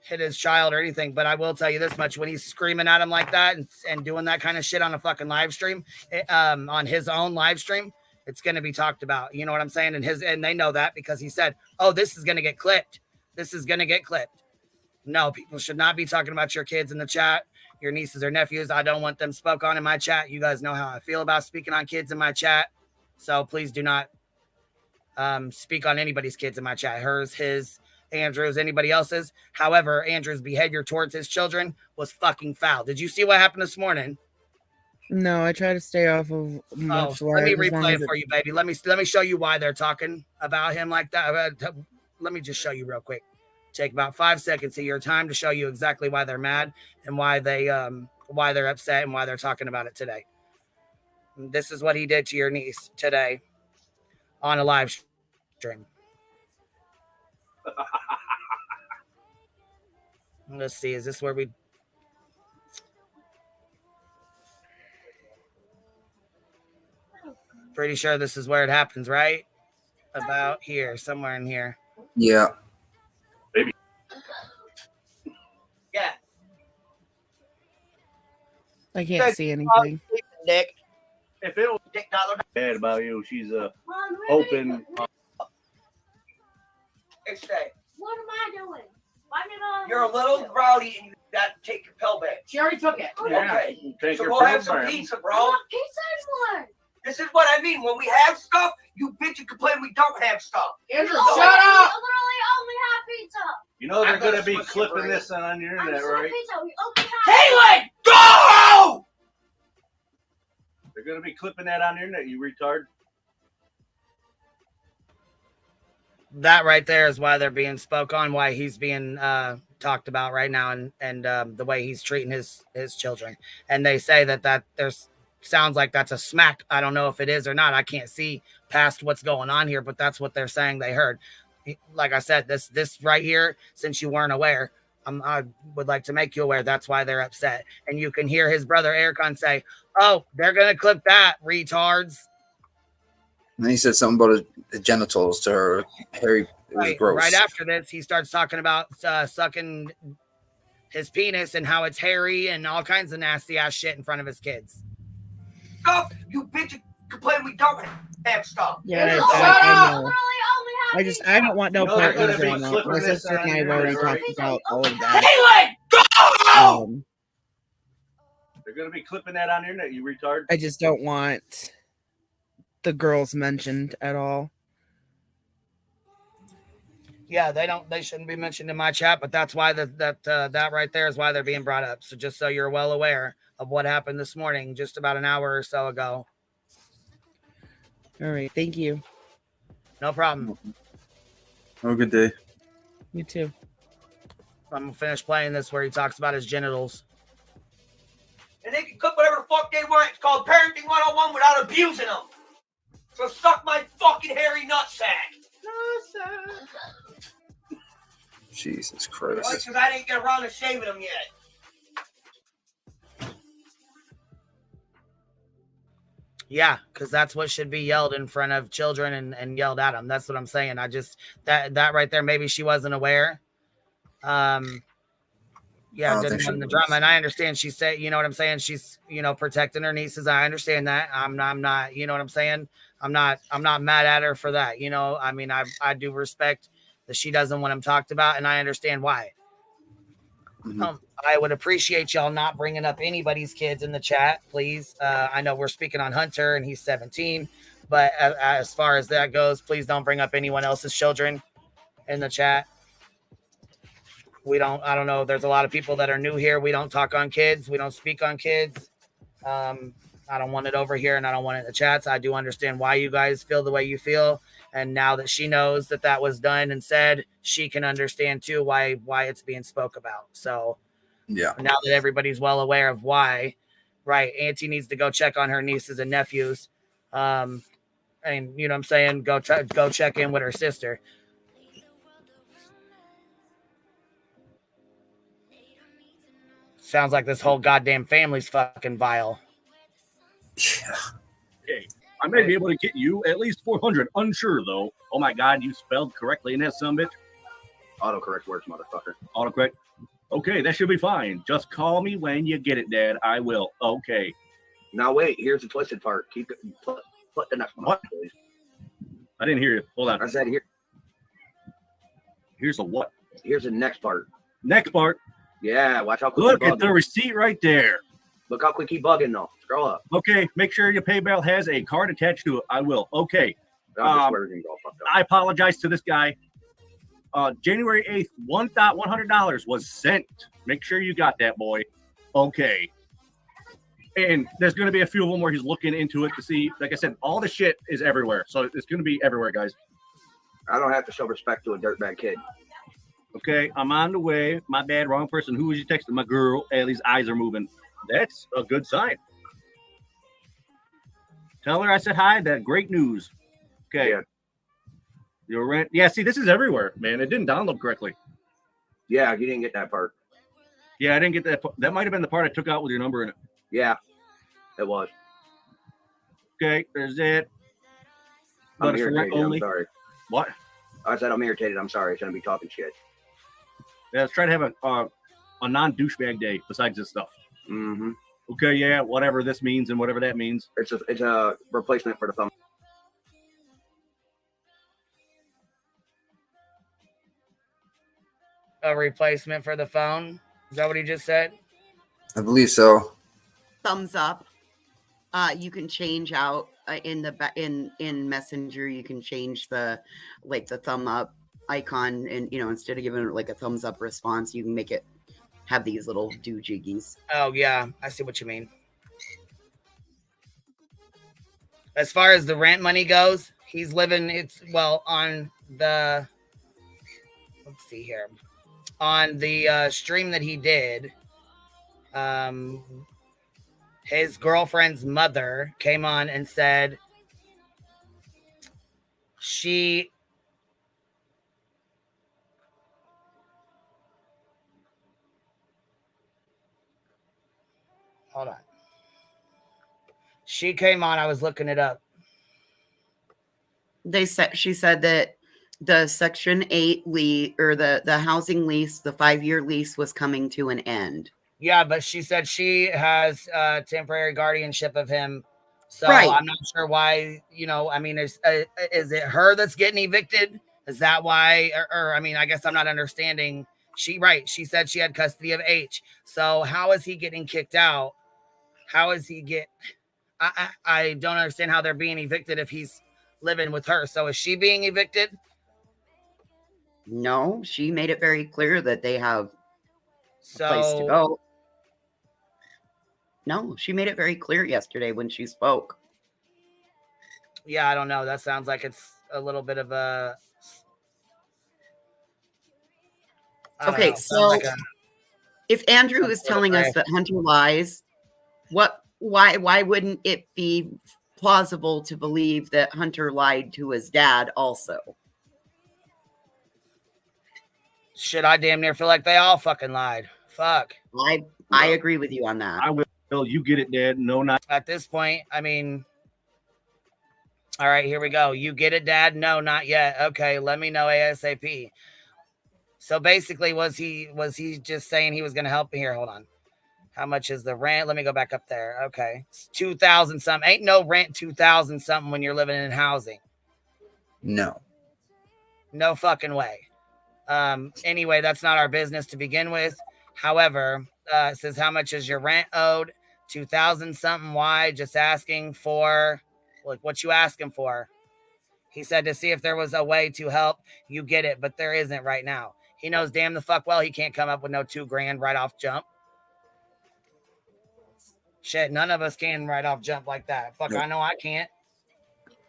hit his child or anything, but I will tell you this much: when he's screaming at him like that and doing that kind of shit on a fucking live stream, on his own live stream, it's going to be talked about. You know what I'm saying? And they know that because he said, "Oh, this is going to get clipped. This is going to get clipped." No, people should not be talking about your kids in the chat, your nieces or nephews. I don't want them spoke on in my chat. You guys know how I feel about speaking on kids in my chat, so please do not speak on anybody's kids in my chat. Hers, his, Andrew's, anybody else's. However, Andrew's behavior towards his children was fucking foul. Did you see what happened this morning? No, I try to stay off of much Let me live as long replay as it for you, baby. Let me show you why they're talking about him like that. Let me just show you real quick. Take about 5 seconds of your time to show you exactly why they're mad and why they're upset and why they're talking about it today. This is what he did to your niece today on a live stream. Let's see. Is this where we? Pretty sure this is where it happens, right? About here, somewhere in here. Yeah. Baby. Yeah. I can't see anything. Nick. If it was Dick Dollar bad about you, she's open. Extray. What am I doing? Why did I? You're a little rowdy and you got to take your pill back. She already took it. Okay. Take So your we'll have pill some back. pizza, I bro. want pizza anymore. This is what I mean. When we have stuff, you bitch and complain we don't have stuff. Andrew, So- shut up! We literally only have pizza. You know they're I'm going gonna to be switch your clipping brain. this on your internet, I'm right? pizza. We only have. Caitlin, go! They're going to be clipping that on your internet, you retard. That right there is why they're being spoke on, why he's being talked about right now, and the way he's treating his children. And they say that there's sounds like that's a smack. I don't know if it is or not. I can't see past what's going on here, but that's what they're saying they heard. Like I said, this right here, since you weren't aware, I would like to make you aware. That's why they're upset. And you can hear his brother Ericon say, "Oh, they're gonna clip that, retards." And then he said something about the genitals to her. Harry, it was gross. Right after this, he starts talking about sucking his penis and how it's hairy and all kinds of nasty ass shit in front of his kids. Stuff, you bitch and complain we don't have stuff. Yeah, Shut I up! know. I don't want no You know part they're in the gonna be drama. clipping My this sister and on I have your already internet, talked right? about all of that. Caitlin, go! They're going to be clipping that on your internet, you retard. I just don't want the girls mentioned at all. Yeah, they shouldn't be mentioned in my chat, but that's why that right there is why they're being brought up. So just so you're well aware of what happened this morning, just about an hour or so ago. All right, thank you. No problem. Have a good day. You too. I'm gonna finish playing this where he talks about his genitals. And they can cook whatever the fuck they want. It's called parenting 101 without abusing them. So suck my fucking hairy nutsack. Jesus Christ. Because I didn't get around to shaving them yet. Yeah, because that's what should be yelled in front of children and yelled at them. That's what I'm saying. I just that right there, maybe she wasn't aware. Yeah, didn't want the drama. And I understand she said, you know what I'm saying? She's, protecting her nieces. I understand that. I'm not, you know what I'm saying? I'm not mad at her for that. I mean, I do respect that she doesn't want him talked about, and I understand why. Mm-hmm. I would appreciate y'all not bringing up anybody's kids in the chat, please. I know we're speaking on Hunter and he's 17, but as far as that goes, please don't bring up anyone else's children in the chat. I don't know. There's a lot of people that are new here. We don't talk on kids. We don't speak on kids. I don't want it over here and I don't want it in the chats. I do understand why you guys feel the way you feel. And now that she knows that was done and said, she can understand too why it's being spoke about. So yeah, now that everybody's well aware of why, right? Auntie needs to go check on her nieces and nephews. And you know what I'm saying? Go check in with her sister. Sounds like this whole goddamn family's fucking vile. Okay, I may be able to get you at least 400. Unsure though. Oh my God, you spelled correctly in that sumbitch. Autocorrect works, motherfucker. Autocorrect. Okay, that should be fine. Just call me when you get it, Dad. I will. Okay. Now wait. Here's the twisted part. Keep it. Put the next one. What? Up, please. I didn't hear you. Hold on. I said here. Here's a what? Here's the next part. Next part. Yeah. Watch how quick. Look at the receipt right there. Look how quick he bugging though. Scroll up. Okay, make sure your PayPal has a card attached to it. I will. Okay. I apologize to this guy. January 8th, $100 was sent. Make sure you got that, boy. Okay. And there's going to be a few of them where he's looking into it to see. Like I said, all the shit is everywhere. So it's going to be everywhere, guys. I don't have to show respect to a dirtbag kid. Okay, I'm on the way. My bad, wrong person. Who was you texting? My girl. Ellie's eyes are moving. That's a good sign. Tell her I said hi. That great news. Okay. Yeah. Your rent. Yeah, see, this is everywhere, man. It didn't download correctly. Yeah, you didn't get that part. Yeah, I didn't get that. That might have been the part I took out with your number in it. Yeah, it was. Okay, there's it. I'm irritated. I'm sorry. What? I said I'm irritated. I'm sorry. I shouldn't be talking shit. Yeah, let's try to have a non-douchebag day besides this stuff. Mm-hmm. Okay, yeah, whatever this means and whatever that means. It's a replacement for the thumb. A replacement for the phone? Is that what he just said? I believe so. Thumbs up. You can change out in Messenger. You can change the thumb up icon, and instead of giving it like a thumbs up response, you can make it have these little do-jiggies. Oh yeah, I see what you mean. As far as the rent money goes, he's living. On the. Let's see here. On the stream that he did, his girlfriend's mother came on and said she hold on. She came on, I was looking it up. She said that the Section 8 lease, or the housing lease, the 5-year lease was coming to an end. Yeah, but she said she has temporary guardianship of him. So right. I'm not sure why, I mean, is it her that's getting evicted? Is that why? Or I mean, I guess I'm not understanding. She said she had custody of H. So how is he getting kicked out? How is he I don't understand how they're being evicted if he's living with her. So is she being evicted? No, she made it very clear that they have a place to go. No, she made it very clear yesterday when she spoke. Yeah, I don't know. That sounds like it's a little bit of a... Okay, so if Andrew is telling us that Hunter lies, why wouldn't it be plausible to believe that Hunter lied to his dad also? Shit, I damn near feel like they all fucking lied. Fuck. I agree with you on that. I will. You get it, Dad. No, not at this point. I mean, all right, here we go. You get it, Dad? No, not yet. Okay, let me know ASAP. So basically, was he just saying he was going to help me here? Hold on. How much is the rent? Let me go back up there. Okay, it's 2,000 something. Ain't no rent 2,000 something when you're living in housing. No. No fucking way. Anyway, that's not our business to begin with. However, it says, how much is your rent owed? 2,000 something. Why? Just asking for, like, what you asking for? He said to see if there was a way to help you get it, but there isn't right now. He knows damn the fuck well he can't come up with no $2,000 right off jump. Shit, none of us can right off jump like that. Fuck, nope. I know I can't.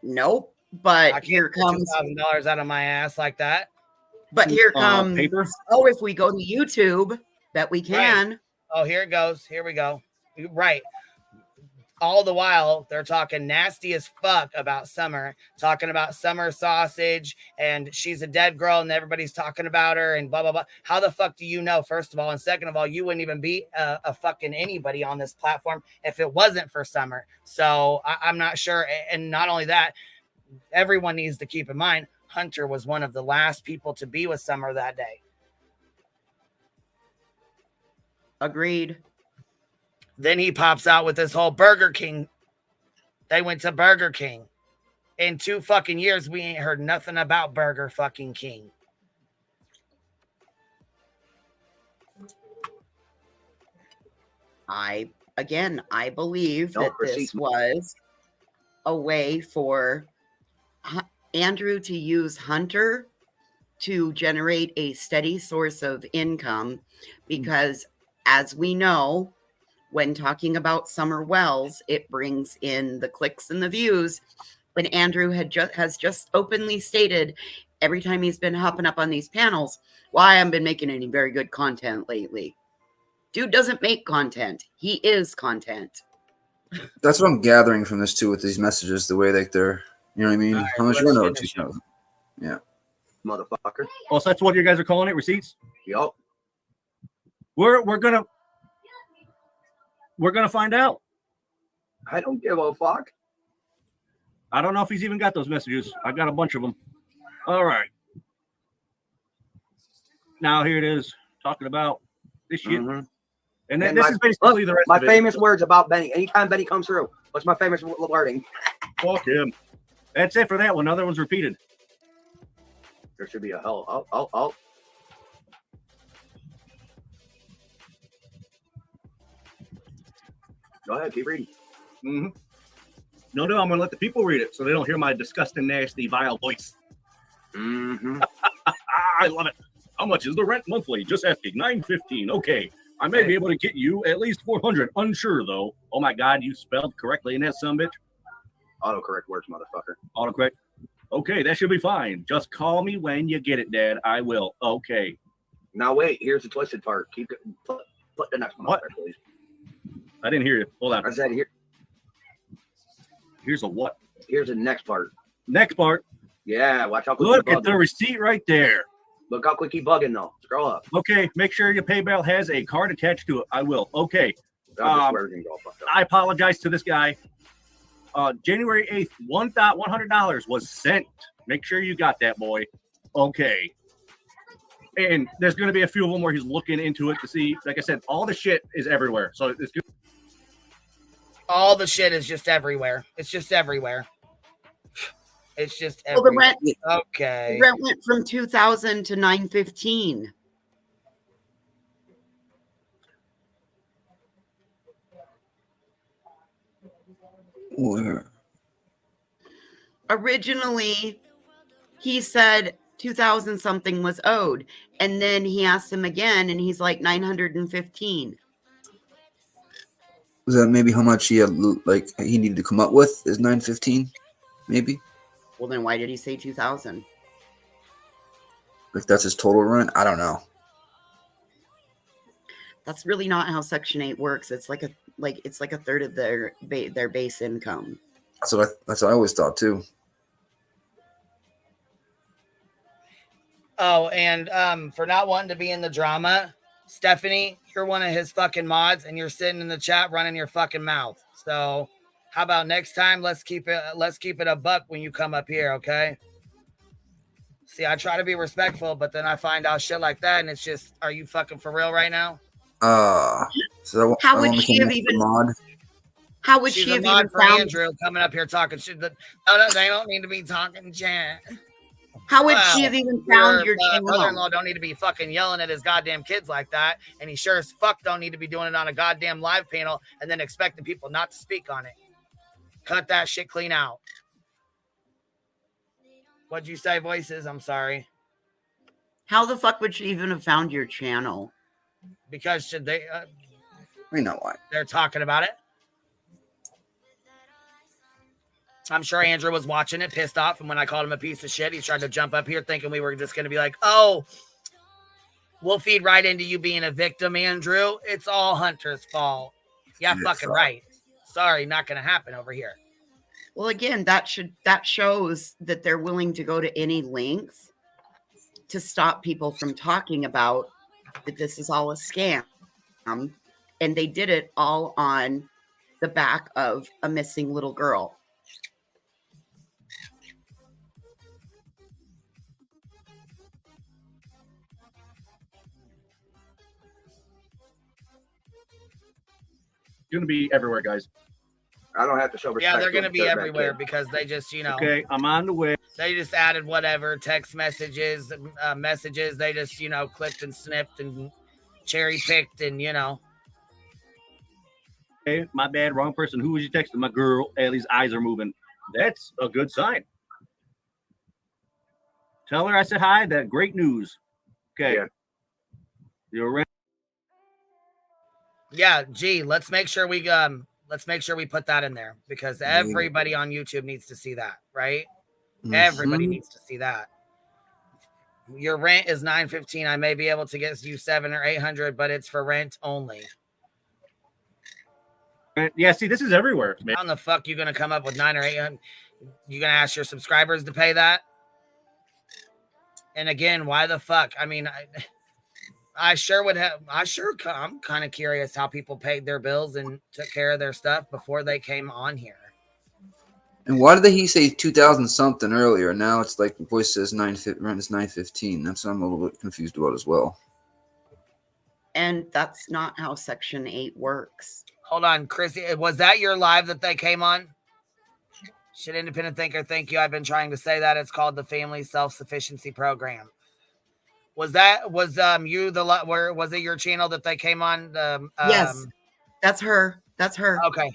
Nope. But I here comes $2,000 out of my ass like that. But here comes paper. Oh, if we go to YouTube, that we can. Right. Oh, here it goes. Here we go. Right. All the while, they're talking nasty as fuck about Summer, talking about Summer sausage, and she's a dead girl, and everybody's talking about her, and blah, blah, blah. How the fuck do you know, first of all? And second of all, you wouldn't even be a fucking anybody on this platform if it wasn't for Summer. So I'm not sure. And not only that, everyone needs to keep in mind, Hunter was one of the last people to be with Summer that day. Agreed. Then he pops out with this whole Burger King. They went to Burger King. In 2 fucking years, we ain't heard nothing about Burger fucking King. I believe that this was a way for Andrew to use Hunter to generate a steady source of income, because as we know, when talking about Summer Wells, it brings in the clicks and the views. When Andrew has just openly stated every time he's been hopping up on these panels, well, I haven't been making any very good content lately. Dude doesn't make content. He is content. That's what I'm gathering from this too with these messages, the way that they're, you know what I mean? How much you want to know? 2,000. Yeah. Motherfucker. Oh, so that's what you guys are calling it, receipts? Yup. We're gonna find out. I don't give a fuck. I don't know if he's even got those messages. I got a bunch of them. All right. Now here it is, talking about this shit. Mm-hmm. And then this is basically the rest my of it. famous words about Benny. Anytime Benny comes through, what's my famous wording? Fuck him. That's it for that one. Other one's repeated. There should be a hell. Oh. Go ahead, keep reading. Mm-hmm. No, I'm going to let the people read it so they don't hear my disgusting, nasty, vile voice. Mm-hmm. I love it. How much is the rent monthly? Just asking. $9.15. Okay. I may be able to get you at least $400. Unsure, though. Oh, my God. You spelled correctly in that sumbitch? Autocorrect works, motherfucker. Autocorrect? Okay, that should be fine. Just call me when you get it, Dad. I will. Okay. Now, wait. Here's the twisted part. Keep it. Put the next one What? up there, please. I didn't hear you. Hold on. I said here. Here's a what? Here's the next part. Next part. Yeah, watch how quick Look he at the bugging. receipt right there. Look how quick he bugging, though. Scroll up. Okay, make sure your PayPal has a card attached to it. I will. Okay. I swear it's gonna go fucked up. I apologize to this guy. January 8th, $100 was sent. Make sure you got that, boy. Okay. And there's going to be a few of them where he's looking into it to see. Like I said, all the shit is everywhere. So it's good. All the shit is just everywhere. It's just everywhere. It's just Well, the everywhere. rent, Okay. the rent went from 2,000 to 915. Where? Originally, he said 2,000 something was owed, and then he asked him again, and he's like 915. Was that maybe how much he had, like, he needed to come up with? Is 915? Maybe? Well, then why did he say 2,000? Like, that's his total rent? I don't know. That's really not how Section 8 works. It's like a third of their base income. That's what I always thought, too. Oh, and for not wanting to be in the drama, Stephanie, you're one of his fucking mods, and you're sitting in the chat running your fucking mouth. So, how about next time? Let's keep it a buck when you come up here, okay? See, I try to be respectful, but then I find out shit like that, and it's just, are you fucking for real right now? So How would she have even? mod? How would She's she a have mod even for found? Andrew coming up here talking shit. No, they don't need to be talking chat. How would she have even found your channel? Brother-in-law don't need to be fucking yelling at his goddamn kids like that, and he sure as fuck don't need to be doing it on a goddamn live panel and then expecting people not to speak on it. Cut that shit clean out. What'd you say, Voices? I'm sorry. How the fuck would she even have found your channel? Because should they? We know why. They're talking about it. I'm sure Andrew was watching it, pissed off, and when I called him a piece of shit, he tried to jump up here thinking we were just going to be like, oh, we'll feed right into you being a victim, Andrew. It's all Hunter's fault. Yeah, fucking right. Sorry, not going to happen over here. Well, again, that shows that they're willing to go to any length to stop people from talking about that this is all a scam. And they did it all on the back of a missing little girl. Going to be everywhere, guys. I don't have to show respect. Yeah, they're going to be everywhere because they just, Okay, I'm on the way. They just added whatever text messages, messages. They just, clicked and snipped and cherry picked and, Hey, my bad, wrong person. Who was you texting? My girl. Ellie's eyes are moving. That's a good sign. Tell her I said hi. That great news. Okay. Yeah. You're ready. Yeah, gee, let's make sure we put that in there because everybody on YouTube needs to see that, right? Mm-hmm. Everybody needs to see that. Your rent is $915. I may be able to get you $700 or $800, but it's for rent only. Yeah, see, this is everywhere. Man. How in the fuck you gonna come up with $900 or $800? You gonna ask your subscribers to pay that? And again, why the fuck? I mean, I'm kind of curious how people paid their bills and took care of their stuff before they came on here. And why did he say 2,000 something earlier? Now it's like the voice says rent is $915. That's what I'm a little bit confused about as well. And that's not how Section 8 works. Hold on, Chrissy. Was that your live that they came on? Shit, independent thinker, thank you. I've been trying to say that. It's called the Family Self-Sufficiency Program. Was you where was it your channel that they came on? Yes, that's her. That's her. Okay.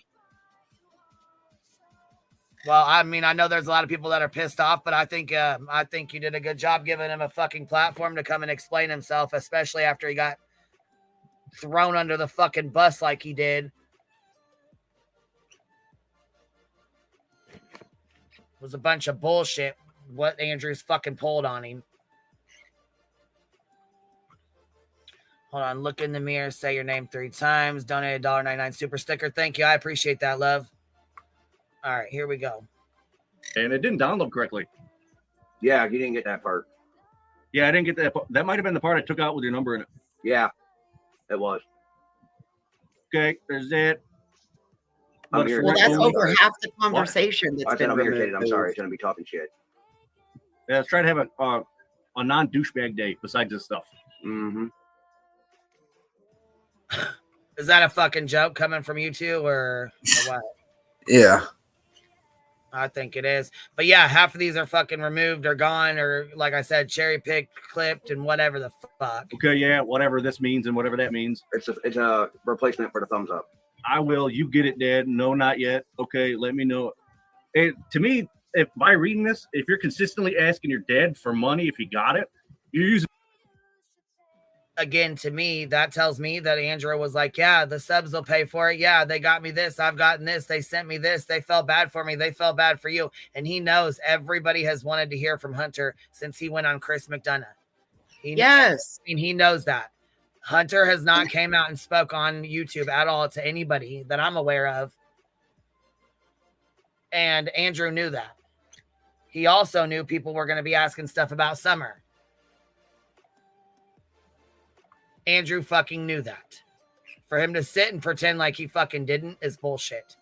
Well, I mean, I know there's a lot of people that are pissed off, but I think you did a good job giving him a fucking platform to come and explain himself, especially after he got thrown under the fucking bus like he did. It was a bunch of bullshit what Andrew's fucking pulled on him. Hold on, look in the mirror, say your name 3 times, donate $1.99 super sticker. Thank you. I appreciate that, love. All right, here we go. And it didn't download correctly. Yeah, you didn't get that part. Yeah, I didn't get that part. That might have been the part I took out with your number in it. Yeah, it was. Okay, there's that. Well, that's over half the conversation that's been removed. I'm sorry, it's going to be talking shit. Yeah, let's try to have a non-douchebag day besides this stuff. Mm-hmm. Is that a fucking joke coming from you two or what? Yeah. I think it is. But yeah, half of these are fucking removed or gone or, like I said, cherry picked, clipped, and whatever the fuck. Okay, yeah, whatever this means and whatever that means. It's a replacement for the thumbs up. I will. You get it, Dad. No, not yet. Okay, let me know. To me, if by reading this, if you're consistently asking your dad for money, if he got it, you're using. Again, to me, that tells me that Andrew was like, yeah, the subs will pay for it. Yeah, they got me this. I've gotten this. They sent me this. They felt bad for me. They felt bad for you. And he knows everybody has wanted to hear from Hunter since he went on Chris McDonough. Yes. He knows that. Hunter has not came out and spoke on YouTube at all to anybody that I'm aware of. And Andrew knew that. He also knew people were going to be asking stuff about Summer. Andrew fucking knew that. For him to sit and pretend like he fucking didn't is bullshit.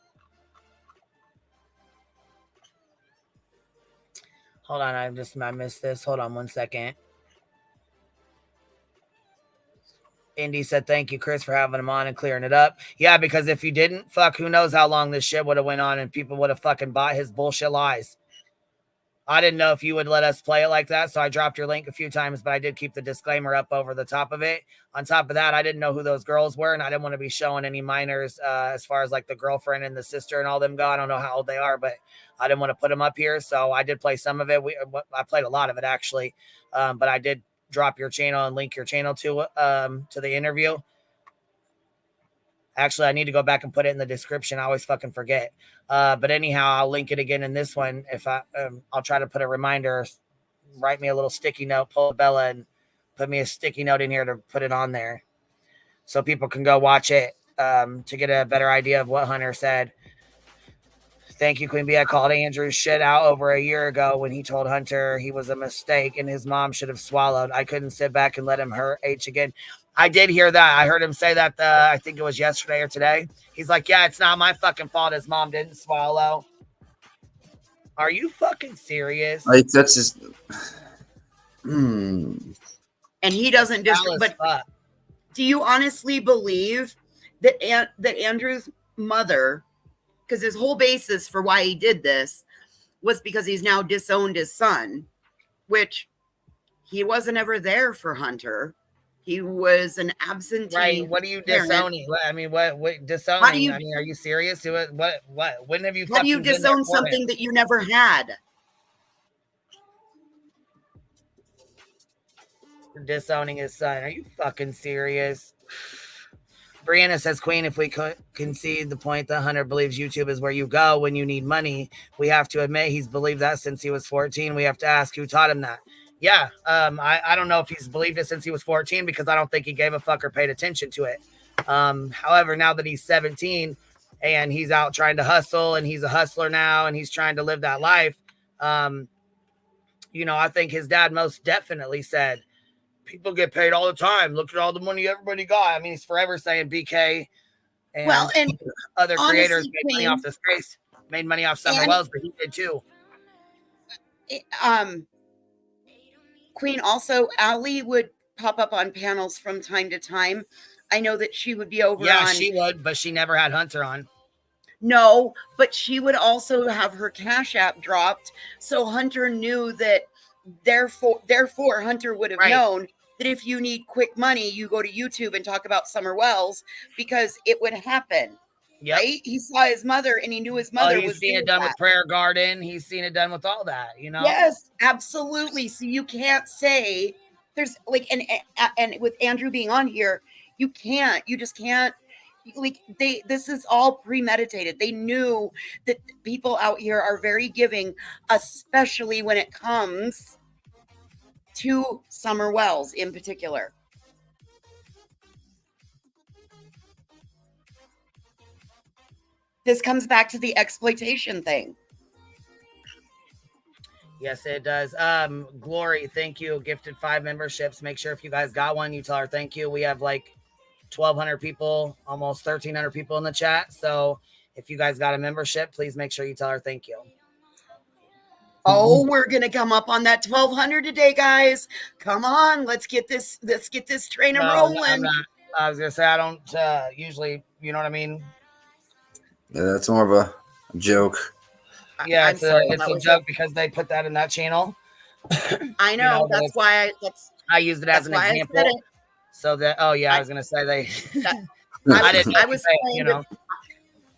Hold on, I missed this. Hold on 1 second. Indy said, thank you, Chris, for having him on and clearing it up. Yeah, because if you didn't, fuck, who knows how long this shit would have went on and people would have fucking bought his bullshit lies. I didn't know if you would let us play it like that, so I dropped your link a few times, but I did keep the disclaimer up over the top of it. On top of that, I didn't know who those girls were, and I didn't want to be showing any minors as far as like the girlfriend and the sister and all them go. I don't know how old they are, but I didn't want to put them up here, so I did play some of it. I played a lot of it, actually, but I did drop your channel and link your channel to the interview. Actually, I need to go back and put it in the description. I always fucking forget. But anyhow, I'll link it again in this one. If I'll try to put a reminder, write me a little sticky note, pull Bella and put me a sticky note in here to put it on there so people can go watch it to get a better idea of what Hunter said. Thank you, Queen Bee. I called Andrew's shit out over a year ago when he told Hunter he was a mistake and his mom should have swallowed. I couldn't sit back and let him hurt H again. I did hear that. I heard him say that, I think it was yesterday or today. He's like, yeah, it's not my fucking fault his mom didn't swallow. Are you fucking serious? Like, that's just... And he doesn't just... But do you honestly believe that that Andrew's mother... Because his whole basis for why he did this was because he's now disowned his son, which he wasn't ever there for Hunter. He was an absentee. Right. What are you disowning? I mean, what disowning? I mean, are you serious? What? When have you? How do you disown something that you never had? You're disowning his son. Are you fucking serious? Brianna says, Queen, if we could concede the point that Hunter believes YouTube is where you go when you need money, we have to admit he's believed that since he was 14. We have to ask who taught him that. Yeah, I don't know if he's believed it since he was 14 because I don't think he gave a fuck or paid attention to it. However, now that he's 17 and he's out trying to hustle and he's a hustler now and he's trying to live that life, you know, I think his dad most definitely said, people get paid all the time. Look at all the money everybody got. I mean, he's forever saying BK and, other creators made money off this race, made money off Summer Wells, but he did too. Queen, also, Allie would pop up on panels from time to time. I know that she would be over on... Yeah, she would, but she never had Hunter on. No, but she would also have her Cash App dropped, so Hunter knew that, therefore Hunter would have known that if you need quick money, you go to YouTube and talk about Summer Wells, because it would happen. Yep. Right? He saw his mother and he knew his mother was seen it done with Prayer Garden. He's seen it done with all that, you know? Yes, absolutely. So you can't say there's like, and with Andrew being on here, you just can't, like, this is all premeditated. They knew that people out here are very giving, especially when it comes to Summer Wells in particular. This comes back to the exploitation thing. Yes, it does. Glory, thank you. Gifted 5 memberships. Make sure if you guys got one, you tell her thank you. We have like 1,200 people, almost 1,300 people in the chat. So if you guys got a membership, please make sure you tell her thank you. Oh, we're gonna come up on that 1,200 today, guys. Come on, let's get this train rolling. I was gonna say I don't usually, you know what I mean. Yeah, that's more of a joke. Yeah, it's a joke because they put that in that channel. I know, that's why I used it as an example. So that I was gonna say they.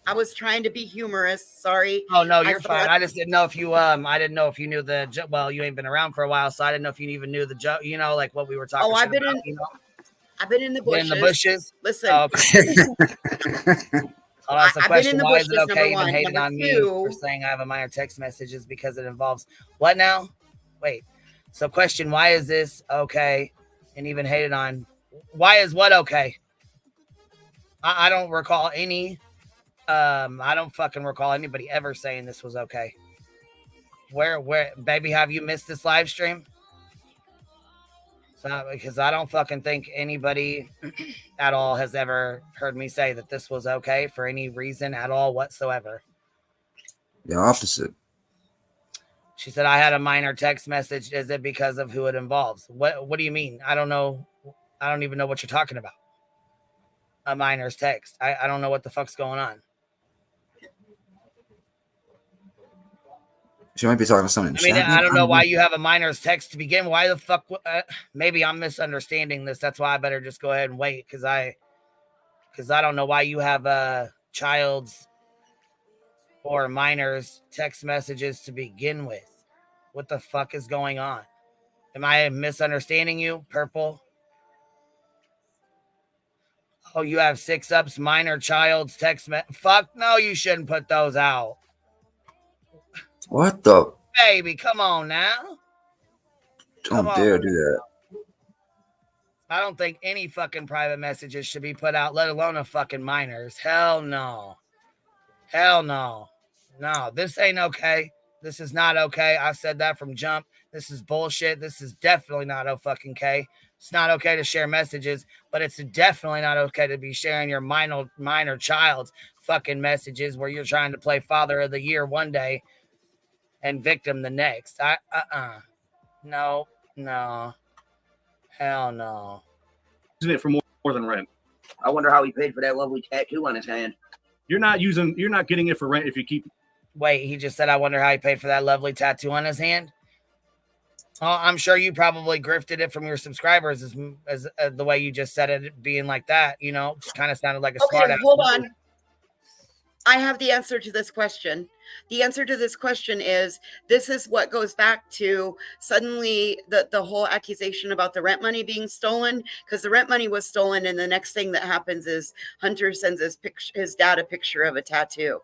I was trying to be humorous. Sorry. Oh no, you're fine. I just didn't know if you I didn't know if you knew the joke. Well, you ain't been around for a while, so I didn't know if you even knew the joke. You know, like what we were talking. Oh, I've been in the bushes. In the bushes. Listen. Oh, okay. I'll ask the question. Why is it okay even hating number on me two, for saying I have a minor text messages because it involves what now? Wait. So question, why is this okay and even hated on? Why is what okay? I don't recall any. I don't fucking recall anybody ever saying this was okay. Where, baby, have you missed this live stream? So, because I don't fucking think anybody at all has ever heard me say that this was okay for any reason at all whatsoever. The opposite. She said, I had a minor text message. Is it because of who it involves? What do you mean? I don't know. I don't even know what you're talking about. A minor's text. I don't know what the fuck's going on. She might be talking to someone. I mean, I don't know why you have a minor's text to begin. Why the fuck? Maybe I'm misunderstanding this. That's why I better just go ahead and wait because I don't know why you have a child's or minor's text messages to begin with. What the fuck is going on? Am I misunderstanding you, Purple? Oh, you have 6 ups, minor child's text. Fuck no, you shouldn't put those out. What the? Baby, come on now. Don't dare do that. I don't think any fucking private messages should be put out, let alone a fucking minors. Hell no. Hell no. No, this ain't okay. This is not okay. I've said that from jump. This is bullshit. This is definitely not okay. It's not okay to share messages, but it's definitely not okay to be sharing your minor child's fucking messages where you're trying to play Father of the Year one day and victim the next. No. Hell no. Using it for more than rent. I wonder how he paid for that lovely tattoo on his hand. You're not getting it for rent if you keep. Wait, he just said, I wonder how he paid for that lovely tattoo on his hand. Oh, I'm sure you probably grifted it from your subscribers as the way you just said it being like that, you know, just kind of sounded like a smart ass. Hold on. I have the answer to this question. The answer to this question is this is what goes back to suddenly the whole accusation about the rent money being stolen, because the rent money was stolen. And the next thing that happens is Hunter sends his dad a picture of a tattoo.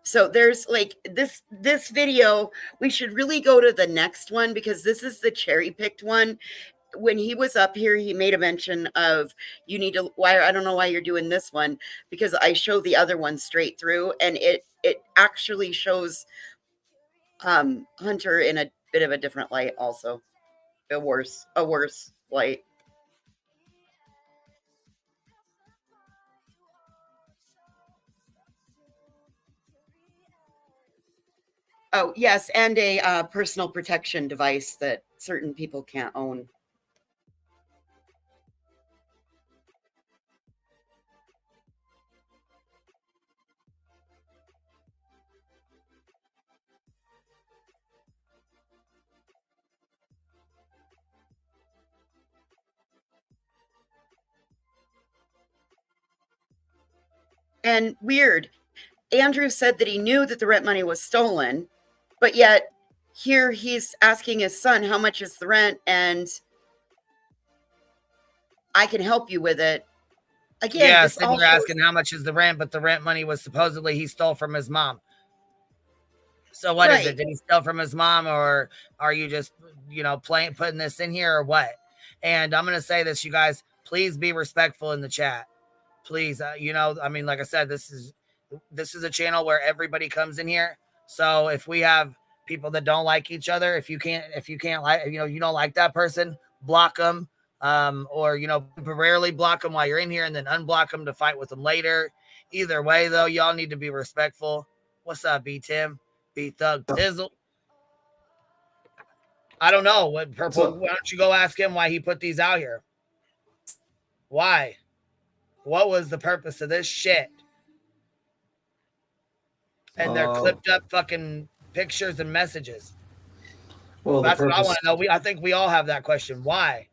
So there's like this video, we should really go to the next one because this is the cherry picked one. When he was up here, he made a mention of I don't know why you're doing this one, because I show the other one straight through and it actually shows Hunter in a bit of a different light, also a worse light. Oh, yes, and a personal protection device that certain people can't own. And weird, Andrew said that he knew that the rent money was stolen, but yet here he's asking his son, how much is the rent? And I can help you with it. Again, yes, and you're asking how much is the rent, but the rent money was supposedly he stole from his mom. So what is it? Did he steal from his mom, or are you just, putting this in here, or what? And I'm going to say this, you guys, please be respectful in the chat. Please, like I said, this is a channel where everybody comes in here. So if we have people that don't like each other, if you can't like, you don't like that person, block them, or temporarily block them while you're in here and then unblock them to fight with them later. Either way, though, y'all need to be respectful. What's up, B Tim? B Thug Tizzle? I don't know. Why don't you go ask him why he put these out here? Why? What was the purpose of this shit? And they're clipped up fucking pictures and messages. Well, that's what I want to know. I think we all have that question. Why?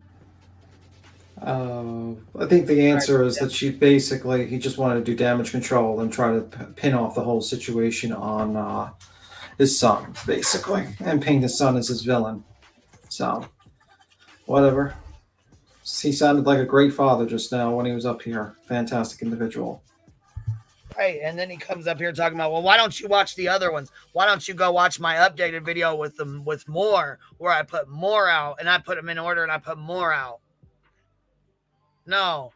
I think the answer is that he just wanted to do damage control and try to pin off the whole situation on his son, basically, and paint his son as his villain. So, whatever. He sounded like a great father just now when he was up here. Fantastic individual. Right, and then he comes up here talking about, well, why don't you watch the other ones? Why don't you go watch my updated video with more, where I put more out, and I put them in order, and I put more out? No,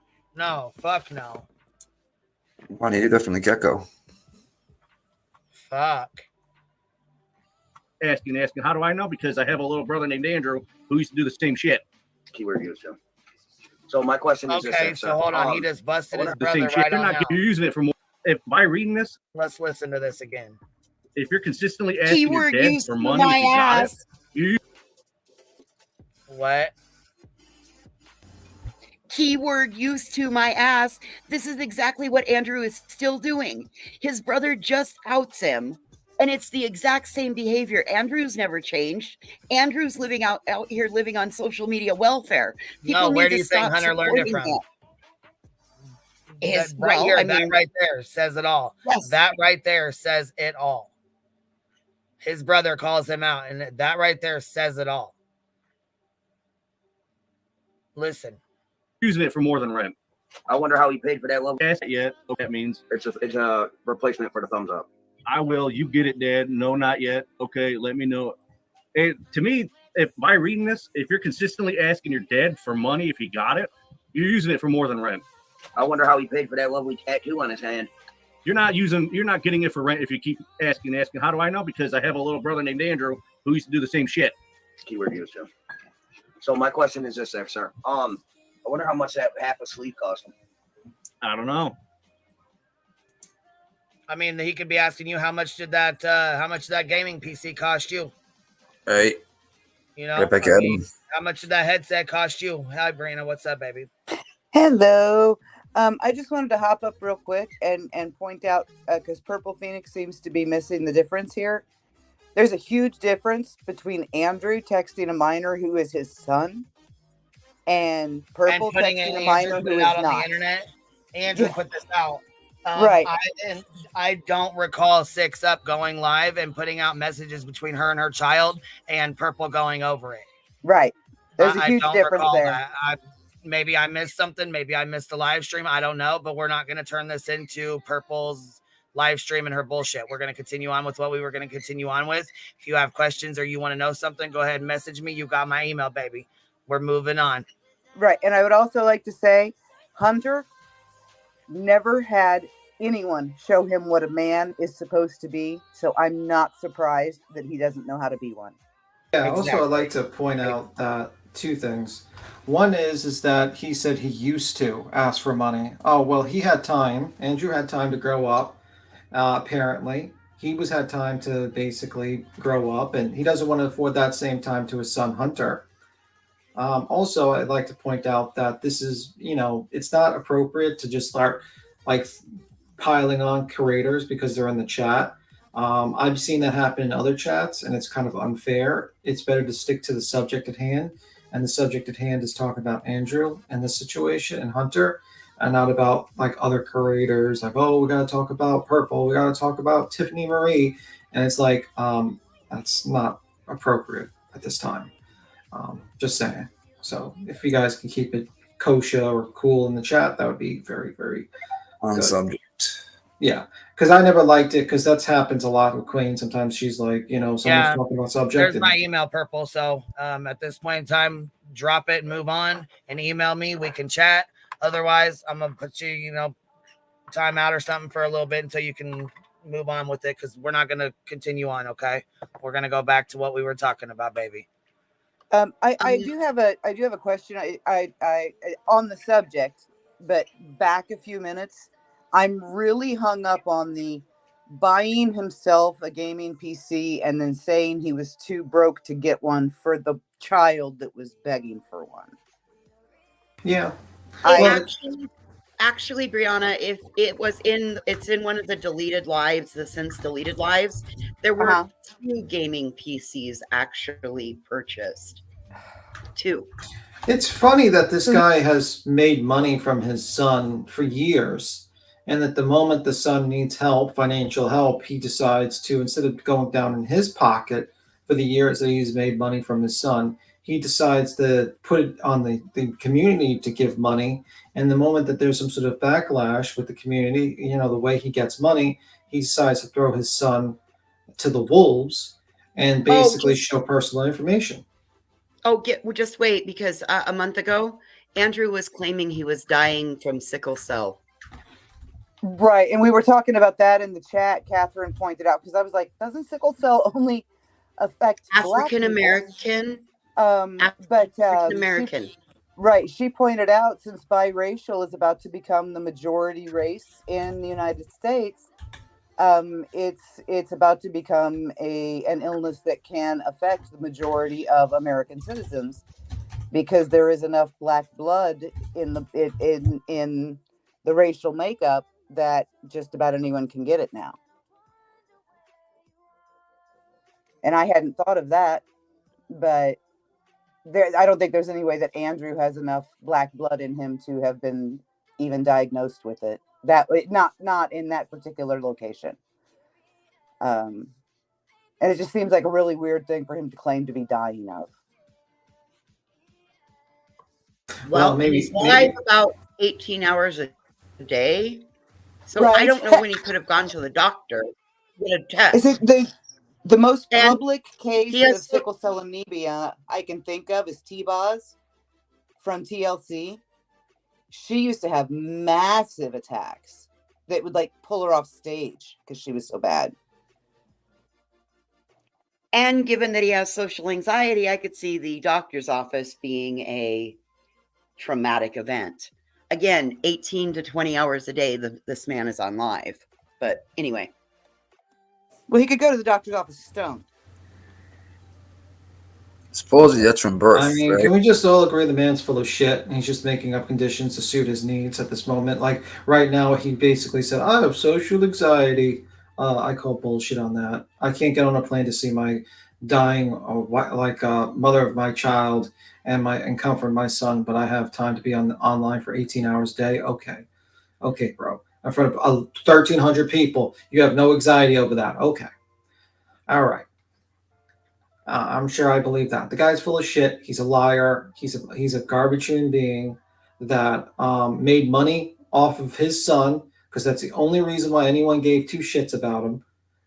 fuck no. I need to go from the get-go. Fuck. Asking, how do I know? Because I have a little brother named Andrew who used to do the same shit. Keyword use him. So my question is this. So hold on. He just busted his brother right on out. You're using it for more. If by reading this, let's listen to this again. If you're consistently asking your dad for money, if you got it, what? Keyword used to my ass. This is exactly what Andrew is still doing. His brother just outs him, and it's the exact same behavior. Andrew's never changed. Andrew's living out here living on social media welfare. People where do you think Hunter learned it from? That right there says it all. Yes. That right there says it all. His brother calls him out, and that right there says it all. Listen. Using it for more than rent. I wonder how he paid for that level. Yet. Okay, that means it's a replacement for the thumbs up. I will. You get it, Dad. No, not yet. Okay, let me know. To me, if by reading this, if you're consistently asking your dad for money, if he got it, you're using it for more than rent. I wonder how he paid for that lovely tattoo on his hand. You're not getting it for rent if you keep asking. How do I know? Because I have a little brother named Andrew who used to do the same shit. Keyword used to. So my question is this, sir. I wonder how much that half a sleeve cost him. I don't know. I mean, he could be asking you how much did that gaming PC cost you? Right. You know, Right back at him. How much did that headset cost you? Hi, Brina. What's up, baby? Hello. I just wanted to hop up real quick and point out, because Purple Phoenix seems to be missing the difference here. There's a huge difference between Andrew texting a minor who is his son and Purple texting a minor who is out on not. the internet. Andrew put this out. Right. I don't recall 6 Up going live and putting out messages between her and her child and Purple going over it. Right. There's a huge I don't difference recall there. that. Maybe I missed something. Maybe I missed the live stream. I don't know, but we're not going to turn this into Purple's live stream and her bullshit. We're going to continue on with what we were going to continue on with. If you have questions or you want to know something, go ahead and message me. You got my email, baby. We're moving on. Right. And I would also like to say, Hunter never had anyone show him what a man is supposed to be. So I'm not surprised that he doesn't know how to be one. Yeah, also I'd like to point out that 2 things. One is that he said he used to ask for money. Oh, well, he had time. Andrew had time to grow up, apparently. He had time to basically grow up, and he doesn't want to afford that same time to his son, Hunter. Also, I'd like to point out that this is, it's not appropriate to just start, piling on creators because they're in the chat. I've seen that happen in other chats, and it's kind of unfair. It's better to stick to the subject at hand, and the subject at hand is talking about Andrew and the situation and Hunter, and not about other creators. Oh, we got to talk about Purple. We got to talk about Tiffany Marie, and it's that's not appropriate at this time. Just saying. So if you guys can keep it kosher or cool in the chat, that would be very, very on good. subject. Yeah, because I never liked it, because that happens a lot with Queen. Sometimes she's someone's talking about subject. There's my email, Purple. So at this point in time, drop it and move on and email me. We can chat. Otherwise, I'm going to put you, time out or something for a little bit until you can move on with it, because we're not going to continue on, okay? We're going to go back to what we were talking about, baby. I do have a question. I on the subject, but back a few minutes. I'm really hung up on the buying himself a gaming PC and then saying he was too broke to get one for the child that was begging for one. Yeah. Actually, Brianna, if it's in one of the deleted lives, the since deleted lives, there were 2 gaming PCs actually purchased. 2. It's funny that this guy has made money from his son for years, and that the moment the son needs help, financial help, he decides to, instead of going down in his pocket for the years that he's made money from his son, he decides to put it on the community to give money. And the moment that there's some sort of backlash with the community, the way he gets money, he decides to throw his son to the wolves and basically show personal information. Just wait, because a month ago, Andrew was claiming he was dying from sickle cell. Right, and we were talking about that in the chat. Catherine pointed out, because I was like, doesn't sickle cell only affect African American? African American. Right, she pointed out, since biracial is about to become the majority race in the United States, it's about to become an illness that can affect the majority of American citizens, because there is enough black blood in the racial makeup that just about anyone can get it now. And I hadn't thought of that, but I don't think there's any way that Andrew has enough black blood in him to have been even diagnosed with it. Not in that particular location. And it just seems like a really weird thing for him to claim to be dying of. Well, he's live about 18 hours a day. So I don't know when he could have gone to the doctor to get a test. Is it the most public case of sickle cell anemia I can think of is T-Boz from TLC. She used to have massive attacks that would like pull her off stage because she was so bad. And given that he has social anxiety, I could see the doctor's office being a traumatic event. Again, 18 to 20 hours a day, this man is on live. But anyway. Well, he could go to the doctor's office stoned. Supposedly that's from birth. I mean, right? can we just all agree the man's full of shit and he's just making up conditions to suit his needs at this moment? Like right now, he basically said, I have social anxiety. I call bullshit on that. I can't get on a plane to see my dying mother of my child and comfort my son, but I have time to be online for 18 hours a day. Okay, bro. In front of 1,300 people, you have no anxiety over that. Okay. All right. I'm sure I believe that. The guy's full of shit. He's a liar. He's a garbage human being that made money off of his son, because that's the only reason why anyone gave two shits about him,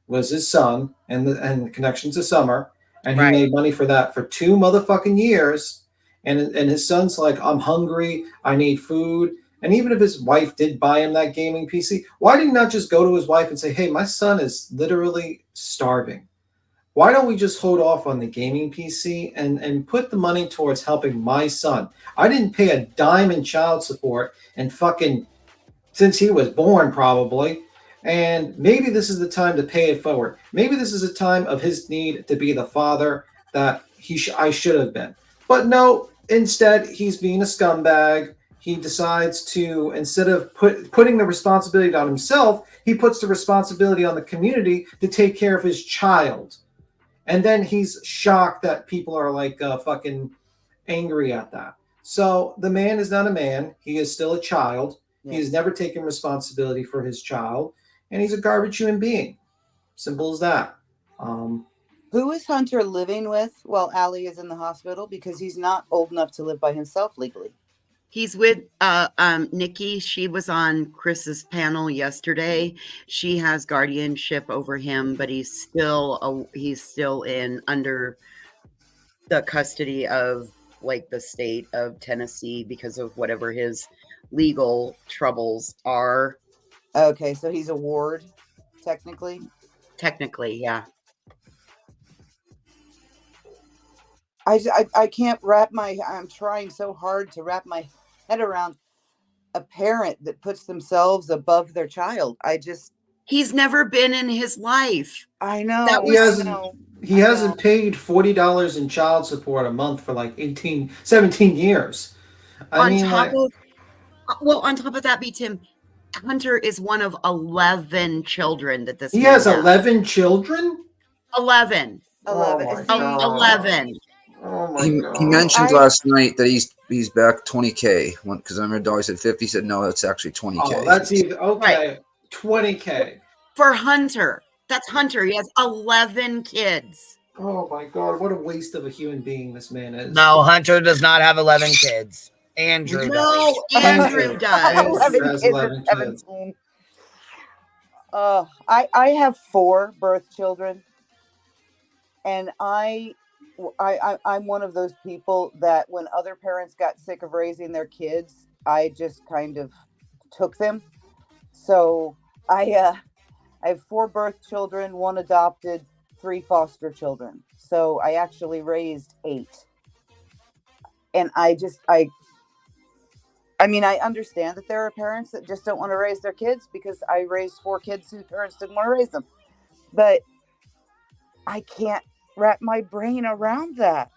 was his son and the connection to Summer. And he made money for that for 2 motherfucking years. And his son's like, I'm hungry. I need food. And even if his wife did buy him that gaming PC, why did he not just go to his wife and say, hey, my son is literally starving. Why don't we just hold off on the gaming PC and put the money towards helping my son? I didn't pay a dime in child support and fucking since he was born probably. And maybe this is the time to pay it forward. Maybe this is a time of his need to be the father that I should have been. But no, instead he's being a scumbag. He decides to, instead of putting the responsibility on himself, he puts the responsibility on the community to take care of his child. And then he's shocked that people are like fucking angry at that. So the man is not a man. He is still a child. Yes. He has never taken responsibility for his child. And he's a garbage human being. Simple as that. Who is Hunter living with while Allie is in the hospital? Because he's not old enough to live by himself legally. He's with Nikki. She was on Chris's panel yesterday. She has guardianship over him, but he's still in under the custody of like the state of Tennessee because of whatever his legal troubles are. Okay, so he's a ward, technically? Technically, yeah. I can't I'm trying so hard to wrap my head around a parent that puts themselves above their child. He's never been in his life. I know. He hasn't paid $40 in child support a month for like 17 years. On top of that, Tim, Hunter is one of 11 children that this He man has 11 children? 11. Oh my God. 11. Oh my God. He mentioned last night that he's back 20K because I remember Dolly said 50. He said no, that's actually 20K. Oh, that's even okay. Right. 20K for Hunter. That's Hunter. He has 11 kids. Oh my God! What a waste of a human being this man is. No, Hunter does not have 11 kids. Andrew does. Andrew does. 11 kids. I have 4 birth children, and I'm one of those people that when other parents got sick of raising their kids, I just kind of took them. So I have 4 birth children, 1 adopted, 3 foster children. So I actually raised 8. And I understand that there are parents that just don't want to raise their kids because I raised 4 kids whose parents didn't want to raise them. But I can't wrap my brain around that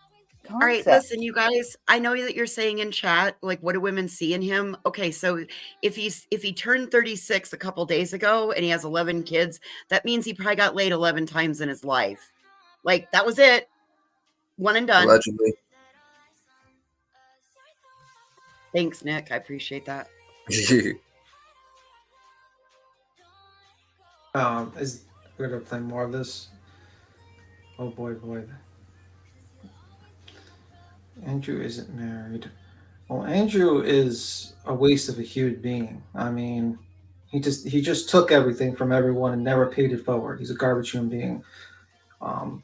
concept. All right, listen, you guys, I know that you're saying in chat, like, what do women see in him? Okay, so if he turned 36 a couple days ago and he has 11 kids, that means he probably got laid 11 times in his life. Like, that was it. One and done. Allegedly. Thanks, Nick. I appreciate that. We're gonna play more of this. Oh boy. Andrew isn't married. Well, Andrew is a waste of a human being. I mean, he just took everything from everyone and never paid it forward. He's a garbage human being. And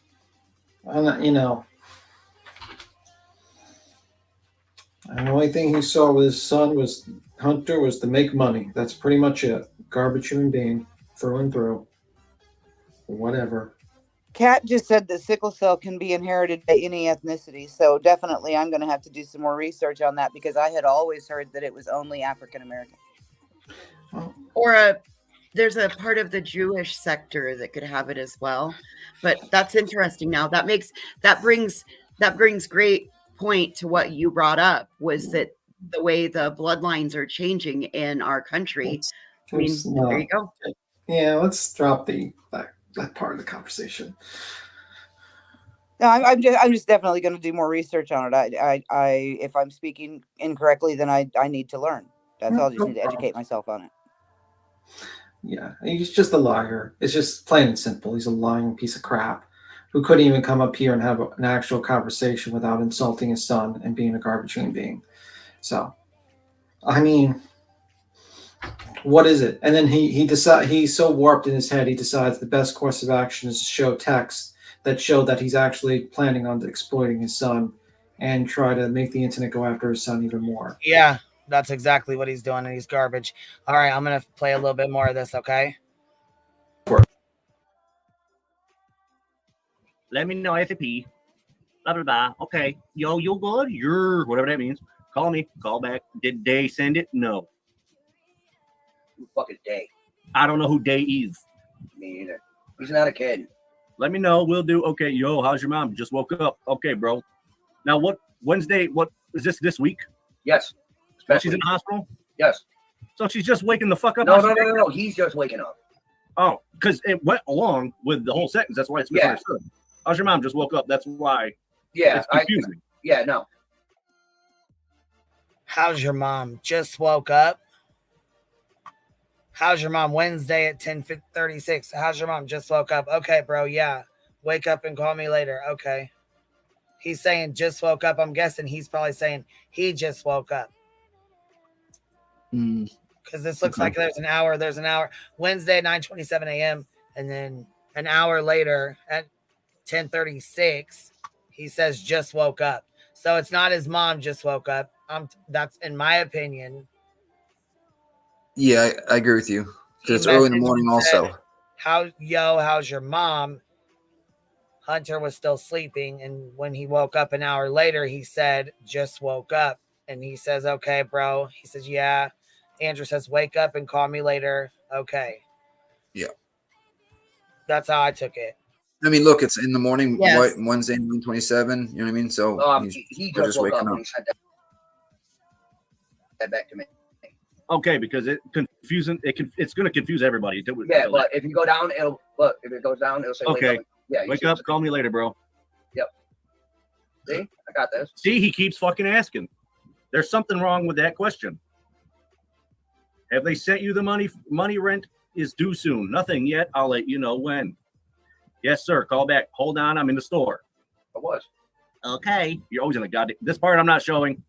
the only thing he saw with his son was Hunter was to make money. That's pretty much it. garbage human being through and through. Whatever. Kat just said that sickle cell can be inherited by any ethnicity, so definitely I'm going to have to do some more research on that because I had always heard that it was only African American. Or there's a part of the Jewish sector that could have it as well. But that's interesting. Now that brings great point to what you brought up, was that the way the bloodlines are changing in our country. I mean, there you go. Yeah, let's drop that part of the conversation. No, I'm just definitely going to do more research on it. I if I'm speaking incorrectly, then I need to learn. That's all. I just need to educate myself on it. Yeah, he's just a liar. It's just plain and simple. He's a lying piece of crap who couldn't even come up here and have an actual conversation without insulting his son and being a garbage human being. So, I mean, what is it? And then he's so warped in his head, he decides the best course of action is to show texts that show that he's actually planning on exploiting his son and try to make the internet go after his son even more. Yeah, that's exactly what he's doing, and he's garbage. All right, I'm going to play a little bit more of this, okay? Let me know FAP. Blah, blah, blah. Okay. Yo, you good? You're whatever that means. Call me. Call back. Did Day send it? No. Who fucking Day? I don't know who Day is. Me either. He's not a kid. Let me know. We'll do. Okay. Yo, how's your mom? Just woke up. Okay, bro. Now, what Wednesday? What is this week? Yes. Oh, she's in the hospital? Yes. So she's just waking the fuck up? No. He's just waking up. Oh, because it went along with the whole sentence. That's why it's misunderstood. How's your mom? Just woke up. That's why. Yeah. It's confusing. No. How's your mom? Just woke up. How's your mom? Wednesday at 10:36. How's your mom? Just woke up. Okay, bro. Yeah. Wake up and call me later. Okay. He's saying just woke up. I'm guessing he's probably saying he just woke up. Because this looks like there's an hour. Wednesday at 9:27 a.m. And then an hour later at 10:36, he says just woke up. So it's not his mom just woke up. That's in my opinion. Yeah, I agree with you. Because it's early in the morning also. How's your mom? Hunter was still sleeping, and when he woke up an hour later, he said, just woke up. And he says, okay, bro. He says, yeah. Andrew says, wake up and call me later. Okay. Yeah. That's how I took it. I mean, look, it's in the morning, Yes. Wednesday, 9:27. You know what I mean? So He just woke up and he said that back to me. Okay, because it's going to confuse everybody. Yeah, but if you go down, if it goes down, it'll say okay. Wake up. Call me later, bro. Yep. See, I got this. See, he keeps fucking asking. There's something wrong with that question. Have they sent you the money? Money rent is due soon. Nothing yet. I'll let you know when. Yes, sir. Call back. Hold on. I'm in the store. I was. Okay. You're always in the goddamn. This part I'm not showing.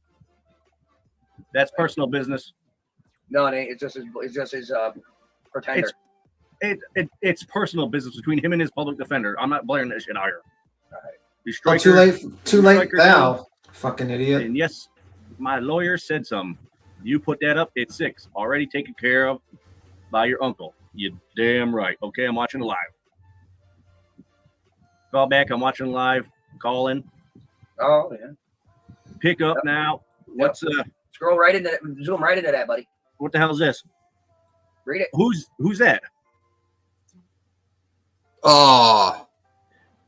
That's personal business. No, it ain't. It's just his pretender. It's personal business between him and his public defender. I'm not blaring that shit out here. All right. You strike too late now, fucking idiot. And yes, my lawyer said something. You put that up, it's 6. Already taken care of by your uncle. You damn right. Okay, I'm watching live. Call back, I'm watching live. Call in. Oh, yeah. Pick up now. What's Scroll right into that. Zoom right into that, buddy. What the hell is this? Read it. Who's that? Oh,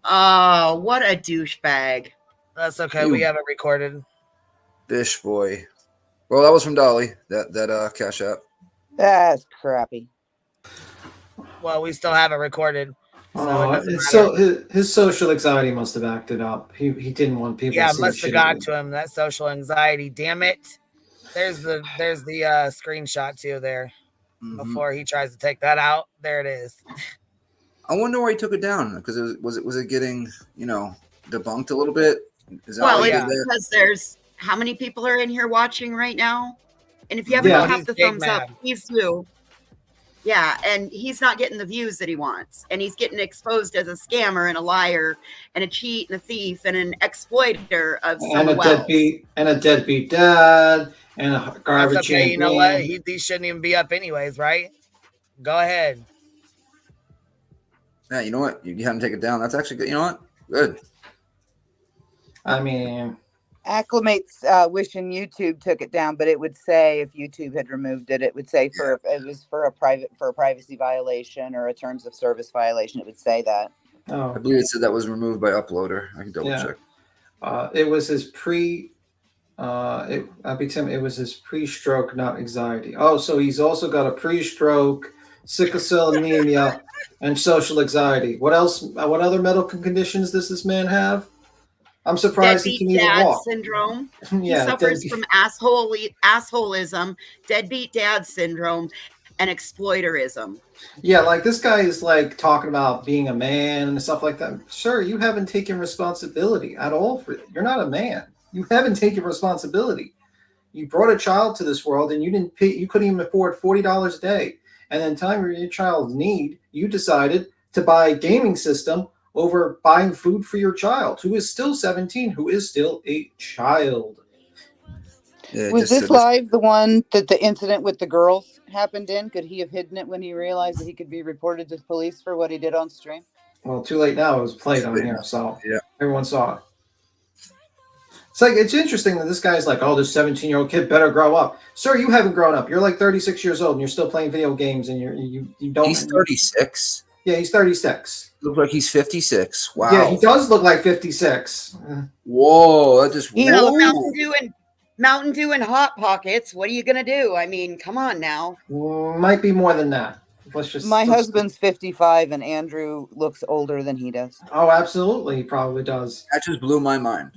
what a douchebag. That's okay. We have it recorded. Bish boy. Well, that was from Dolly. That Cash App. That's crappy. Well, we still have it recorded. His social anxiety must have acted up. He didn't want people. Yeah, to see must the have got to him. That social anxiety. Damn it. There's the screenshot too there. Before he tries to take that out, there it is. I wonder why he took it down, because was it getting debunked a little bit? Is that Well, it's because there's how many people are in here watching right now? And if you haven't got half the thumbs up, please do. Yeah, and he's not getting the views that he wants. And he's getting exposed as a scammer and a liar and a cheat and a thief and an exploiter of someone else. And a deadbeat dad and a garbage. That's okay. You know what? These shouldn't even be up anyways, right? Go ahead. Yeah, you know what? You had him take it down. That's actually good. You know what? Good. I mean, Acclimate's wishing YouTube took it down, but it would say if YouTube had removed it, it would say it was for a privacy violation or a terms of service violation. It would say that. Oh, I believe it said that was removed by Uploader. I can double check. It was his it was his pre-stroke, not anxiety. Oh, so he's also got a pre-stroke, sickle cell anemia, and social anxiety. What else? What other medical conditions does this man have? I'm surprised he can even dad walk. syndrome. Yeah, he suffers deadbeat. from assholism, deadbeat dad syndrome, and exploiterism. Yeah, like this guy is like talking about being a man and stuff like that. Sir, you haven't taken responsibility at all for it. You're not a man. You haven't taken responsibility. You brought a child to this world and you didn't pay, you couldn't even afford $40 a day. And then time for your child's need, you decided to buy a gaming system over buying food for your child, who is still 17, who is still a child. Yeah, was this live the one that the incident with the girls happened in? Could he have hidden it when he realized that he could be reported to police for what he did on stream? Well, too late now. It was played on here, so everyone saw it. It's like, it's interesting that this guy's like, oh, this 17-year-old kid better grow up. Sir, you haven't grown up. You're like 36 years old and you're still playing video games and you don't. He's 36. Yeah, he's 36. Looks like he's 56. Wow. Yeah, he does look like 56. Whoa, that just Mountain Dew and Hot Pockets. What are you gonna do? I mean, come on now. Might be more than that. My husband's 55 and Andrew looks older than he does. Oh, absolutely. He probably does. That just blew my mind.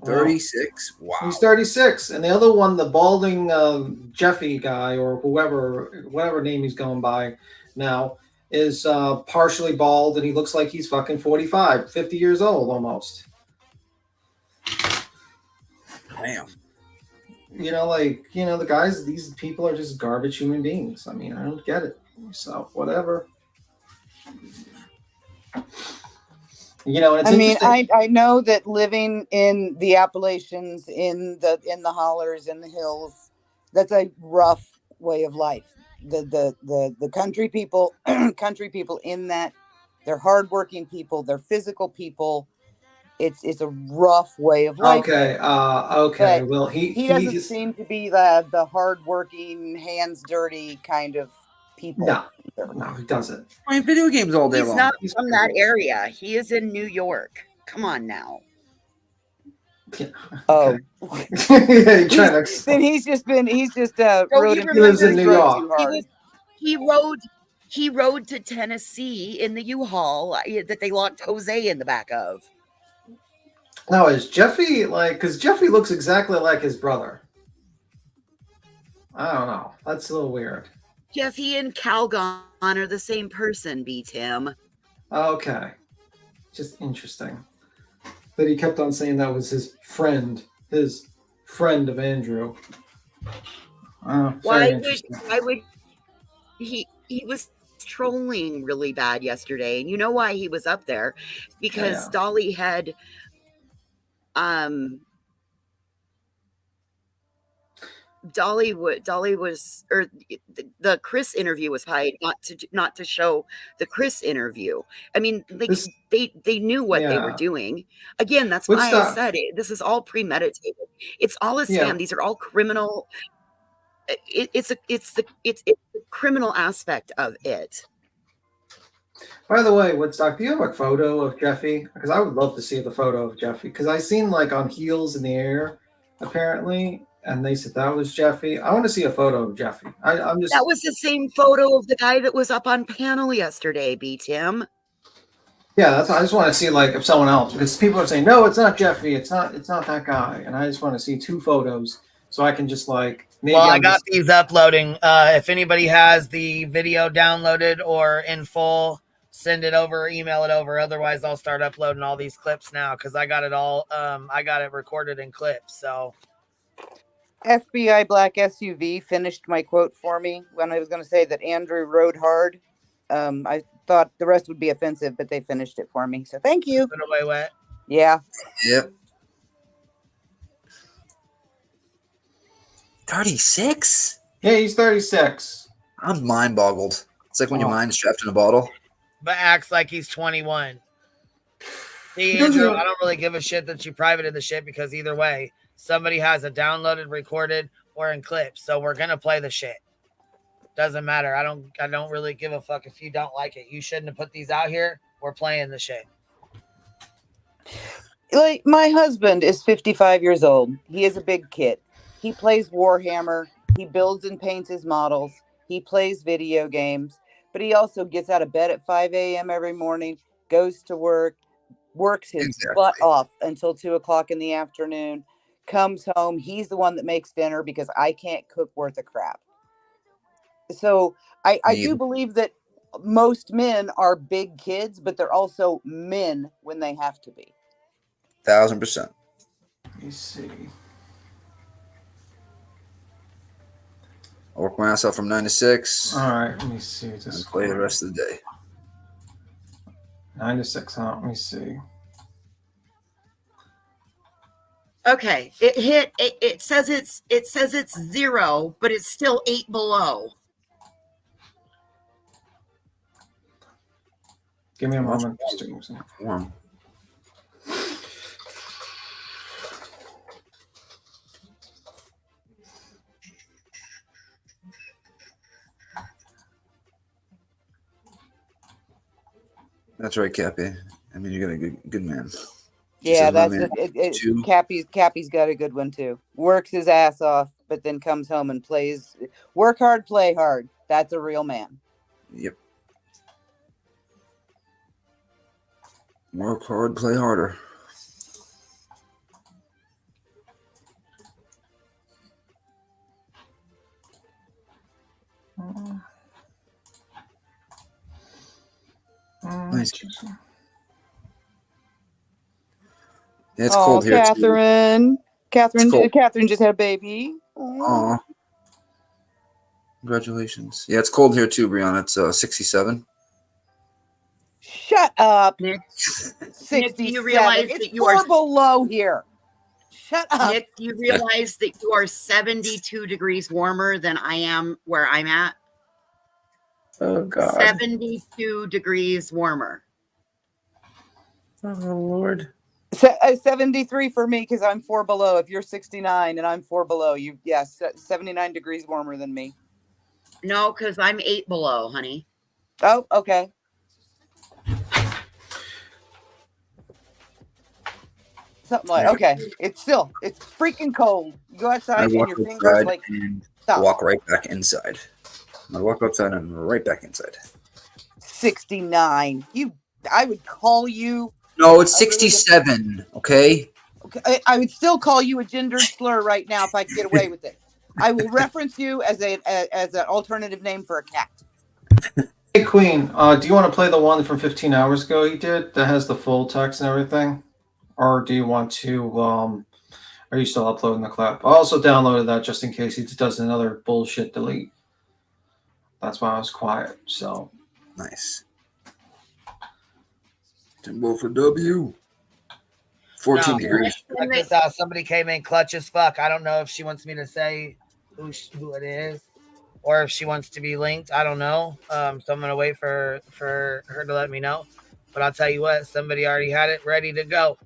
36. Wow. He's 36. And the other one, the balding Jeffy guy or whatever name he's going by now, is partially bald and he looks like he's fucking 45, 50 years old almost. Damn. The guys, these people are just garbage human beings. I mean, I don't get it. So, whatever. It's I know that living in the Appalachians, in the hollers, in the hills, that's a rough way of life. The country people, in that, they're hardworking people, they're physical people. It's a rough way of life. Okay. But well, he doesn't seem to be the hardworking, hands dirty kind of people. No, he doesn't. Playing video games all day He's long. not from that area. He is in New York. Come on now. Oh. Then he's just he lives in New York. He rode to Tennessee in the U-Haul that they locked Jose in the back of. Now, is Jeffy because Jeffy looks exactly like his brother. I don't know. That's a little weird. Jeffy and Calgon are the same person, B-Tim. Okay. Just interesting. That he kept on saying that was his friend of Andrew. Why would he was trolling really bad yesterday? And you know why he was up there? Because Dolly had Dolly was, or the Chris interview was hyped not to show the Chris interview. I mean, they knew what they were doing. Again, that's why I said it. This is all premeditated. It's all a scam. Yeah. These are all criminal. It's the criminal aspect of it. By the way, Woodstock, do you have a photo of Jeffy? Because I would love to see the photo of Jeffy. Because I seen on heels in the air, apparently. And they said that was Jeffy. I want to see a photo of Jeffy. I'm just. That was the same photo of the guy that was up on panel yesterday, B-Tim. Yeah, that's. I just want to see if someone else, because people are saying no, it's not Jeffy. It's not that guy. And I just want to see two photos so I can just maybe. Well, I got these uploading. If anybody has the video downloaded or in full, send it over, email it over. Otherwise, I'll start uploading all these clips now because I got it all. I got it recorded in clips. So. FBI Black SUV finished my quote for me when I was going to say that Andrew rode hard. I thought the rest would be offensive, but they finished it for me. So thank you. Put away wet. Yeah. Yep. 36? Yeah, he's 36. I'm mind boggled. It's like when your mind's trapped in a bottle. But acts like he's 21. See, He doesn't Andrew, even- I don't really give a shit that you privated the shit because either way, somebody has it downloaded, recorded, or in clips. So we're gonna play the shit. Doesn't matter. I don't really give a fuck if you don't like it. You shouldn't have put these out here. We're playing the shit. Like, my husband is 55 years old. He is a big kid. He plays Warhammer. He builds and paints his models. He plays video games. But he also gets out of bed at 5 a.m. every morning, goes to work, works his butt off until 2 o'clock in the afternoon, comes home. He's the one that makes dinner because I can't cook worth a crap. So I do believe that most men are big kids, but they're also men when they have to be. 1000%. Let me see. I'll work my ass off from 9 to 6. All right, let me see. And play the rest of the day. 9 to 6, huh? Let me see. Okay, it hit. It says it's 0, but it's still 8 below. Give me a moment. Just doing Warm. That's right, Cappy. I mean, you got a good man. Yeah, that's it. Cappy's got a good one too. Works his ass off, but then comes home and plays. Work hard, play hard. That's a real man. Yep. Work hard, play harder. Nice. Yeah, it's cold here Catherine. Too. Catherine just had a baby. Aw. Congratulations. Yeah, it's cold here too, Brianna. It's 67. Shut up. Nick, 67. do you realize it's that you are below here? Shut up. Nick, do you realize that you are 72 degrees warmer than I am where I'm at? Oh, God. 72 degrees warmer. Oh, Lord. 73 for me because I'm 4 below. If you're 69 and I'm 4 below, 79 degrees warmer than me. No, because I'm 8 below, honey. Oh, okay. Something like okay. It's freaking cold. You go outside and your fingers like stop. Walk right back inside. I walk outside and right back inside. 69. I would call you. No, it's 67. Okay. Okay, I would still call you a gendered slur right now if I could get away with it. I will reference you as an alternative name for a cat. Hey, Queen, do you want to play the one from 15 hours ago he did that has the full text and everything? Or do you want to, are you still uploading the clip? I also downloaded that just in case he does another bullshit delete. That's why I was quiet, so. Nice. Timbo for W. 14 degrees. Check this out. Somebody came in clutch as fuck. I don't know if she wants me to say who it is or if she wants to be linked. I don't know. So I'm going to wait for her to let me know. But I'll tell you what, somebody already had it ready to go.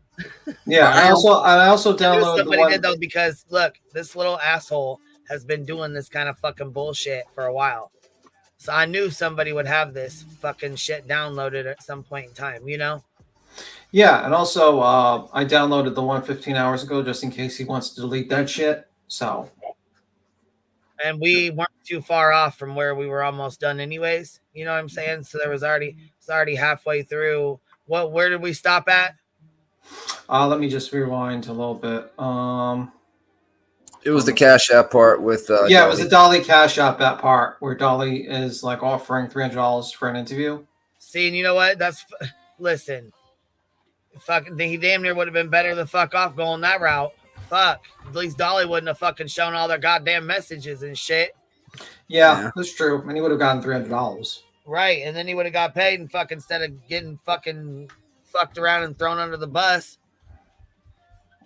Yeah, I also downloaded somebody the one. did though because look, this little asshole has been doing this kind of fucking bullshit for a while. So I knew somebody would have this fucking shit downloaded at some point in time, you know? Yeah, and also I downloaded the one 15 hours ago just in case he wants to delete that shit. So. And we weren't too far off from where we were almost done anyways. You know what I'm saying? So it's already halfway through. Where did we stop at? Let me just rewind a little bit. It was the Cash App part with yeah, it was the Dolly Cash App that part where Dolly is like offering $300 for an interview. See, and you know what? Listen. Fucking, he damn near would have been better to fuck off going that route. Fuck. At least Dolly wouldn't have fucking shown all their goddamn messages and shit. Yeah, that's true. And he would have gotten $300. Right, and then he would have got paid and fucking instead of getting fucking fucked around and thrown under the bus.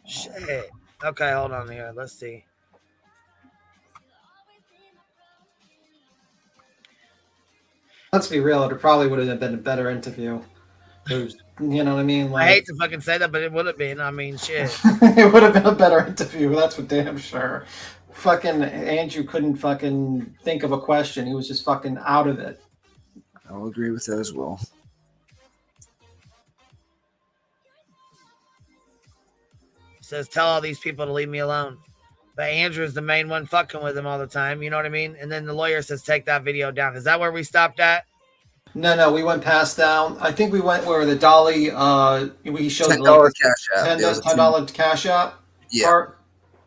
Shit. Okay, hold on here. Let's see. Let's be real. It probably would have been a better interview. You know what I mean? I hate to fucking say that, but it would have been. I mean, shit. It would have been a better interview. That's for damn sure. Fucking Andrew couldn't fucking think of a question. He was just fucking out of it. I'll agree with that as well. Says, tell all these people to leave me alone. But Andrew's the main one fucking with him all the time. You know what I mean? And then the lawyer says, take that video down. Is that where we stopped at? No, we went past down. I think we went where the Dolly, we showed $10 cash app. $10 cash app Yeah. part.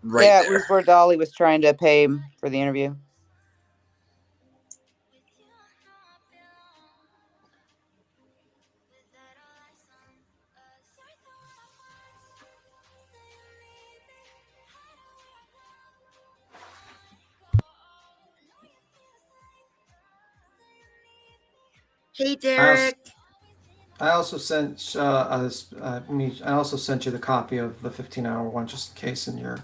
Right yeah, there. it was where Dolly was trying to pay him for the interview. Hey, Derek. I also sent I also sent you the copy of the 15-hour one just in case in your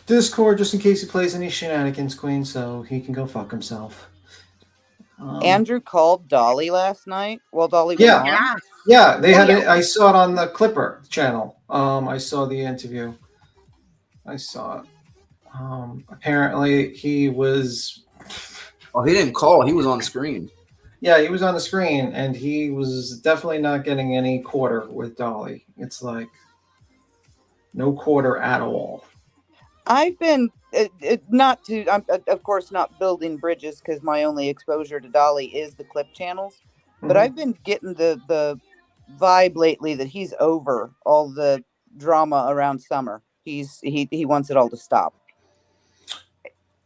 Discord, just in case he plays any shenanigans, Queen, so he can go fuck himself. Andrew called Dolly last night while Dolly was Yeah, on. yeah, they had yeah. it. I saw it on the Clipper channel. I saw the interview. I saw it. Apparently he was. Oh, he didn't call. He was on screen. Yeah, he was on the screen, and he was definitely not getting any quarter with Dolly. It's like no quarter at all. I've been not to, I'm of course not building bridges because my only exposure to Dolly is the clip channels, but Mhm. I've been getting the vibe lately that he's over all the drama around Summer. He wants it all to stop,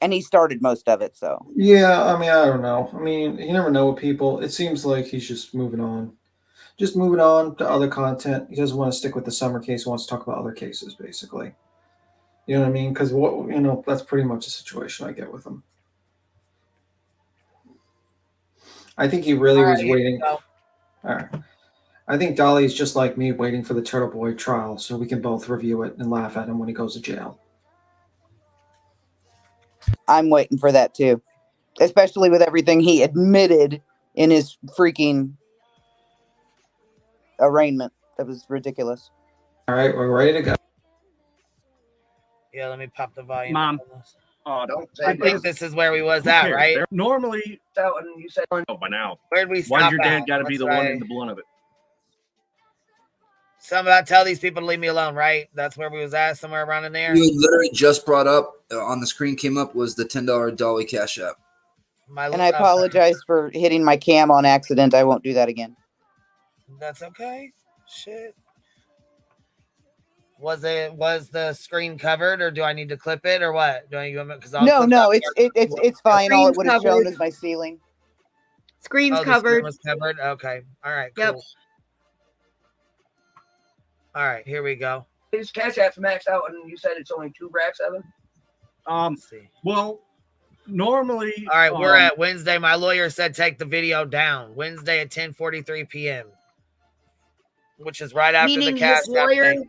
and he started most of it. So Yeah, I mean, I don't know. I mean, you never know with people. It seems like he's just moving on. Just moving on to other content. He doesn't want to stick with the Summer case. He wants to talk about other cases, basically. You know what I mean? Because that's pretty much the situation I get with him. I think he really was waiting. All right. I think Dolly's just like me, waiting for the Turtle Boy trial so we can both review it and laugh at him when he goes to jail. I'm waiting for that too, especially with everything he admitted in his freaking arraignment. That was ridiculous. All right, we're ready to go. Yeah, let me pop the volume. Mom. Oh, don't I think this is where we was Who at, cares? right? They're normally out and you said by now. Where'd we Why's stop your dad at? got to be the What's one right? in the blunt of it? Some about tell these people to leave me alone, right? That's where we was at, somewhere around in there. You literally just brought up on the screen came up was the $10 Dolly cash app. And I apologize for hitting my cam on accident. I won't do that again. That's okay. Shit. Was the screen covered, or do I need to clip it, or what? Do I? Because No, it's fine. All it would have shown is my ceiling. Screen's The covered. screen was covered. Okay. All right. Cool. Yep. All right. Here we go. His cash app's maxed out, and you said it's only 2 racks, Evan. Well, normally. All right, we're at Wednesday. My lawyer said take the video down. Wednesday at 10:43 p.m., which is right after Meaning the cash his lawyer. thing.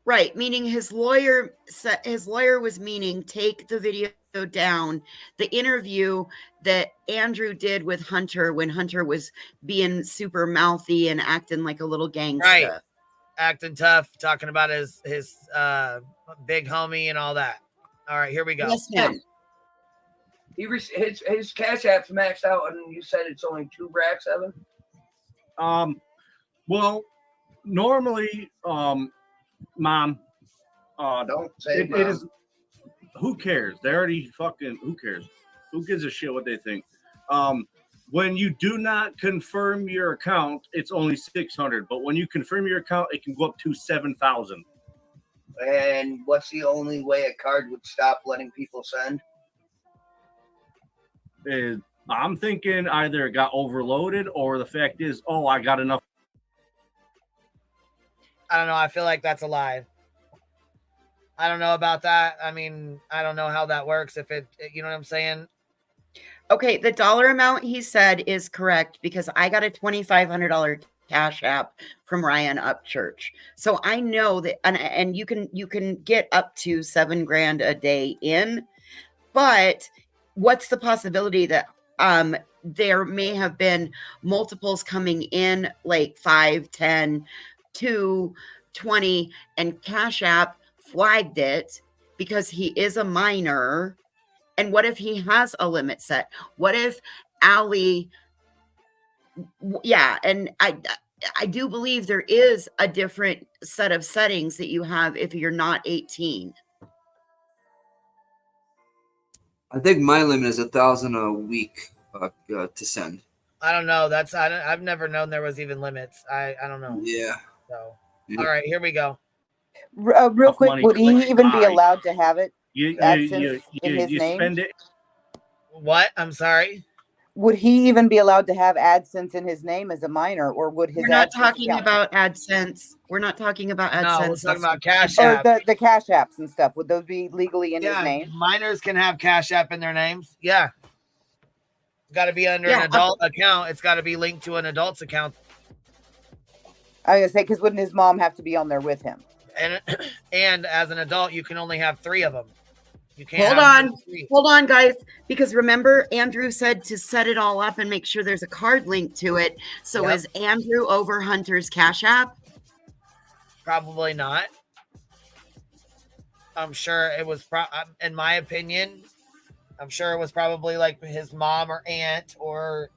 Right, meaning his lawyer was meaning take the video down. The interview that Andrew did with Hunter when Hunter was being super mouthy and acting like a little gangster. Right. Acting tough, talking about his big homie and all that. All right, here we go. Yes, ma'am. His cash app's maxed out, and you said it's only 2 racks, Evan. Well, normally, Mom. Don't say it Mom. is. Who cares? They already fucking. Who cares? Who gives a shit what they think? When you do not confirm your account, it's only 600. But when you confirm your account, it can go up to 7,000. And what's the only way a card would stop letting people send? I'm thinking either it got overloaded or the fact is, I got enough. I don't know. I feel like that's a lie. I don't know about that. I mean, I don't know how that works. If you know what I'm saying? Okay, the dollar amount he said is correct because I got a $2,500 cash app from Ryan Upchurch. So I know that, and you can get up to $7,000 a day in, but what's the possibility that there may have been multiples coming in, like 5, 10, 2, 20, and Cash App flagged it because he is a minor. And what if he has a limit set? What if Allie, yeah, and I do believe there is a different set of settings that you have if you're not 18. I think my limit is 1,000 a week to send. I don't know. I've never known there was even limits. I don't know. Yeah. So, all right, here we go. Real quick, would he even be allowed to have it? You in his name? spend it. What? I'm sorry. Would he even be allowed to have AdSense in his name as a minor, or would his? We're not AdSense talking account- about AdSense. We're not talking about AdSense. No, we're talking about Cash or App. the Cash Apps and stuff. Would those be legally in his name? Minors can have Cash App in their names. Yeah. Got to be under an adult account. It's got to be linked to an adult's account. I was gonna say, because wouldn't his mom have to be on there with him? And as an adult, you can only have 3 of them. You can't. Hold on, guys. Because remember, Andrew said to set it all up and make sure there's a card linked to it. So is Andrew over Hunter's Cash App? Probably not. I'm sure it was, in my opinion, I'm sure it was probably like his mom or aunt, or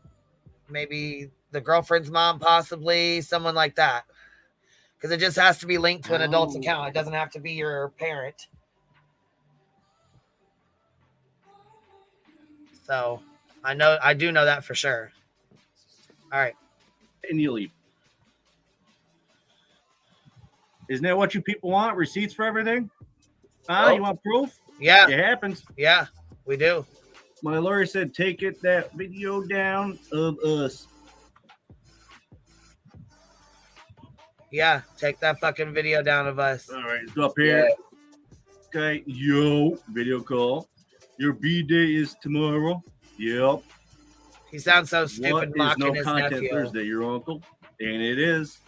maybe the girlfriend's mom, possibly someone like that. Because it just has to be linked to an adult's account. It doesn't have to be your parent. So I do know that for sure. All right. And you leave. Isn't that what you people want? Receipts for everything? You want proof? Yeah. It happens. Yeah, we do. My lawyer said take that video down of us. Yeah, take that fucking video down of us. All right, it's up here. Yeah. Okay, yo, video call. Your B-day is tomorrow. Yep. He sounds so stupid mocking his nephew. Thursday, your uncle? And it is.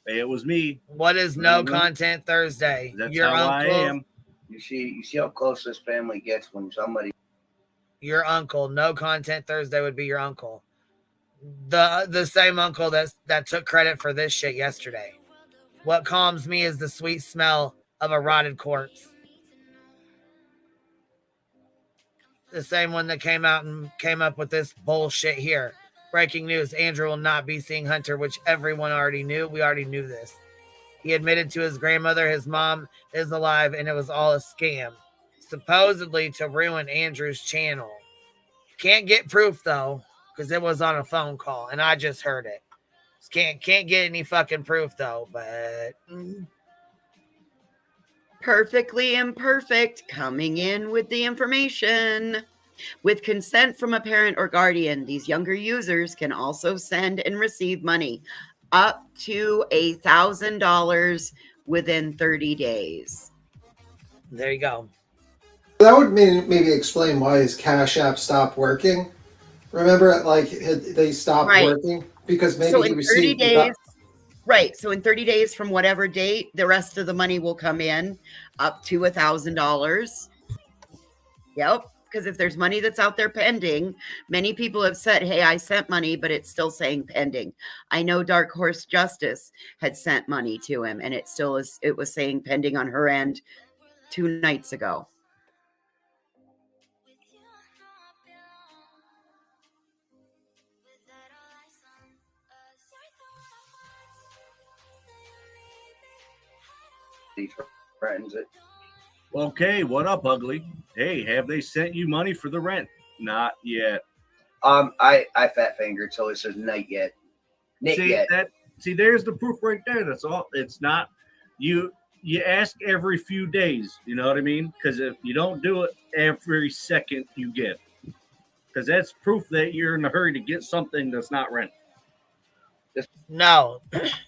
It was me. What is no content Thursday? That's your how uncle? I am. You see how close this family gets when somebody. Your uncle. No content Thursday would be your uncle. The same uncle that took credit for this shit yesterday. What calms me is the sweet smell of a rotted corpse. The same one that came up with this bullshit here. Breaking news: Andrew will not be seeing Hunter, which everyone already knew. We already knew this. He admitted to his grandmother his mom is alive, and it was all a scam, supposedly to ruin Andrew's channel. Can't get proof though, because it was on a phone call, and I just heard it. Can't get any fucking proof though, but Perfectly imperfect, coming in with the information. With consent from a parent or guardian, these younger users can also send and receive money up to $1,000 within 30 days. There you go. That would maybe explain why his Cash App stopped working. Remember, like they stopped working because maybe he received 30 days. Right. So in 30 days from whatever date, the rest of the money will come in up to $1,000. Yep. Because if there's money that's out there pending, many people have said, hey, I sent money, but it's still saying pending. I know Dark Horse Justice had sent money to him, and it was saying pending on her end 2 nights ago. He threatens it. Okay, what up, ugly? Hey, have they sent you money for the rent? Not yet. I fat fingered, so it says not yet. See, there's the proof right there. That's all. It's not you ask every few days, you know what I mean? Because if you don't do it every second you get, because that's proof that you're in a hurry to get something that's not rent. No,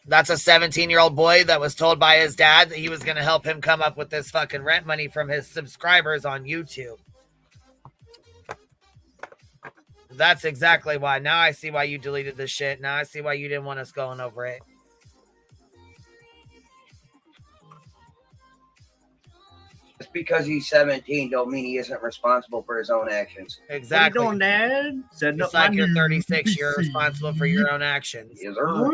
that's a 17-year-old boy that was told by his dad that he was going to help him come up with this fucking rent money from his subscribers on YouTube. That's exactly why. Now I see why you deleted this shit. Now I see why you didn't want us going over it. just because he's 17 don't mean he isn't responsible for his own actions. Exactly. What are you doing, Dad? Setting Just up like my you're new 36, you're PC. responsible for your own actions. Yes, sir.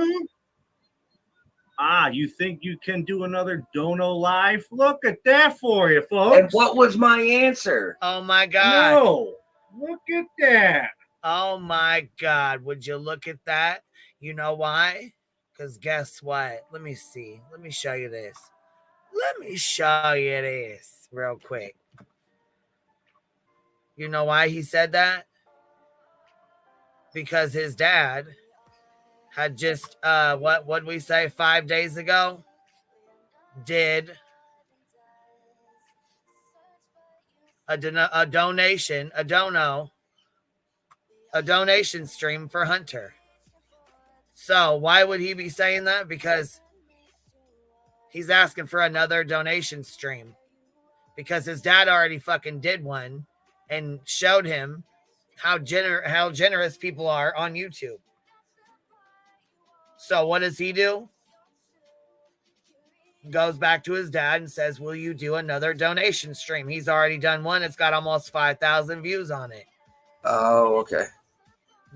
You think you can do another Dono live? Look at that for you, folks. And what was my answer? Oh my God. No. Look at that. Oh my God. Would you look at that? You know why? Because guess what? Let me see. Let me show you this. Let me show you this real quick. You know why he said that? Because his dad had just what we say 5 days ago did a donation stream for Hunter. So why would he be saying that? Because he's asking for another donation stream, because his dad already fucking did one and showed him how generous people are on YouTube. So what does he do? Goes back to his dad and says, will you do another donation stream? He's already done one. It's got almost 5,000 views on it. Oh, okay.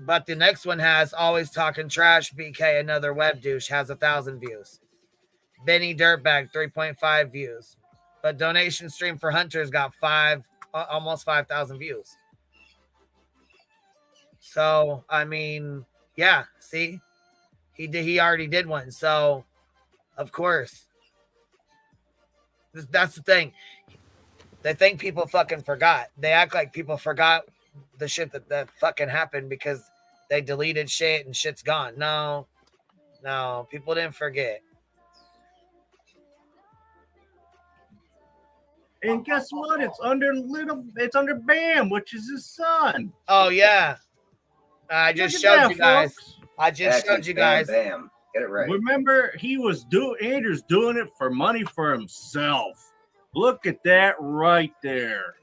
But the next one has Always Talking Trash BK, another web douche, has 1,000 views. Benny Dirtbag, 3.5 views. But donation stream for Hunter's got almost 5,000 views. So, I mean, yeah, see? He already did one. So, of course. That's the thing. They think people fucking forgot. They act like people forgot the shit that fucking happened because they deleted shit and shit's gone. No, people didn't forget. And guess what? It's under Bam, which is his son. Oh yeah. I just showed you guys. I just showed you guys. Bam. Get it right. Remember, Andrew's doing it for money for himself. Look at that right there.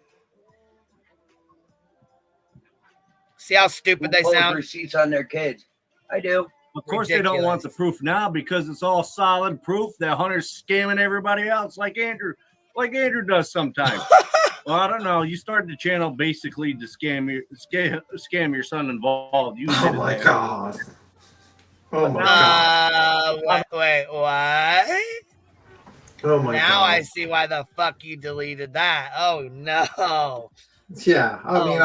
See how stupid they sound? Receipts on their kids. I do. Of course, they don't want the proof now because it's all solid proof that Hunter's scamming everybody else like Andrew does sometimes. Well, I don't know. You started the channel basically to scam your son involved. Oh my God. Oh my God. Wait, what? Oh my God. Now I see why the fuck you deleted that. Oh no. Yeah, I mean,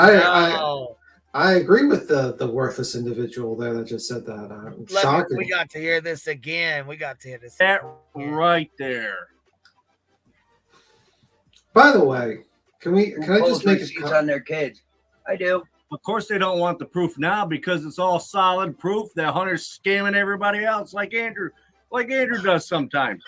I agree with the worthless individual there that just said that. Shocking. We got to hear this again. That right there. By the way, can I just make receipts on their kids? I do. Of course, they don't want the proof now because it's all solid proof that Hunter's scamming everybody else like Andrew does sometimes.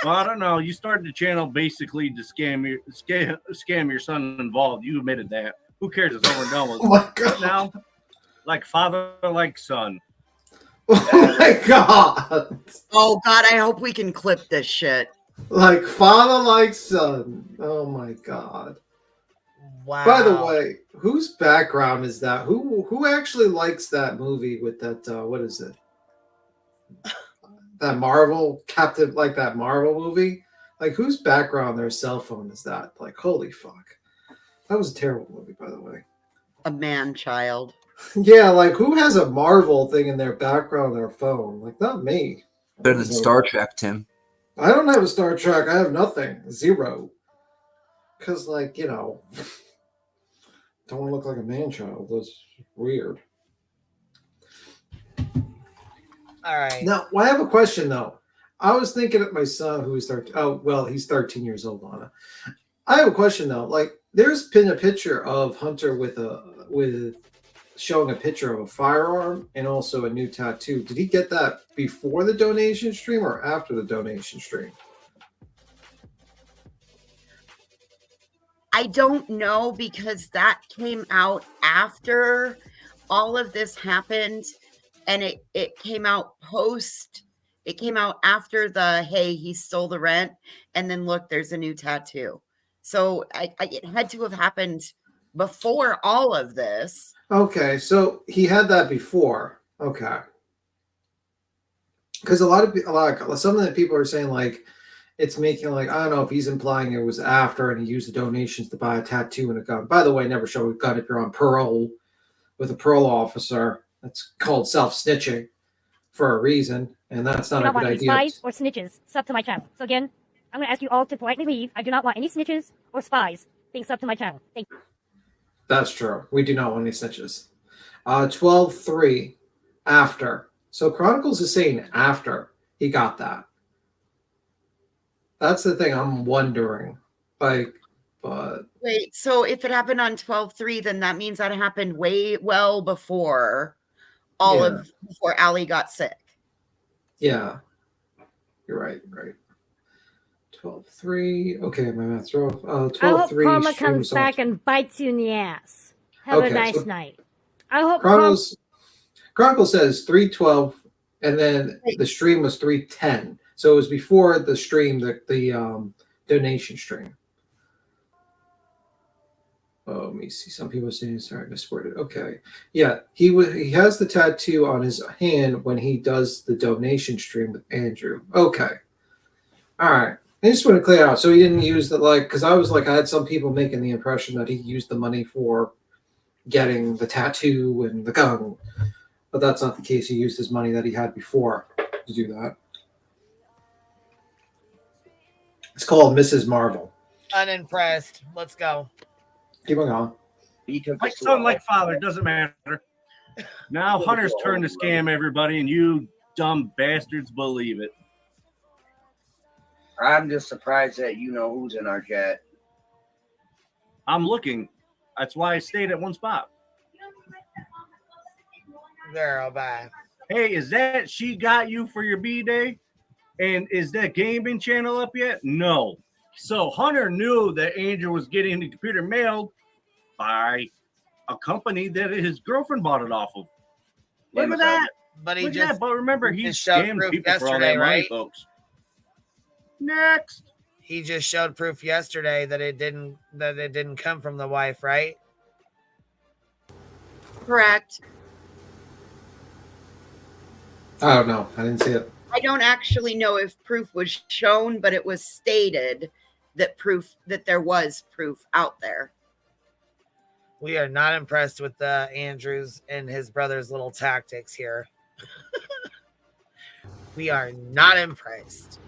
Well, I don't know. You started the channel basically to scam your son involved. You admitted that. Who cares? It's over and done with. Oh my God. Now, like father, like son. Oh my God. Oh God, I hope we can clip this shit. Like father, like son. Oh my God. Wow. By the way, whose background is that? Who actually likes that movie with that? What is it? That Marvel that Marvel movie. Like whose background their cell phone is that? Like holy fuck, that was a terrible movie, by the way. A man child. Yeah, like who has a Marvel thing in their background on their phone? Like not me. Better than Star Trek, Tim. I don't have a Star Trek. I have nothing. Zero. Because don't want to look like a man child. That's weird. All right. Now, I have a question, though. I was thinking of my son, who is 13. Oh, well, he's 13 years old, Lana. I have a question, though. Like, there's been a picture of Hunter with showing a picture of a firearm and also a new tattoo. Did he get that before the donation stream or after the donation stream? I don't know because that came out after all of this happened, and it came out it came out after the hey, he stole the rent, and then look, there's a new tattoo. So it had to have happened before all of this. Okay, so he had that before. Okay. Because some of the people are saying like it's making like, I don't know if he's implying it was after and he used the donations to buy a tattoo and a gun. By the way, never show a gun if you're on parole with a parole officer. That's called self-snitching for a reason, and that's I not do a not good want any idea. spies or snitches sub to my channel. So again, I'm going to ask you all to politely leave. I do not want any snitches or spies being sub to my channel. Thank you. That's true. We do not want any snitches. 12-3 after. So Chronicles is saying after he got that. That's the thing I'm wondering. Like, but Wait, so if it happened on 12/3, then that means that happened way well before before Allie got sick. yeah. You're right, right. 12-3. Okay, my math's wrong. I hope 12-3. karma stream comes was on- back and bites you in the ass. Have a Okay, nice so night. I hope Chronicles says 3:12, and then the stream was 3:10. So it was before the stream, the donation stream. Oh, let me see. Some people are saying, sorry, I misworded. Okay. Yeah, he has the tattoo on his hand when he does the donation stream with Andrew. Okay. All right. I just want to clear out. So he didn't use the, like, because I was like, I had some people making the impression that he used the money for getting the tattoo and the gun. But that's not the case. He used his money that he had before to do that. It's called Mrs. Marvel. Unimpressed. Let's go. Keep on going. Like son, like father, doesn't matter. Now Hunter's turn to scam everybody, and you dumb bastards believe it. I'm just surprised that you know who's in our chat. I'm looking. That's why I stayed at one spot. Girl, bye. Hey, is that She Got You for Your B-Day? And is that gaming channel up yet? No. So Hunter knew that Andrew was getting the computer mailed by a company that his girlfriend bought it off of. Look at that. But he Look at just that. But remember, he just showed scammed proof people for all yesterday, that money, right? folks. Next. He just showed proof yesterday that it didn't come from the wife, right? Correct. I don't know. I didn't see it. I don't actually know if proof was shown, but it was stated that there was proof out there. We are not impressed with Andrews and his brother's little tactics here. We are not impressed.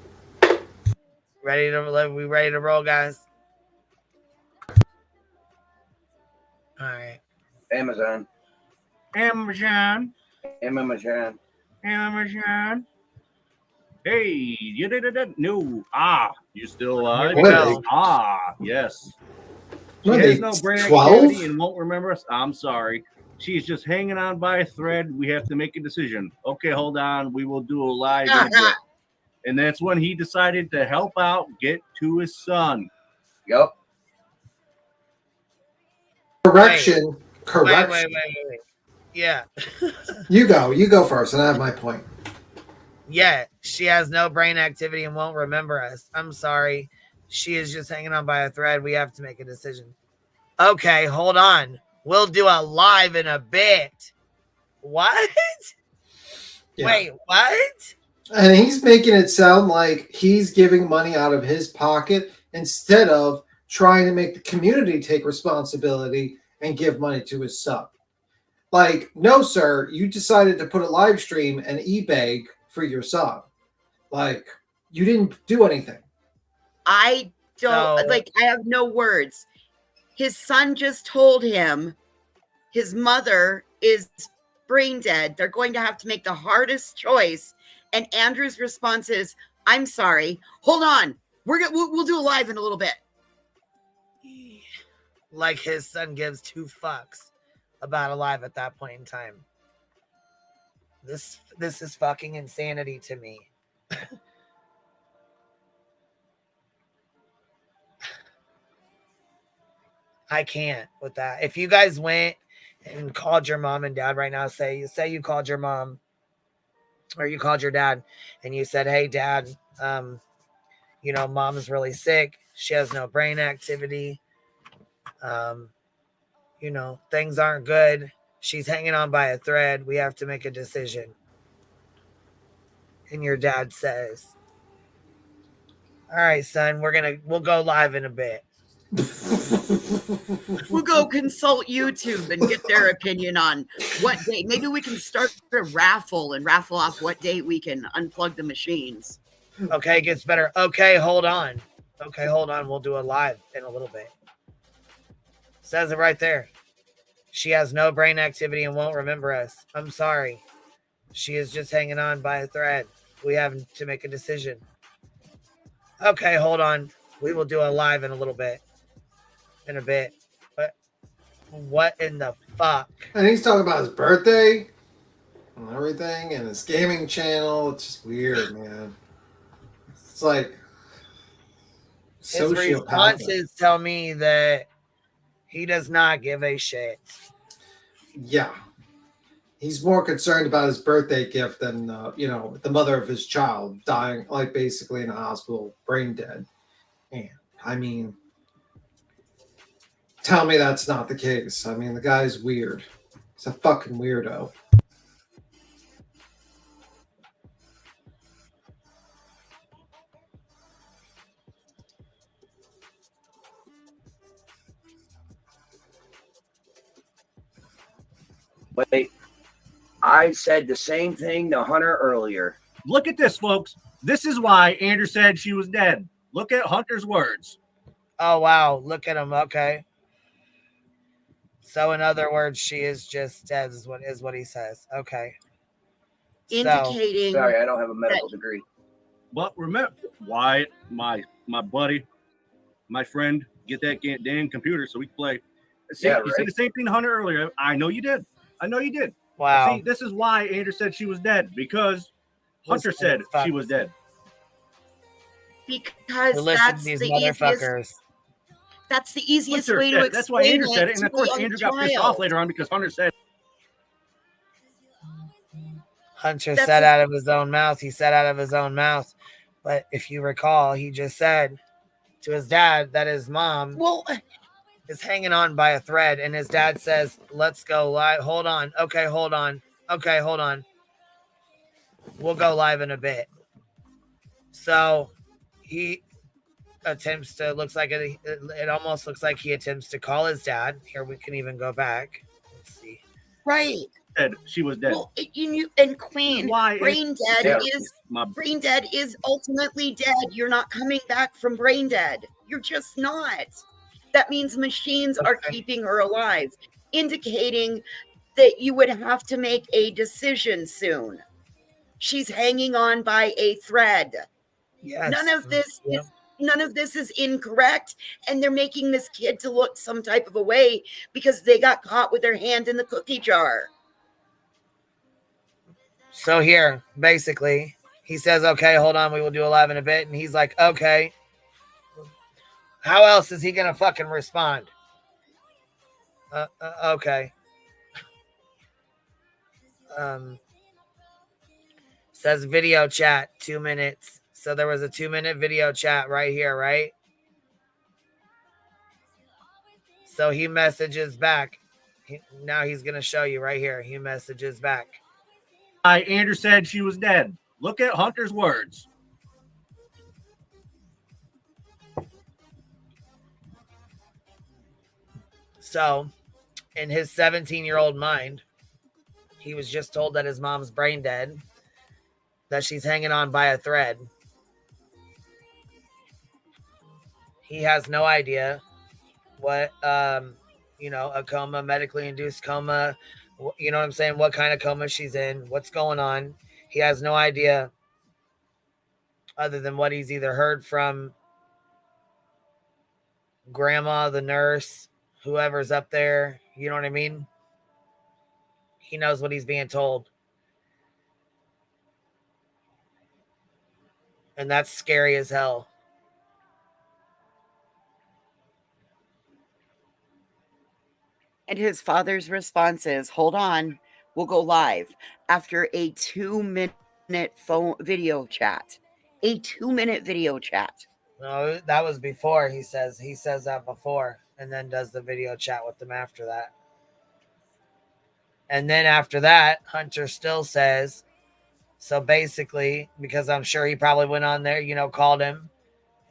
Ready to roll, guys? All right. Amazon. Hey, you did it. No. You still alive? Here we go. Yes. She What, has they no brain 12? activity and won't remember us. I'm sorry. She's just hanging on by a thread. We have to make a decision. Okay, hold on. We will do a live in a bit. And that's when he decided to help out, get to his son. Yep. Correction. Wait. Yeah. You go first, and I have my point. Yeah, she has no brain activity and won't remember us. I'm sorry. She is just hanging on by a thread. We have to make a decision. Okay, hold on. We'll do a live in a bit. What? Yeah. Wait, what? And he's making it sound like he's giving money out of his pocket instead of trying to make the community take responsibility and give money to his son. Like, no, sir, you decided to put a live stream and eBay for your son. Like, you didn't do anything. I don't I have no words. His son just told him his mother is brain dead. They're going to have to make the hardest choice. And Andrew's response is, "I'm sorry. Hold on. We'll do a live in a little bit." Like his son gives two fucks about a live at that point in time. This is fucking insanity to me. I can't with that. If you guys went and called your mom and dad right now, say you called your mom or you called your dad and you said, "Hey, Dad, mom's really sick. She has no brain activity. Things aren't good. She's hanging on by a thread. We have to make a decision." And your dad says, All right, son, we'll go live in a bit. We'll go consult YouTube and get their opinion on what date. Maybe we can start a raffle and raffle off what date we can unplug the machines. Okay, gets better. Okay, hold on. Okay, hold on. We'll do a live in a little bit. Says it right there. She has no brain activity and won't remember us. I'm sorry. She is just hanging on by a thread. We have to make a decision. Okay, hold on. We will do a live in a little bit. In a bit. But what in the fuck? And he's talking about his birthday and everything and his gaming channel. It's just weird, man. It's like His responses tell me that he does not give a shit. Yeah. He's more concerned about his birthday gift than, the mother of his child dying, like basically in a hospital, brain dead. And I mean, tell me that's not the case. I mean, the guy's weird. He's a fucking weirdo. Wait, I said the same thing to Hunter earlier. Look at this, folks. This is why Andrew said she was dead. Look at Hunter's words. Oh, wow. Look at him. Okay. So, in other words, she is just dead is what he says. Okay. Indicating. Sorry, I don't have a medical degree. But remember, Wyatt, my buddy, my friend, get that damn computer so we can play. See, Yeah, you said the same thing to Hunter earlier. I know you did. Wow. See, this is why Andrew said she was dead, because Hunter said she was dead. Because that's the easiest. That's the easiest way to explain it. That's why Andrew said it, and of course Andrew got pissed off later on because Hunter said. Hunter said out of his own mouth. He said out of his own mouth. But if you recall, he just said to his dad that his mom is hanging on by a thread. And his dad says, let's go live. Hold on. Okay, hold on. Okay, hold on. We'll go live in a bit. So he attempts to, it almost looks like he attempts to call his dad. Here, we can even go back. Let's see. Right. She was dead. Well, and Queen, brain dead is ultimately dead. You're not coming back from brain dead. You're just not. That means machines are keeping her alive, indicating that you would have to make a decision soon. She's hanging on by a thread. Yes. None of this is incorrect, and they're making this kid to look some type of a way because they got caught with their hand in the cookie jar. So here, basically, he says, okay, hold on, we will do a live in a bit. And he's like, okay. How else is he going to fucking respond? Okay. Says video chat, 2 minutes. So there was a 2-minute video chat right here, right? So he messages back. Now he's going to show you right here. He messages back. Andrew said she was dead. Look at Hunter's words. So, in his 17-year-old mind, he was just told that his mom's brain dead, that she's hanging on by a thread. He has no idea what, a coma, medically induced coma, you know what I'm saying? What kind of coma she's in, what's going on. He has no idea other than what he's either heard from grandma, the nurse, whoever's up there. You know what I mean? He knows what he's being told. And that's scary as hell. And his father's response is, hold on, we'll go live after a 2-minute phone video chat. A 2-minute video chat. No, that was before. He says that before and then does the video chat with them after that. And then after that, Hunter still says, so basically, because I'm sure he probably went on there, called him,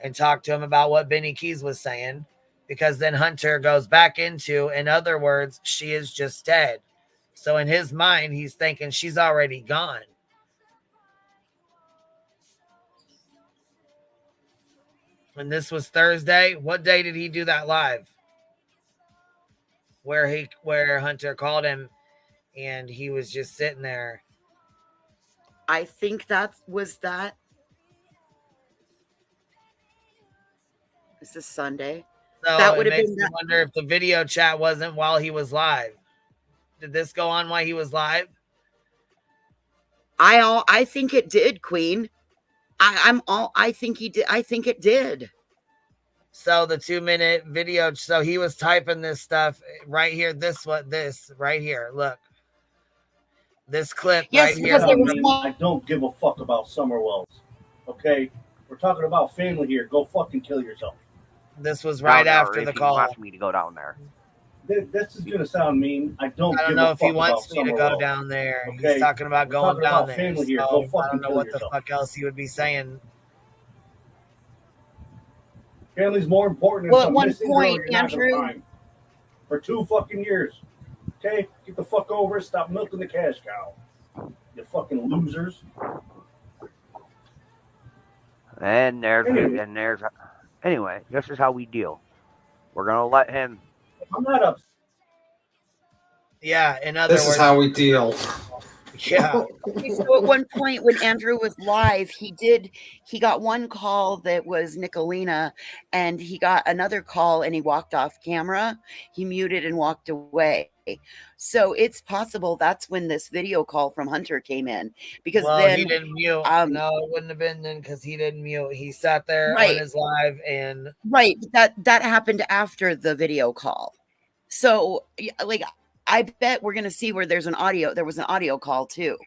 and talk to him about what Benny Keys was saying, because then Hunter goes back into, in other words, she is just dead. So in his mind, he's thinking she's already gone. And this was Thursday. What day did he do that live? Where Hunter called him and he was just sitting there. I think that was that. This is Sunday. So That would it have makes been me that. wonder if the video chat wasn't while he was live. Did this go on while he was live? I think it did, Queen. I think he did. I think it did. So the 2-minute video. So he was typing this stuff right here. This right here. Look, this clip right here. I don't give a fuck about Summerwells. Okay, we're talking about family here. Go fucking kill yourself. This was right after the He call. wants me to go down there. This is gonna sound mean. I don't know give a if he fuck wants about me to go Summerwells. down there. Okay? He's talking about We're going talking down about there. family here. So Go I fucking don't know kill what yourself. the fuck else he would be saying. Family's more important than Well, at some one missing girl point, you're not gonna Andrew- find. For 2 fucking years. Okay? Get the fuck over it. Stop milking the cash cow. You fucking losers. And there's Anyway. anyway, this is how we deal. We're gonna let him. I'm not upset. Yeah, in other This words, is how we deal. Yeah. Okay, so at one point when Andrew was live, he got one call that was Nicolina, and he got another call and he walked off camera. He muted and walked away. So it's possible that's when this video call from Hunter came in, because then he didn't mute. No, it wouldn't have been then because he didn't mute. He sat there on his live and right, that happened after the video call. So like, I bet we're gonna see where there was an audio call too.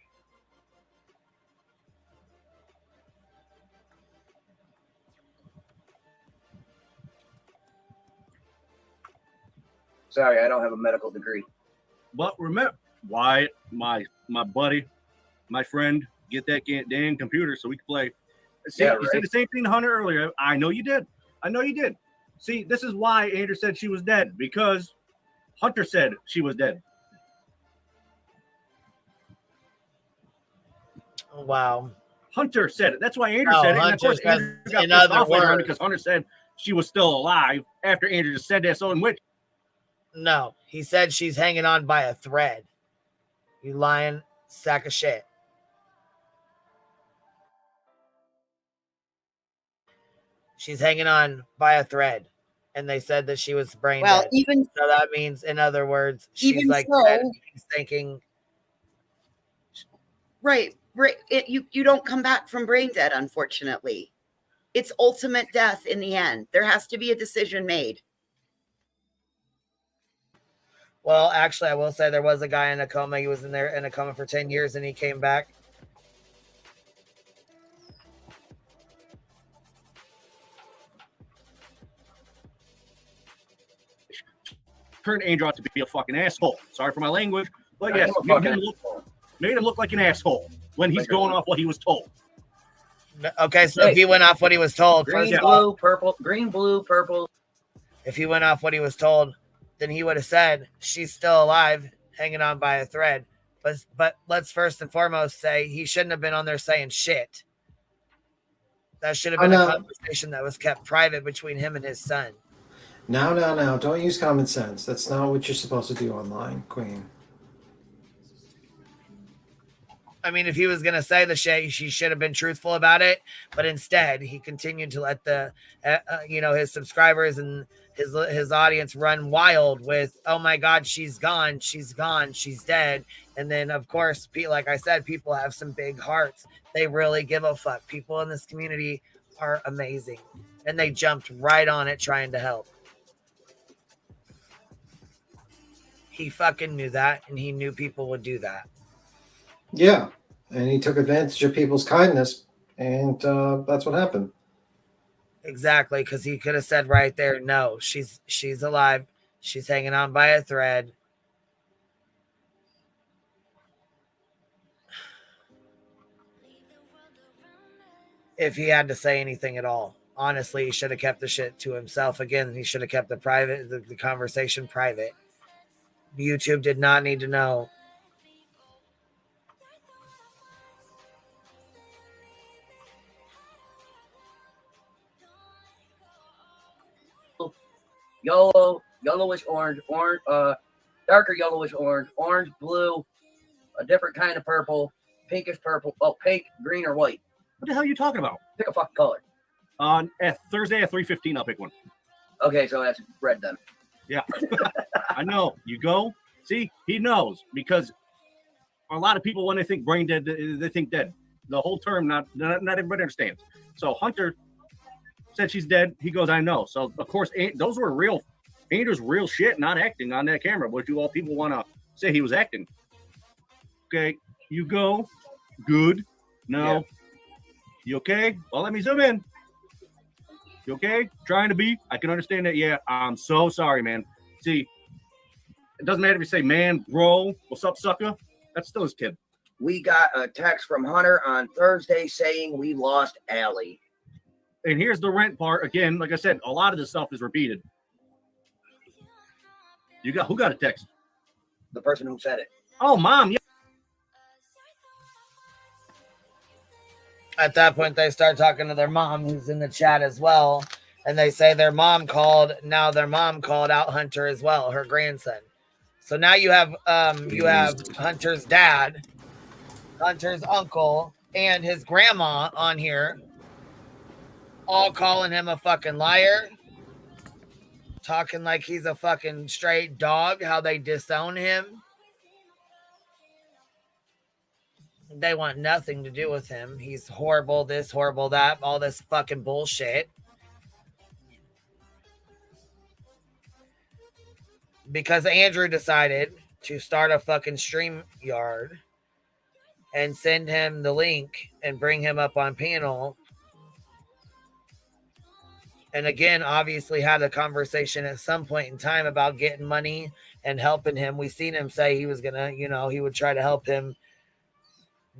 Sorry, I don't have a medical degree. But remember, Wyatt, my buddy, my friend, get that damn computer so we can play. See, Yeah, you said right. the same thing to Hunter earlier. I know you did. See, this is why Andrew said she was dead, because Hunter said she was dead. Wow. Hunter said it. That's why Andrew No, said it. And of Hunter course, said, Andrew got in pissed other off later on words. because Hunter said she was still alive after Andrew just said that. So in which no, he said she's hanging on by a thread. You lying sack of shit. She's hanging on by a thread. And they said that she was brain Well, dead. even so that means, in other words, she's even like so- dead. He's thinking, Right. You don't come back from brain dead, unfortunately. It's ultimate death in the end. There has to be a decision made. well, actually, I will say there was a guy in a coma. He was in a coma for 10 years and he came back. turned Andrew out to be a fucking asshole. Sorry for my language, but I yes, am a fucking made him look like an asshole when he's going off what he was told. Okay, so if he went off what he was told, Green, first of all, blue, purple, green, blue, purple. if he went off what he was told, then he would have said she's still alive, hanging on by a thread. But let's first and foremost say he shouldn't have been on there saying shit. That should have been a conversation that was kept private between him and his son. No. Don't use common sense. That's not what you're supposed to do online, Queen. I mean, if he was going to say the shit, she should have been truthful about it. But instead, he continued to let the, his subscribers and his audience run wild with, oh my God, she's gone, she's dead. And then, of course, like I said, people have some big hearts. They really give a fuck. People in this community are amazing. And they jumped right on it trying to help. He fucking knew that, and he knew people would do that. Yeah, and he took advantage of people's kindness, and that's what happened. Exactly, because he could have said right there, no, she's alive. She's hanging on by a thread. If he had to say anything at all Honestly, he should have kept the shit to himself. Again, he should have kept the conversation private. YouTube did not need to know. Yellowish orange, darker yellowish orange, blue, a different kind of purple, pinkish purple, pink, green, or white. What the hell are you talking about? Pick a fucking color. On Thursday at 3:15, I'll pick one. Okay, so that's red then. Yeah. I know. You go. See, he knows, because a lot of people, when they think brain dead, they think dead. The whole term, not everybody understands. So Hunter said she's dead. He goes, I know. So, of course, those were real. Andrew's real shit, not acting on that camera. But do all people want to say he was acting? Okay, you go. Good. No. Yeah. You okay? Well, let me zoom in. You okay? Trying to be. I can understand that. Yeah, I'm so sorry, man. See, it doesn't matter if you say man, bro, what's up, sucker? That's still his kid. We got a text from Hunter on Thursday saying we lost Allie. And here's the rent part. Again, like I said, a lot of this stuff is repeated. Who got a text? The person who said it. Oh, Mom. Yeah. At that point, they start talking to their mom, who's in the chat as well. And they say their mom called. Now their mom called out Hunter as well, her grandson. So now you have Hunter's dad, Hunter's uncle, and his grandma on here, all calling him a fucking liar, talking like he's a fucking straight dog, how they disown him. They want nothing to do with him. He's horrible, this, horrible, that, all this fucking bullshit. Because Andrew decided to start a fucking stream yard and send him the link and bring him up on panel. And again, obviously had a conversation at some point in time about getting money and helping him. We seen him say he was gonna, he would try to help him.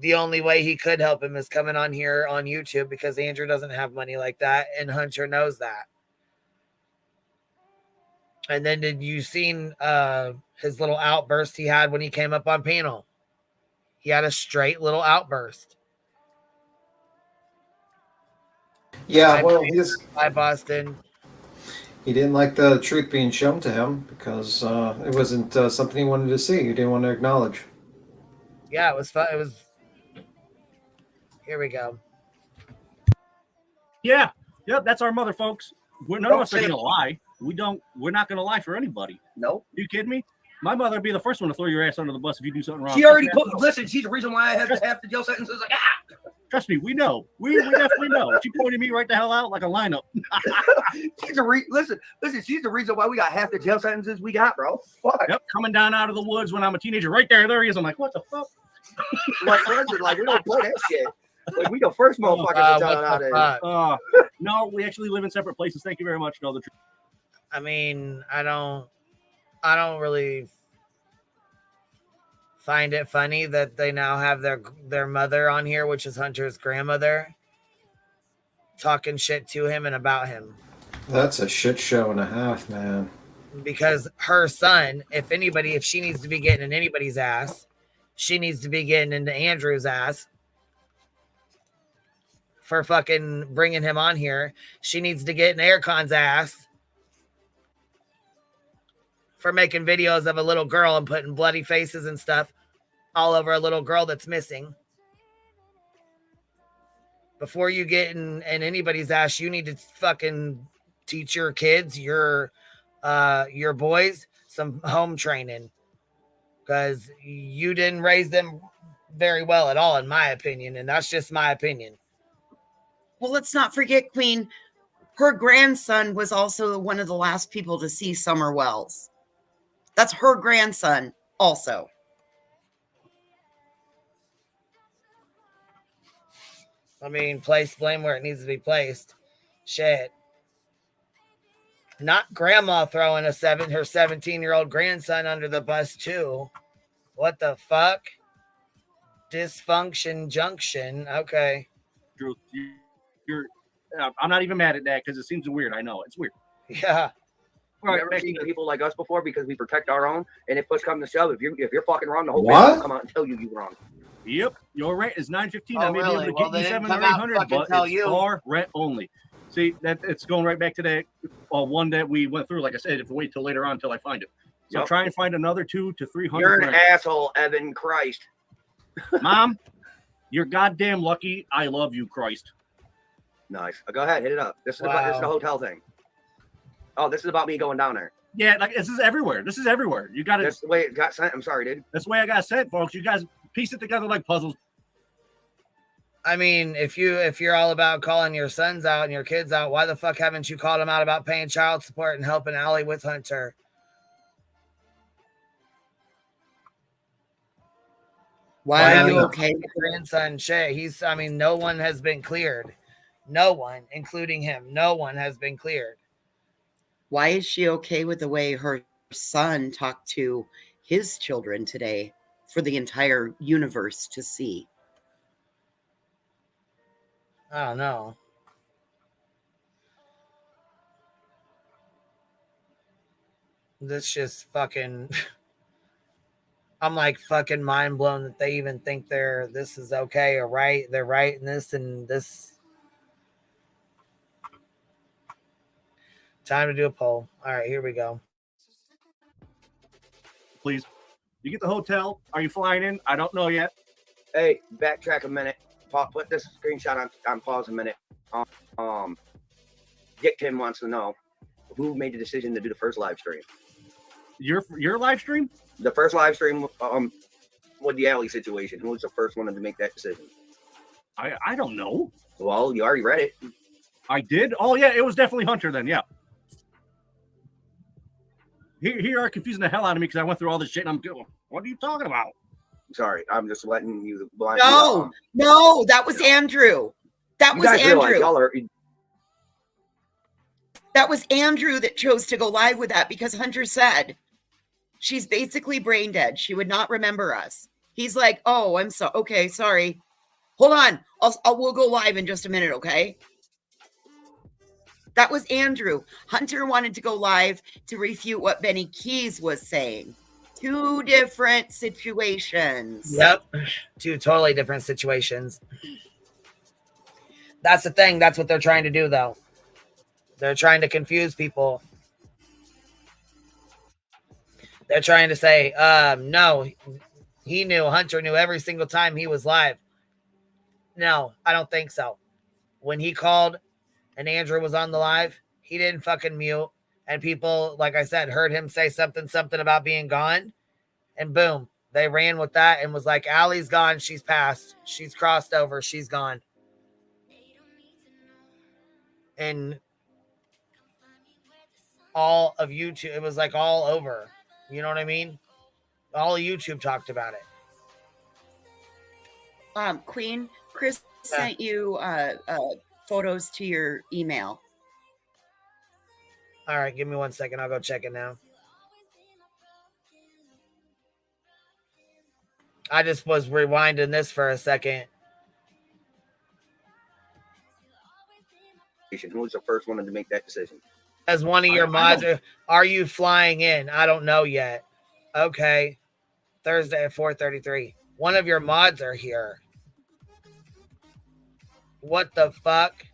The only way he could help him is coming on here on YouTube, because Andrew doesn't have money like that, and Hunter knows that. And then did you seen his little outburst he had when he came up on panel? He had a straight little outburst. Yeah, Hi, Boston. He didn't like the truth being shown to him because it wasn't something he wanted to see. He didn't want to acknowledge. Yeah, it was fun. It was. Here we go. Yeah. Yep. That's our mother, folks. None of us are going to lie. We're not going to lie for anybody. Nope. You kidding me? My mother would be the first one to throw your ass under the bus if you do something wrong. She already listen, she's the reason why I have to have the jail sentences. Like, Trust me, we know. We definitely know. She pointed me right the hell out like a lineup. Listen, she's the reason why we got half the jail sentences we got, bro. Fuck. Yep, coming down out of the woods when I'm a teenager. Right there he is. I'm like, what the fuck? like we don't play that shit. Like, we the first motherfuckers out of here. No, we actually live in separate places. Thank you very much. No, the truth. I mean, I don't really find it funny that they now have their mother on here, which is Hunter's grandmother, talking shit to him and about him. That's a shit show and a half, man. Because her son, if she needs to be getting in anybody's ass, she needs to be getting into Andrew's ass for fucking bringing him on here. She needs to get in Aircon's ass for making videos of a little girl and putting bloody faces and stuff all over a little girl that's missing. Before you get in anybody's ass, you need to fucking teach your kids, your boys, some home training, because you didn't raise them very well at all, in my opinion, and that's just my opinion. Well, let's not forget, Queen, her grandson was also one of the last people to see Summer Wells. That's her grandson also. I mean, place blame where it needs to be placed. Shit. Not grandma throwing her 17-year-old grandson under the bus too. What the fuck? Dysfunction junction. Okay. You're I'm not even mad at that because it seems weird. I know it's weird. Yeah. You've never seen people like us before because we protect our own, and if push comes to shove, if you're fucking wrong, the whole family will come out and tell you you're wrong. Yep, your rent is $9.15. Oh, I may really? be able to Well, get they you didn't 700 come or out 800, and fucking but tell it's you. for rent only. See, that it's going right back to that one that we went through. Like I said, if we wait till later on until I find it. So try and find another 200 to 300. You're an asshole, Evan Christ. Mom, you're goddamn lucky. I love you, Christ. Nice. Go ahead, hit it up. This is about this is the hotel thing. Oh, this is about me going down there. Yeah, like this is everywhere. This is everywhere. You got it. That's the way it got sent. I'm sorry, dude. That's the way I got sent, folks. You guys piece it together like puzzles. I mean, if you're all about calling your sons out and your kids out, why the fuck haven't you called them out about paying child support and helping Allie with Hunter? Why are you okay? Grandson Shay. I mean, no one has been cleared. No one, including him. No one has been cleared. Why is she okay with the way her son talked to his children today for the entire universe to see? I don't know. This just fucking... I'm like fucking mind blown that they even think this is okay or right. They're right in this and this. Time to do a poll. All right, here we go. Please. You get the hotel. Are you flying in? I don't know yet. Hey, backtrack a minute. Put this screenshot on pause a minute. Dick Tim wants to know who made the decision to do the first live stream. Your live stream? The first live stream with the Alley situation. Who was the first one to make that decision? I don't know. Well, you already read it. I did? Oh, yeah, it was definitely Hunter then, yeah. Here you are confusing the hell out of me because I went through all this shit and I'm going, what are you talking about? Sorry, I'm just letting you blind. No, that was Andrew. That was Andrew. That was Andrew that chose to go live with that because Hunter said she's basically brain dead. She would not remember us. He's like, oh, I'm so okay. Sorry. Hold on. We'll go live in just a minute. Okay. That was Andrew. Hunter wanted to go live to refute what Benny Keys was saying. Two different situations. Yep. Two totally different situations. That's the thing. That's what they're trying to do, though. They're trying to confuse people. They're trying to say, no, he knew, Hunter knew every single time he was live. No, I don't think so. When he called and Andrew was on the live, he didn't fucking mute. And people, like I said, heard him say something about being gone. And boom, they ran with that and was like, Allie's gone. She's passed. She's crossed over. She's gone. And all of YouTube, it was like all over. You know what I mean? All of YouTube talked about it. Queen, Chris sent you photos to your email. All right, give me 1 second. I'll go check it now. I just was rewinding this for a second. Who was the first one to make that decision? As one of your mods, are you flying in? I don't know yet. Okay. Thursday at 4:33. One of your mods are here. What the fuck?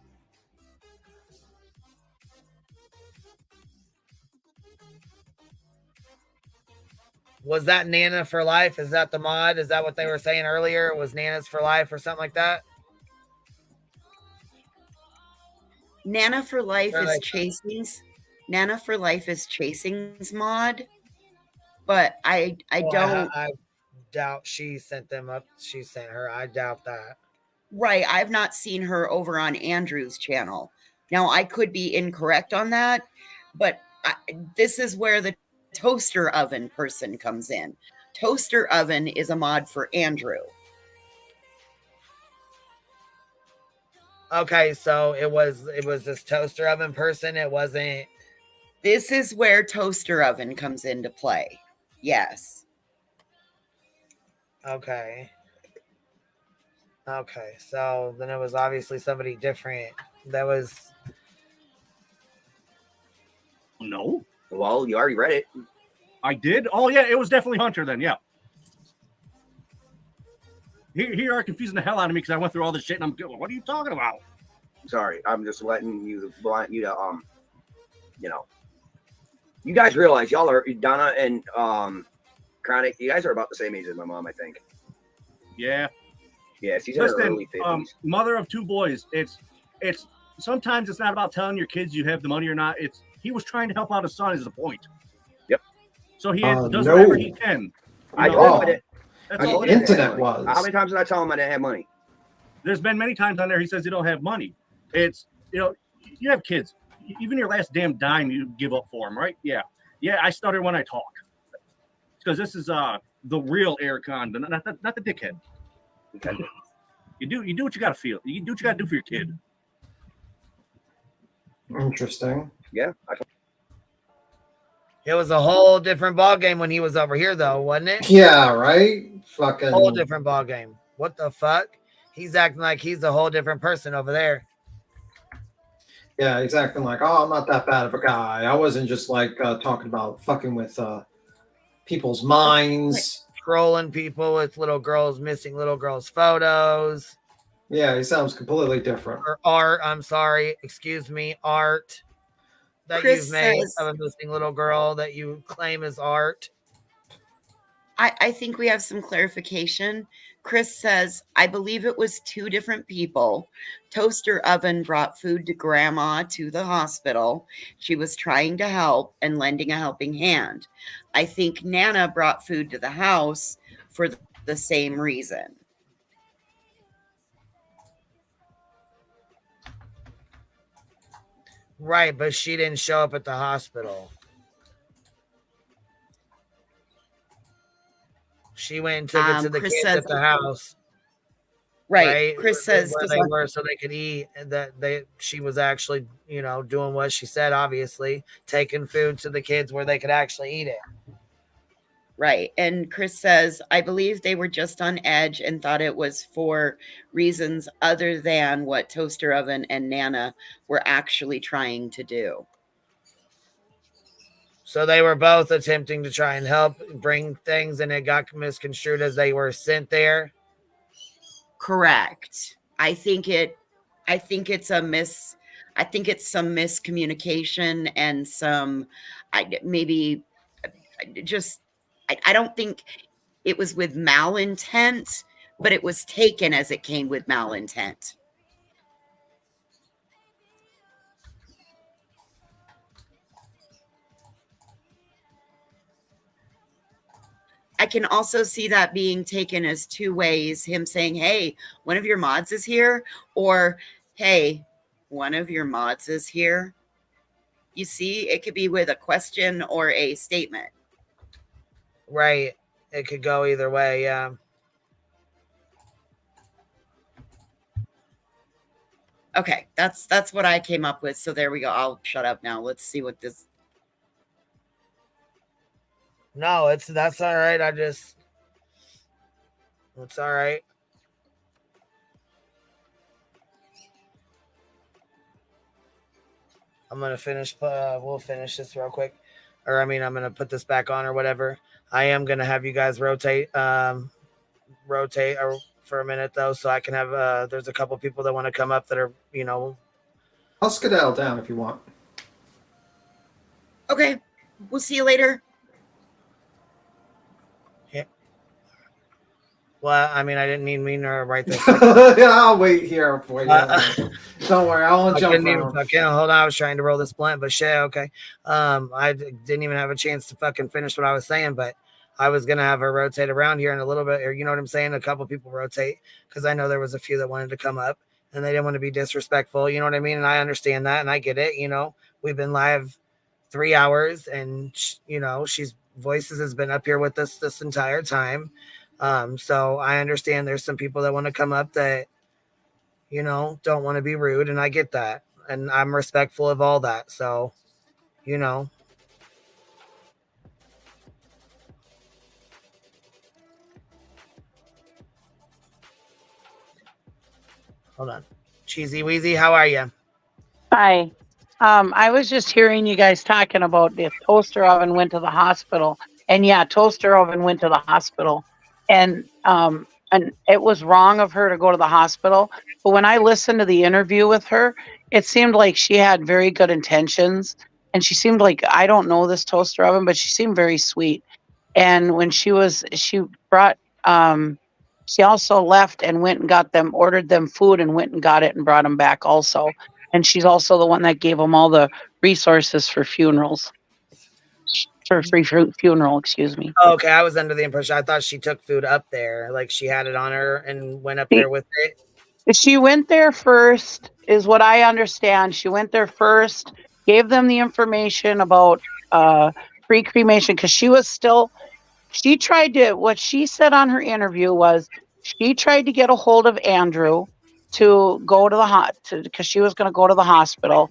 Was that Nana for life? Is that the mod? Is that what they were saying earlier? It was Nana's for life or something like that? Nana for Life is Chasing's. Nana for Life is Chasing's mod, but I don't. I doubt she sent them up. She sent her. I doubt that. Right. I've not seen her over on Andrew's channel. Now, I could be incorrect on that, but this is where the toaster oven person comes in. Toaster oven is a mod for Andrew. Okay, so it was this toaster oven person. It wasn't. This is where toaster oven comes into play. Yes. Okay. Okay, so then it was obviously somebody different. That was. No. Well, you already read it. I did. Oh yeah, it was definitely Hunter then. Yeah. Here you are confusing the hell out of me because I went through all this shit and I'm going, what are you talking about? Sorry, I'm just letting you to you know. You guys realize y'all are Donna and Chronic. You guys are about the same age as my mom, I think. Yeah. Yeah, she's in her early 50s. Mother of 2 boys. It's sometimes it's not about telling your kids you have the money or not. It's he was trying to help out his son is the point. Yep. So he does whatever he can. I told him it. That's all The it is. internet was. How many times did I tell him I didn't have money? There's been many times on there he says you don't have money. It's you have kids. Even your last damn dime you give up for them, right? Yeah. Yeah, I stutter when I talk. Because this is the real Aircon, not the dickhead. Okay. You do what you gotta feel. You do what you gotta do for your kid. Interesting. Yeah. It was a whole different ball game when he was over here, though, wasn't it? Yeah, right. Fucking whole different ball game. What the fuck? He's acting like he's a whole different person over there. Yeah, he's acting like, oh, I'm not that bad of a guy. I wasn't just like talking about fucking with people's minds. Trolling people with little girls, missing little girls' photos. Yeah, he sounds completely different. Or art, I'm sorry. Excuse me, art that Chris you've made says- of a missing little girl that you claim is art. I think we have some clarification. Chris says, I believe it was 2 different people. Toaster Oven brought food to grandma to the hospital. She was trying to help and lending a helping hand. I think Nana brought food to the house for the same reason. Right, but she didn't show up at the hospital. She went and took it to the Chris kids says- at the house. Right. Chris says where they were so they could eat, and that she was actually, doing what she said, obviously, taking food to the kids where they could actually eat it. Right. And Chris says, I believe they were just on edge and thought it was for reasons other than what Toaster Oven and Nana were actually trying to do. So they were both attempting to try and help bring things, and it got misconstrued as they were sent there. Correct. I think it's some miscommunication and some I don't think it was with malintent, but it was taken as it came with malintent. I can also see that being taken as 2 ways. Him saying, hey, one of your mods is here, or hey, one of your mods is here. You see, it could be with a question or a statement. Right. It could go either way, yeah. Okay, that's what I came up with. So there we go. I'll shut up now. Let's see what this. No, that's all right. It's all right. I'm gonna finish. We'll finish this real quick, or I'm gonna put this back on or whatever. I am gonna have you guys rotate for a minute though, so I can have. There's a couple people that want to come up that are, I'll skedaddle down if you want. Okay, we'll see you later. Well, I didn't mean to write this. Yeah, I'll wait here for you. Don't worry, I'll jump around. Okay, hold on. I was trying to roll this blunt, but shit, okay. I didn't even have a chance to fucking finish what I was saying, but I was gonna have her rotate around here in a little bit, or you know what I'm saying? A couple people rotate because I know there was a few that wanted to come up and they didn't want to be disrespectful. You know what I mean? And I understand that, and I get it. We've been live 3 hours, and she's Voices has been up here with us this entire time. So I understand there's some people that want to come up that, don't want to be rude, and I get that. And I'm respectful of all that. So, Hold on. Cheesy Weezy, how are you? Hi. I was just hearing you guys talking about the toaster oven went to the hospital. And yeah, toaster oven went to the hospital. And it was wrong of her to go to the hospital. But when I listened to the interview with her, it seemed like she had very good intentions. And she seemed like, I don't know this toaster oven, but she seemed very sweet. And when she brought, she also left and went and got them, ordered them food and went and got it and brought them back also. And she's also the one that gave them all the resources for funerals, for free funeral, excuse me. Okay, I was under the impression I thought she took food up there, like she had it on her and went up there with it. She went there first, is what I understand. She went there first, gave them the information about free cremation because she tried to, what she said on her interview was she tried to get a hold of Andrew to go to the because she was going to go to the hospital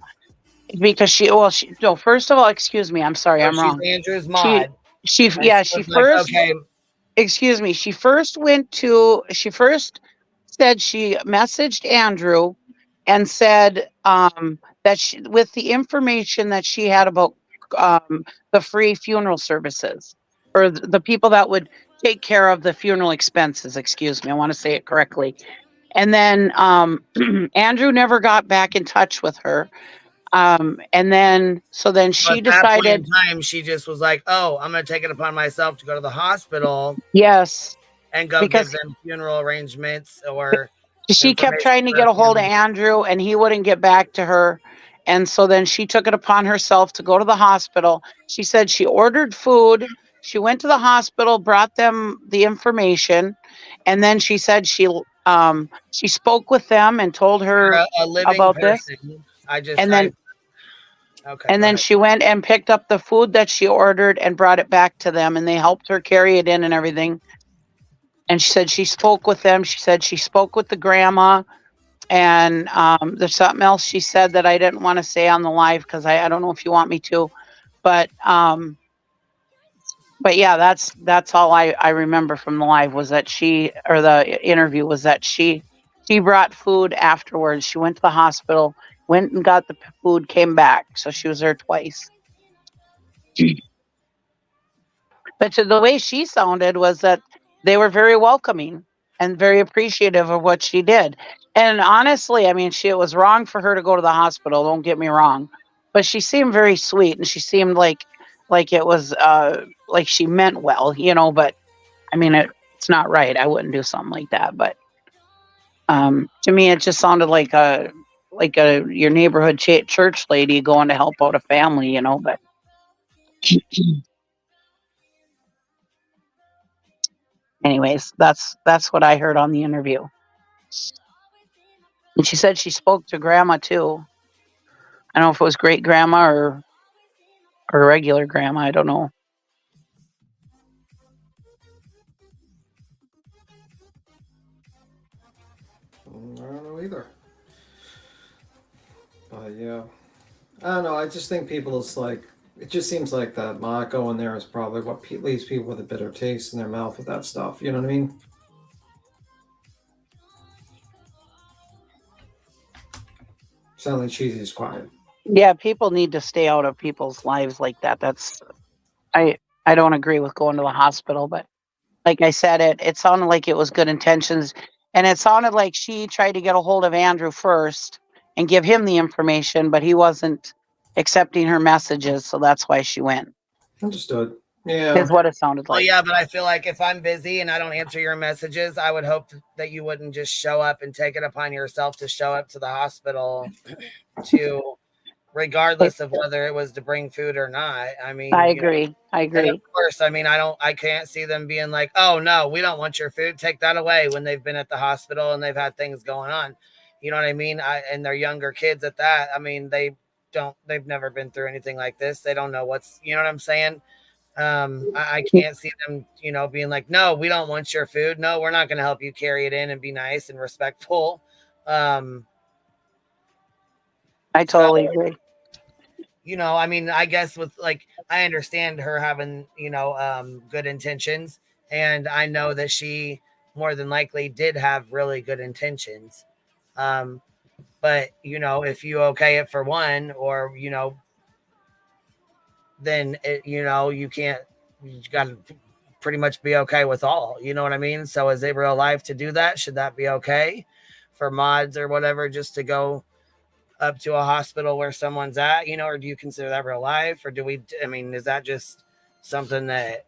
because no, first of all, excuse me, I'm sorry, I'm wrong. Andrew's mod. She first, okay. Excuse me, she first said she messaged Andrew and said that with the information that she had about the free funeral services, or the people that would take care of the funeral expenses, excuse me, I want to say it correctly. And then Andrew never got back in touch with her. And then she At that point decided in time, she just was like, "Oh, I'm going to take it upon myself to go to the hospital." Yes, and go because give them funeral arrangements or. She kept trying to get a hold of Andrew and he wouldn't get back to her. And so then she took it upon herself to go to the hospital. She said she ordered food. She went to the hospital, brought them the information, and then she said she spoke with them and told her a living about person. this. I just And then okay. And then she went and picked up the food that she ordered and brought it back to them, and they helped her carry it in and everything. And she said she spoke with them. She said she spoke with the grandma. And there's something else she said that I didn't want to say on the live because I don't know if you want me to. But yeah, that's all I remember from the live was that the interview was that she brought food afterwards. She went to the hospital, went and got the food, came back. So she was there twice. But the way she sounded was that they were very welcoming and very appreciative of what she did. And honestly, I mean, it was wrong for her to go to the hospital. Don't get me wrong, but she seemed very sweet, and she seemed like it was like she meant well, But I mean, it's not right. I wouldn't do something like that. But to me, it just sounded like your neighborhood church lady going to help out a family, But anyways, that's what I heard on the interview. And she said she spoke to grandma too. I don't know if it was great grandma or regular grandma. I don't know. I don't know either. But yeah, I don't know. I just think people is like, it just seems like that Ma going there is probably what leaves people with a bitter taste in their mouth with that stuff. You know what I mean? Sound like cheesy is quiet. Yeah, people need to stay out of people's lives like that. I don't agree with going to the hospital, but like I said, it sounded like it was good intentions, and it sounded like she tried to get a hold of Andrew first and give him the information, but he wasn't accepting her messages, so that's why she went. Understood. Yeah. Is what it sounded like. Well, yeah, but I feel like if I'm busy and I don't answer your messages, I would hope that you wouldn't just show up and take it upon yourself to show up to the hospital regardless of whether it was to bring food or not. I mean, I agree. I agree. And of course, I mean, I can't see them being like, "Oh no, we don't want your food. Take that away," when they've been at the hospital and they've had things going on. You know what I mean? And they're younger kids at that. I mean, they've never been through anything like this. They don't know you know what I'm saying? I can't see them, being like, "No, we don't want your food. No, we're not going to help you carry it in and be nice and respectful." I totally agree. I mean, I guess I understand her having, good intentions, and I know that she more than likely did have really good intentions. But you know, if you okay it for one, or you know, then you know you can't. You got to pretty much be okay with all. You know what I mean? So is it real life to do that? Should that be okay for mods or whatever, just to go up to a hospital where someone's at? You know, or do you consider that real life, or do we? I mean, is that just something that?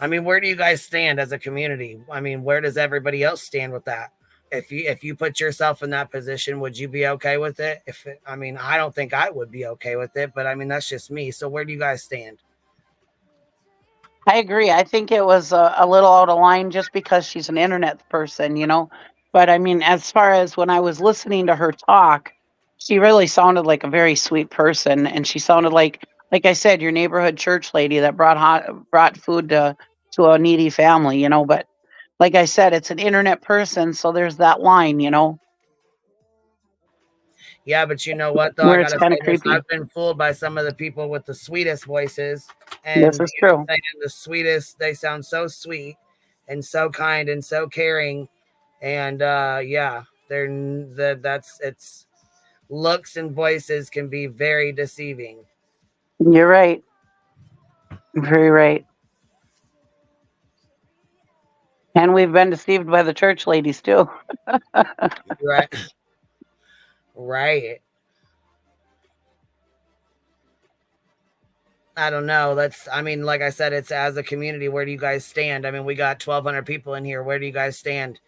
I mean, where do you guys stand as a community? I mean, where does everybody else stand with that? If you put yourself in that position, would you be okay with it? I mean, I don't think I would be okay with it, but I mean that's just me. So where do you guys stand? I agree. I think it was a little out of line just because she's an internet person, you know. But I mean, as far as when I was listening to her talk, she really sounded like a very sweet person, and she sounded like I said, your neighborhood church lady that brought food to a needy family, you know. But like I said, it's an internet person, so there's that line, you know. Yeah, but you know what though? I Where it's gotta kind say of this. creepy. I've been fooled by some of the people with the sweetest voices. This And is you know, true. saying the sweetest, they sound so sweet and so kind and so caring. And yeah, that's it's looks and voices can be very deceiving. You're right. Very right. And we've been deceived by the church ladies too. Right. Right. I don't know. I mean, like I said, it's as a community, where do you guys stand? I mean, we got 1,200 people in here. Where do you guys stand?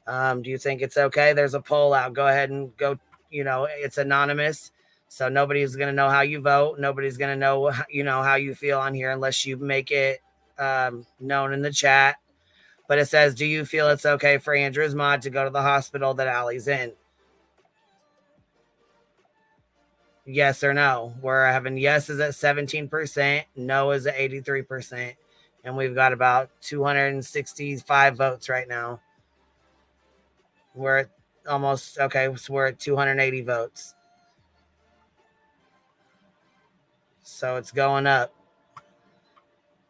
Do you think it's okay? There's a poll out. Go ahead and go. You know, it's anonymous. So nobody's going to know how you vote. Nobody's going to know, you know, how you feel on here unless you make it known in the chat. But it says, do you feel it's okay for Andrew's mod to go to the hospital that Allie's in? Yes or no? We're having yes is at 17%, no is at 83%. And we've got about 265 votes right now. We're at almost, okay, so we're at 280 votes. So it's going up.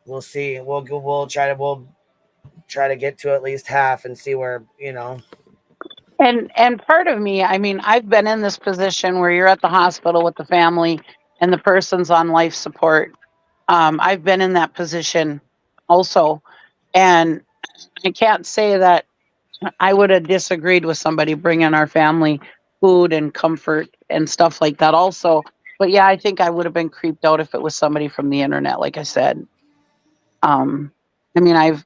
We'll see. We'll try to get to at least half and see where, you know. And part of me, I mean, I've been in this position where you're at the hospital with the family and the person's on life support. I've been in that position also, and I can't say that I would have disagreed with somebody bringing our family food and comfort and stuff like that also. But yeah, I think I would have been creeped out if it was somebody from the internet, like I said. I mean, I've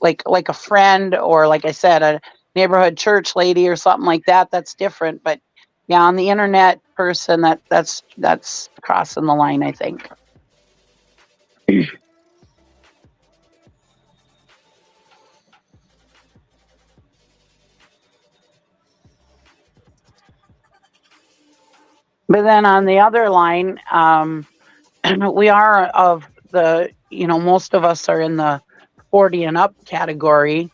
like a friend, or like I said, a neighborhood church lady or something like that. That's different. But yeah, on the internet person, that's crossing the line, I think. But then on the other line, we are of the, you know, most of us are in the 40 and up category.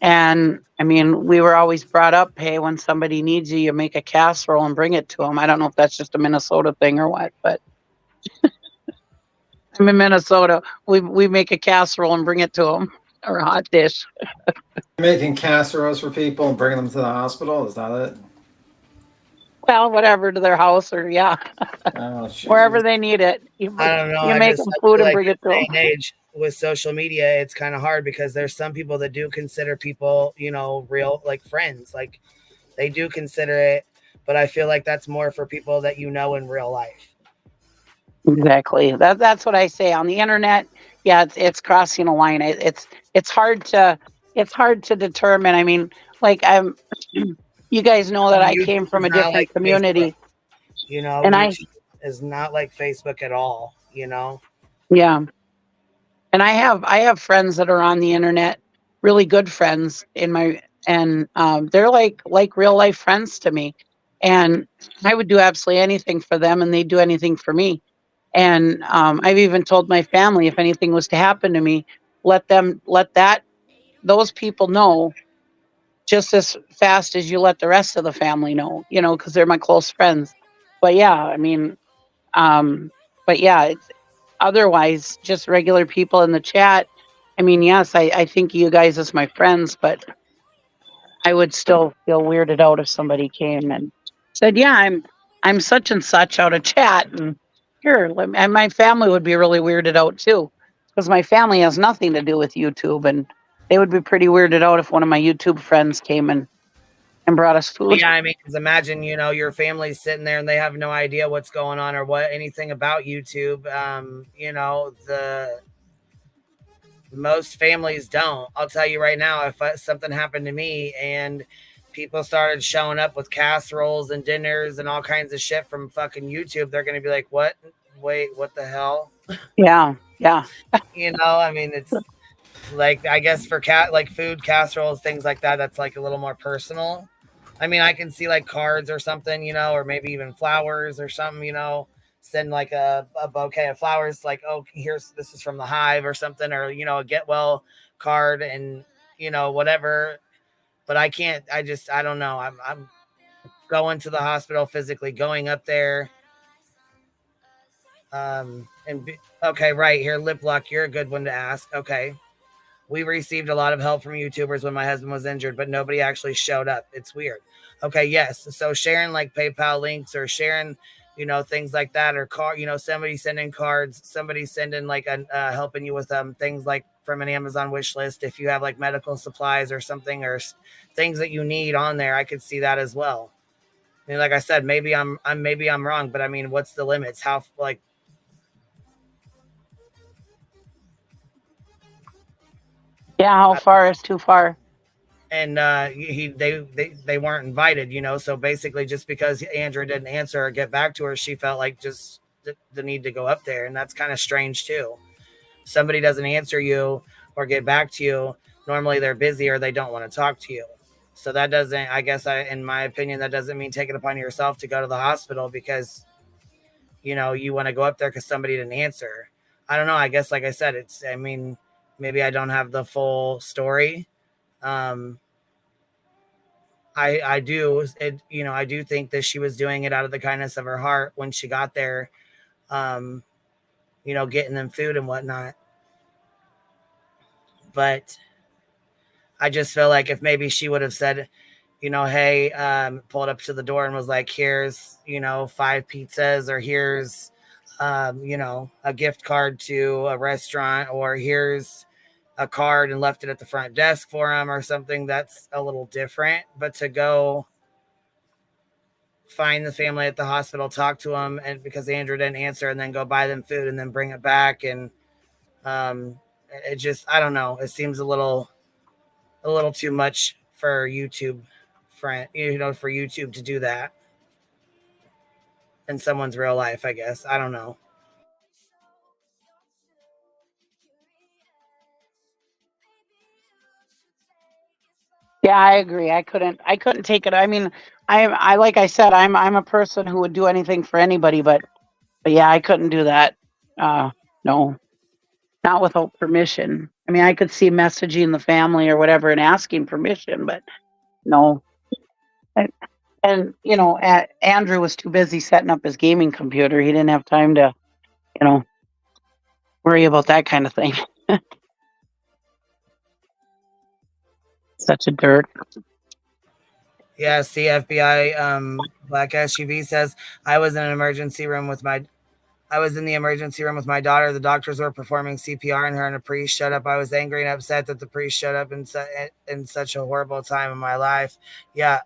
And I mean, we were always brought up, hey, when somebody needs you, you make a casserole and bring it to them. I don't know if that's just a Minnesota thing or what, but I'm in Minnesota. We make a casserole and bring it to them, or a hot dish. Making casseroles for people and bringing them to the hospital, is that it? Well, whatever, to their house, or yeah, Oh, wherever they need it. I don't know. You I make just them I food feel and like bring this it to day them. and age with social media, it's kind of hard because there's some people that do consider people, you know, real like friends. Like they do consider it, but I feel like that's more for people that you know in real life. Exactly. That's what I say on the internet. Yeah, it's crossing a line. It's hard to determine. I mean, like you guys know that I came YouTube from is a not different like Facebook. community, You know, and YouTube is not like Facebook at all, you know? yeah, and I have friends that are on the internet, really good friends and they're like real life friends to me, and I would do absolutely anything for them, and they'd do anything for me. And I've even told my family, if anything was to happen to me, let those people know just as fast as you let the rest of the family know, you know, because they're my close friends. But yeah, I mean, um, but yeah, it's otherwise just regular people in the chat. I mean, yes, I think you guys as my friends, but I would still feel weirded out if somebody came and said, "Yeah, I'm such and such out of chat," and here, and my family would be really weirded out too, because my family has nothing to do with YouTube, and they would be pretty weirded out if one of my YouTube friends came and brought us food. Yeah, I mean, because imagine, you know, your family's sitting there and they have no idea what's going on or what anything about YouTube. You know, the most families don't. I'll tell you right now, if something happened to me and people started showing up with casseroles and dinners and all kinds of shit from fucking YouTube, they're going to be like, what? Wait, what the hell? Yeah, yeah. You know, I mean, it's like, I guess for like food casseroles, things like that, that's like a little more personal. I mean, I can see like cards or something, you know, or maybe even flowers or something, you know, send like a bouquet of flowers, like, oh, this is from the hive or something, or, you know, a get well card and, you know, whatever. But I can't, I don't know. I'm going to the hospital physically, going up there. Okay, right here, Lip Lock, you're a good one to ask. Okay. We received a lot of help from YouTubers when my husband was injured, but nobody actually showed up. It's weird. Okay, yes. So sharing like PayPal links or sharing, you know, things like that, or you know, somebody sending cards, somebody sending like helping you with things like from an Amazon wish list. If you have like medical supplies or something or things that you need on there, I could see that as well. I mean, like I said, maybe I'm wrong, but I mean, what's the limits? How like. Yeah, how far is too far? And they weren't invited, you know. So basically, just because Andrea didn't answer or get back to her, she felt like just the need to go up there, and that's kind of strange too. Somebody doesn't answer you or get back to you. Normally, they're busy or they don't want to talk to you. So that doesn't, I guess, in my opinion, that doesn't mean take it upon yourself to go to the hospital because, you know, you want to go up there because somebody didn't answer. I don't know. I guess, like I said, I mean, maybe I don't have the full story. I do, you know, I do think that she was doing it out of the kindness of her heart when she got there, you know, getting them food and whatnot. But I just feel like if maybe she would have said, you know, hey, pulled up to the door and was like, here's, you know, 5 pizzas, or here's, you know, a gift card to a restaurant, or here's a card, and left it at the front desk for him or something, that's a little different. But to go find the family at the hospital, talk to them, and because Andrew didn't answer, and then go buy them food and then bring it back, and it just, I don't know, it seems a little too much for YouTube, you know, for YouTube to do that in someone's real life, I guess. I don't know. Yeah, I agree. I couldn't take it. I mean, I like I said, I'm a person who would do anything for anybody, but yeah, I couldn't do that. No, not without permission. I mean, I could see messaging the family or whatever and asking permission, but no. And you know, Andrew was too busy setting up his gaming computer. He didn't have time to, you know, worry about that kind of thing. Such a dirt. Yeah, CFBI Black SUV says, I was in the emergency room with my daughter. The doctors were performing CPR on her and a priest showed up. I was angry and upset that the priest showed up in such a horrible time in my life. Yeah,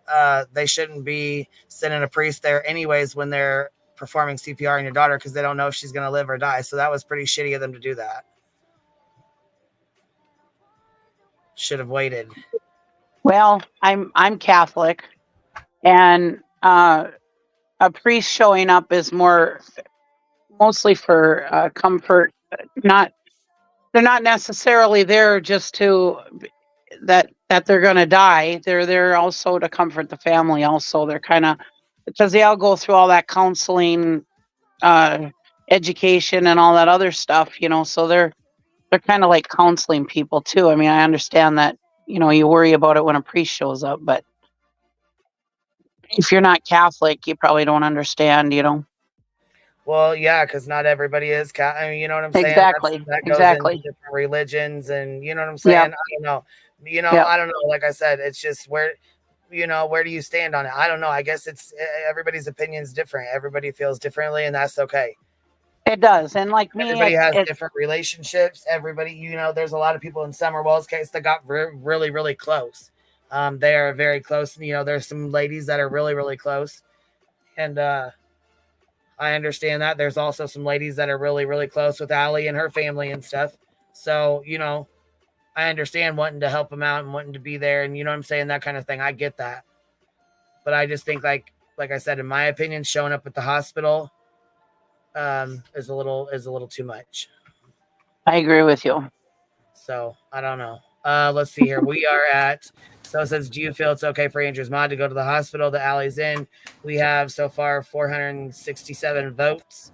they shouldn't be sending a priest there anyways when they're performing CPR on your daughter, because they don't know if she's going to live or die. So that was pretty shitty of them to do that. Should have waited. Well, I'm Catholic, and a priest showing up is mostly for comfort. They're not necessarily there just to that they're going to die. They're there also to comfort the family. Also, they're kind of, because they all go through all that counseling, education, and all that other stuff. You know, so they're kind of like counseling people too. I mean, I understand that, you know, you worry about it when a priest shows up, but if you're not Catholic, you probably don't understand, you know. Well, yeah, because not everybody is I mean, you know what I'm saying? Exactly. That goes Exactly. into different religions, and you know what I'm saying? Yep. I don't know. You know, I don't know. Like I said, it's just where, you know, where do you stand on it? I don't know. I guess it's everybody's opinion is different. Everybody feels differently, and that's okay. It does. And like me, everybody has different relationships. Everybody, you know, there's a lot of people in Summerwell's case that got really, really close. They are very close. You know, there's some ladies that are really, really close. And I understand that. There's also some ladies that are really, really close with Allie and her family and stuff. So, you know, I understand wanting to help them out and wanting to be there. And you know what I'm saying? That kind of thing. I get that. But I just think like I said, in my opinion, showing up at the hospital is a little too much. I agree with you. So I don't know. Let's see here. We are at, so it says, do you feel it's okay for Andrew's mod to go to the hospital that Allie's in? We have so far 467 votes.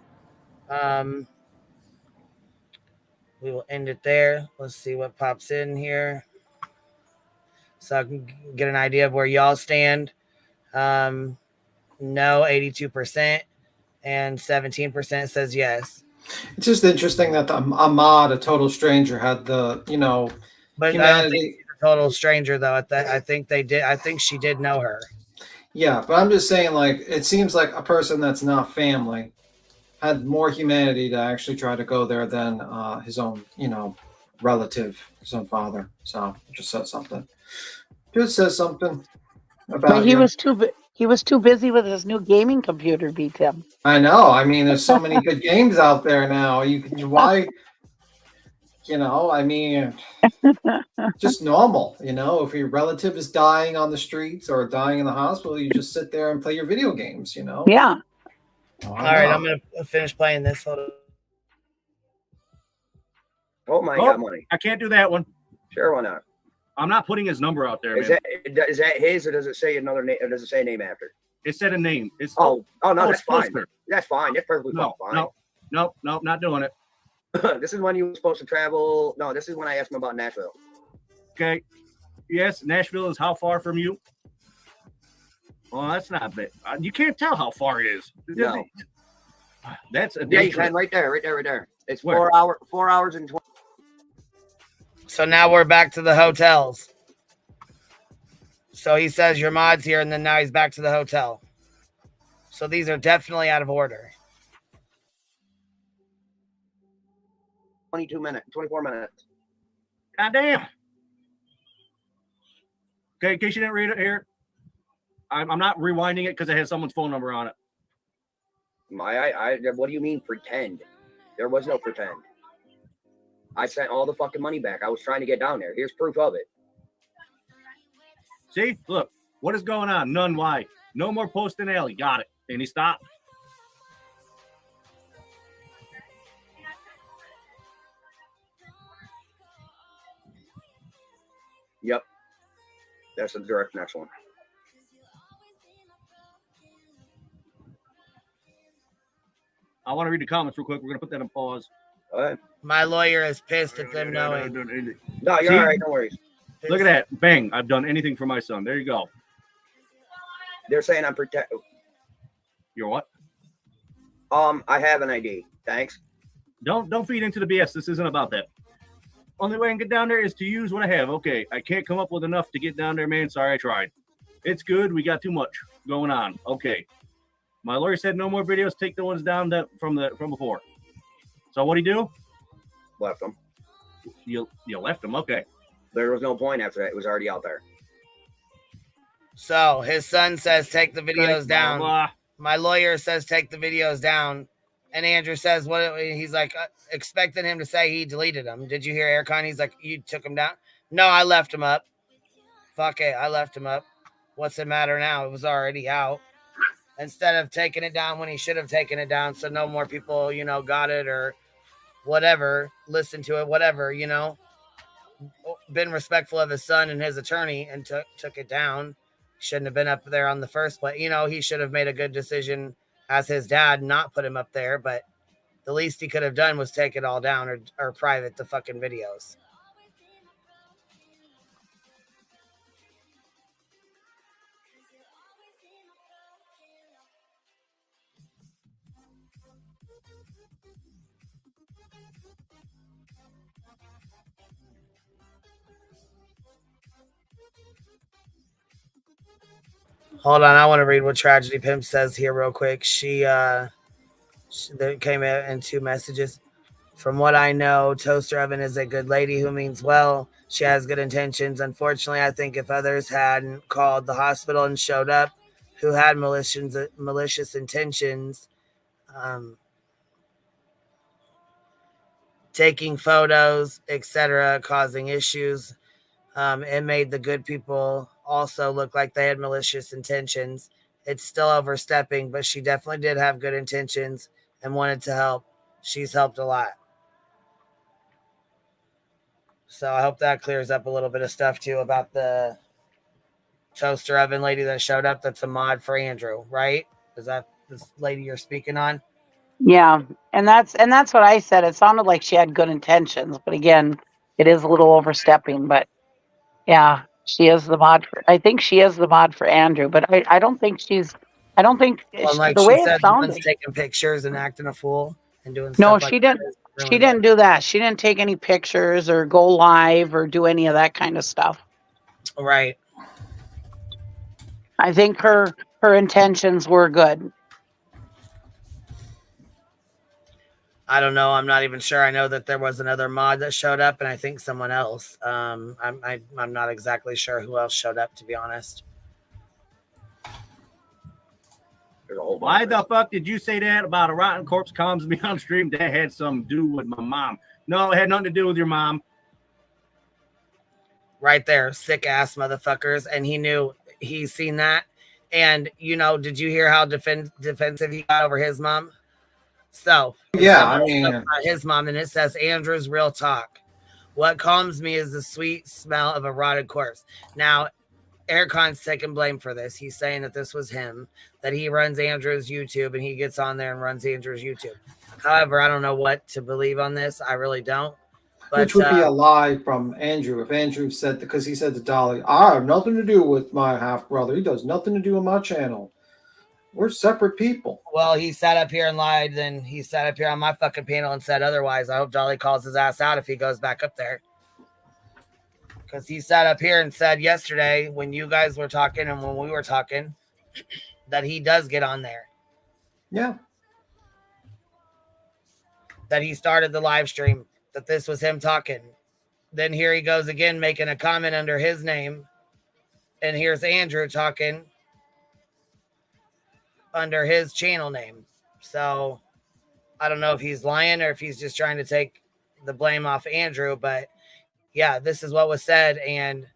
We will end it there. Let's see what pops in here, so I can get an idea of where y'all stand. No, 82%, and 17% says yes. It's just interesting that Ahmad, a total stranger, had the, you know, but humanity. I don't think she's a total stranger though. I think they did. I think she did know her. Yeah, but I'm just saying, like, it seems like a person that's not family had more humanity to actually try to go there than his own, you know, relative, his own father. So it just says something. Just says something about. But he was too busy with his new gaming computer. Beat him. I know. I mean, there's so many good games out there now. Why? You know, I mean, just normal. You know, if your relative is dying on the streets or dying in the hospital, you just sit there and play your video games. You know. Yeah. All right, I'm gonna finish playing this. Hold on. Oh my God, money! I can't do that one. Sure, why not? I'm not putting his number out there. Is that his, or does it say another name? Or does it say a name after? It said a name. It's no, that's it's fine. Foster. That's fine. That's perfectly fine. No, not doing it. This is when you were supposed to travel. No, this is when I asked him about Nashville. Okay. Yes, Nashville is how far from you? Well, that's not bad. You can't tell how far it is. No. That's a you can right there. It's Where? 4 hours and 20. So now we're back to the hotels. So he says your mod's here, and then now he's back to the hotel. So these are definitely out of order. 24 minutes. God damn. Okay, in case you didn't read it here, I'm not rewinding it because it has someone's phone number on it. What do you mean pretend? There was no pretend. I sent all the fucking money back. I was trying to get down there. Here's proof of it. See, look, what is going on? None. Why? No more posting Allie. Got it. And he stopped. Yep. That's the direct next one. I want to read the comments real quick. We're going to put that on pause. All right. My lawyer is pissed at them knowing. No, you're all right. No worries. Look at that. Bang. I've done anything for my son. There you go. They're saying I'm protect. You're what? I have an ID. Thanks. Don't feed into the BS. This isn't about that. Only way I can get down there is to use what I have. Okay, I can't come up with enough to get down there, man. Sorry, I tried. It's good. We got too much going on. Okay. My lawyer said no more videos. Take the ones down from before. So what'd he do? Left them. You left them. Okay. There was no point after that. It was already out there. So his son says take the videos down. Blah. My lawyer says take the videos down. And Andrew says, what? He's like, expecting him to say he deleted them. Did you hear Aircon? He's like, you took them down? No, I left them up. Fuck it. I left them up. What's the matter now? It was already out. Instead of taking it down when he should have taken it down, so no more people, got it or whatever, listen to it, whatever, been respectful of his son and his attorney and took it down. Shouldn't have been up there on the first place. He should have made a good decision as his dad, not put him up there, but the least he could have done was take it all down or private the fucking videos. Hold on, I want to read what Tragedy Pimp says here real quick. There came in 2 messages. From what I know, Toaster Oven is a good lady who means well. She has good intentions. Unfortunately, I think if others hadn't called the hospital and showed up, who had malicious intentions, taking photos, etc., causing issues, it made the good people also look like they had malicious intentions. It's still overstepping, but she definitely did have good intentions and wanted to help. She's helped a lot. So I hope that clears up a little bit of stuff too about the Toaster Oven lady that showed up. That's a mod for Andrew, right? Is that this lady you're speaking on? Yeah, and that's what I said. It sounded like she had good intentions, but again, it is a little overstepping. But yeah, she is the mod. I think she is the mod for Andrew, but I don't think she's. I don't think Well, like the she way it said, the one's sounded. taking pictures and acting a fool and doing No, stuff like she didn't. that. She didn't do that. She didn't take any pictures or go live or do any of that kind of stuff. Right. I think her intentions were good. I don't know. I'm not even sure. I know that there was another mod that showed up, and I think someone else. I'm not exactly sure who else showed up, to be honest. Why the fuck did you say that about a rotten corpse comes me on stream? That had something to do with my mom. No, it had nothing to do with your mom. Right there, sick ass motherfuckers. And he knew, he's seen that. And, you know, did you hear how defensive he got over his mom? So, yeah, I mean, his mom, and it says Andrew's real talk. What calms me is the sweet smell of a rotted corpse. Now, Aircon's taking blame for this. He's saying that this was him, that he runs Andrew's YouTube and he gets on there and runs Andrew's YouTube. However, I don't know what to believe on this. I really don't. But, which would be a lie from Andrew if Andrew said, because he said to Dolly, I have nothing to do with my half brother. He does nothing to do with my channel. We're separate people. Well, he sat up here and lied. Then he sat up here on my fucking panel and said otherwise. I hope Dolly calls his ass out if he goes back up there. Because he sat up here and said yesterday when you guys were talking and when we were talking that he does get on there. Yeah. That he started the live stream, that this was him talking. Then here he goes again making a comment under his name. And here's Andrew talking under his channel name. So I don't know if he's lying or if he's just trying to take the blame off Andrew, but yeah, this is what was said. And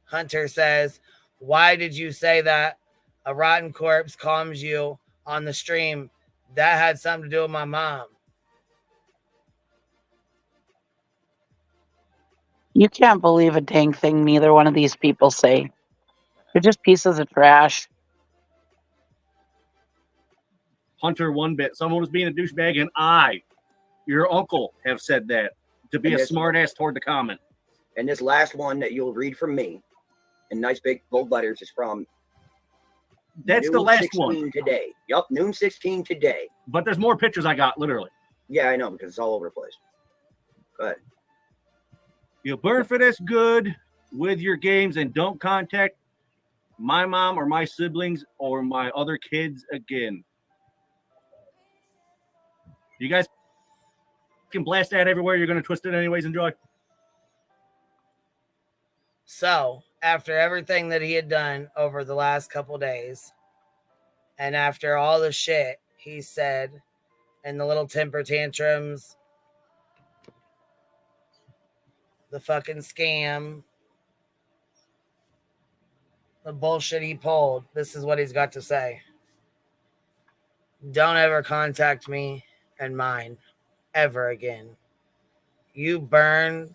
Hunter says, why did you say that a rotten corpse calms you on the stream? That had something to do with my mom. You can't believe a dang thing neither one of these people say. They're just pieces of trash. Hunter, one bit. Someone was being a douchebag, and your uncle, have said that to be a smart ass toward the comment. And this last one that you'll read from me in nice big bold letters is from that's the last one today. Yep, noon 16 today. But there's more pictures I got, literally. Yeah, I know, because it's all over the place. Go ahead. You burn for this good with your games and don't contact my mom or my siblings or my other kids again. You guys can blast that everywhere. You're going to twist it anyways. Enjoy. So after everything that he had done over the last couple days, and after all the shit he said and the little temper tantrums, the fucking scam, the bullshit he pulled, this is what he's got to say. Don't ever contact me and mine ever again. You burn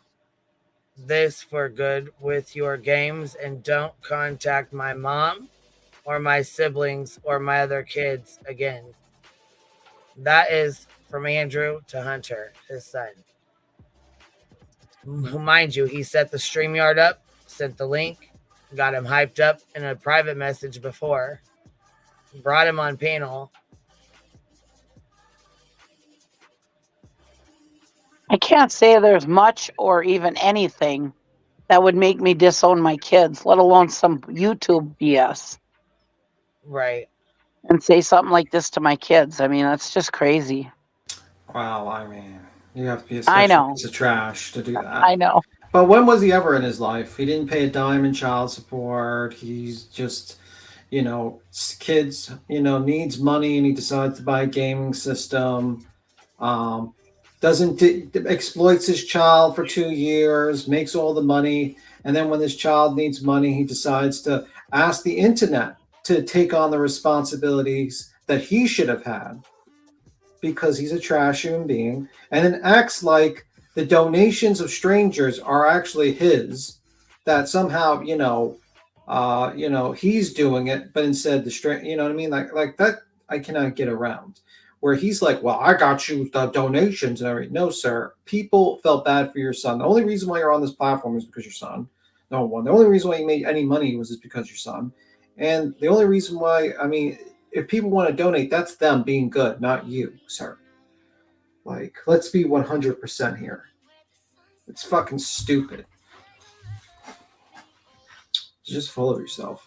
this for good with your games and don't contact my mom or my siblings or my other kids again. That is from Andrew to Hunter, his son. Mind you, he set the StreamYard up, sent the link, got him hyped up in a private message before, brought him on panel. I can't say there's much or even anything that would make me disown my kids, let alone some YouTube BS. Right. And say something like this to my kids. I mean, that's just crazy. Well, I mean, you have to be a I special know. piece of trash to do that. I know. But when was he ever in his life? He didn't pay a dime in child support. He's just, kids, needs money and he decides to buy a gaming system. Doesn't exploits his child for 2 years, makes all the money, and then when this child needs money, he decides to ask the internet to take on the responsibilities that he should have had because he's a trash human being, and then acts like the donations of strangers are actually his, that somehow he's doing it, but instead you know what I mean, like that I cannot get around, where he's like, well, I got you the donations and everything. No, sir, people felt bad for your son. The only reason why you're on this platform is because your son. No one. The only reason why you made any money was because your son. And the only reason why, I mean, if people want to donate, that's them being good, not you, sir. Like, let's be 100% here. It's fucking stupid. You're just full of yourself.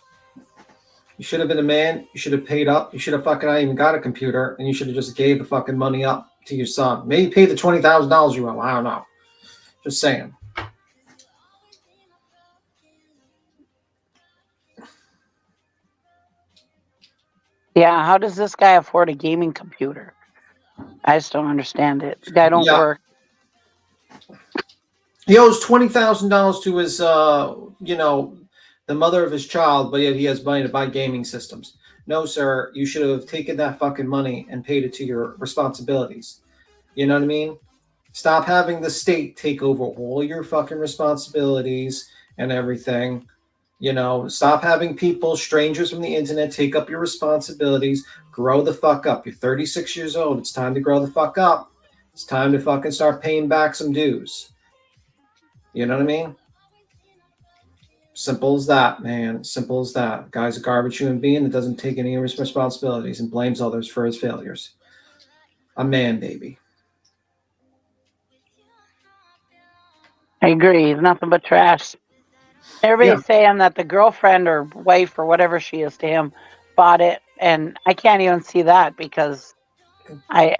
You should have been a man. You should have paid up. You should have fucking not even got a computer, and you should have just gave the fucking money up to your son. Maybe pay the $20,000 you want. I don't know. Just saying. Yeah, how does this guy afford a gaming computer? I just don't understand it. The guy don't work. He owes $20,000 to his, the mother of his child, but yet he has money to buy gaming systems. No, sir, you should have taken that fucking money and paid it to your responsibilities. You know what I mean? Stop having the state take over all your fucking responsibilities and everything. Stop having people, strangers from the internet, take up your responsibilities. Grow the fuck up. You're 36 years old. It's time to grow the fuck up. It's time to fucking start paying back some dues. You know what I mean? Simple as that, man. Simple as that. Guy's a garbage human being that doesn't take any of his responsibilities and blames others for his failures. A man, baby. I agree. He's nothing but trash. Everybody's saying that the girlfriend or wife or whatever she is to him bought it, and I can't even see that because I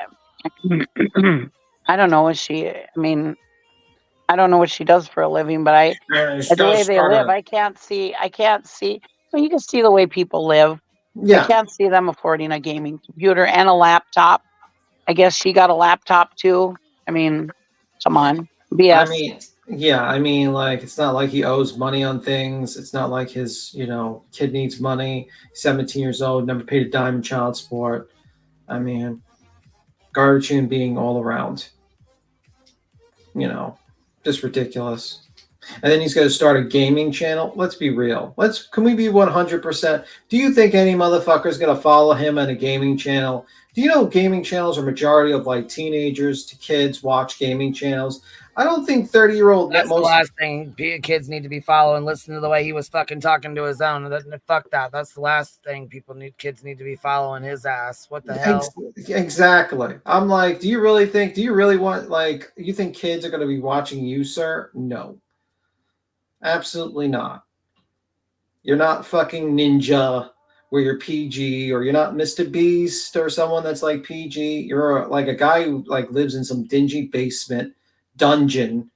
don't know what she. I mean, I don't know what she does for a living, but the way they live, I can't see. Well, you can see the way people live. Yeah. I can't see them affording a gaming computer and a laptop. I guess she got a laptop too. I mean, come on, BS. I mean, like, it's not like he owes money on things. It's not like his, kid needs money. 17 years old, never paid a dime in child support. I mean, garbage human being all around. Just ridiculous. And then he's going to start a gaming channel. Let's be real. Can we be 100%? Do you think any motherfucker is going to follow him on a gaming channel? Do you know gaming channels are majority of like teenagers to kids watch gaming channels? I don't think 30-year-old. That's the last thing kids need to be following. Listen to the way he was fucking talking to his own. Fuck that. That's the last thing kids need to be following his ass. What the hell? Exactly. I'm like, do you really want, like, you think kids are going to be watching you, sir? No. Absolutely not. You're not fucking Ninja where you're PG, or you're not Mr. Beast or someone that's like PG. You're like a guy who like lives in some dingy basement dungeon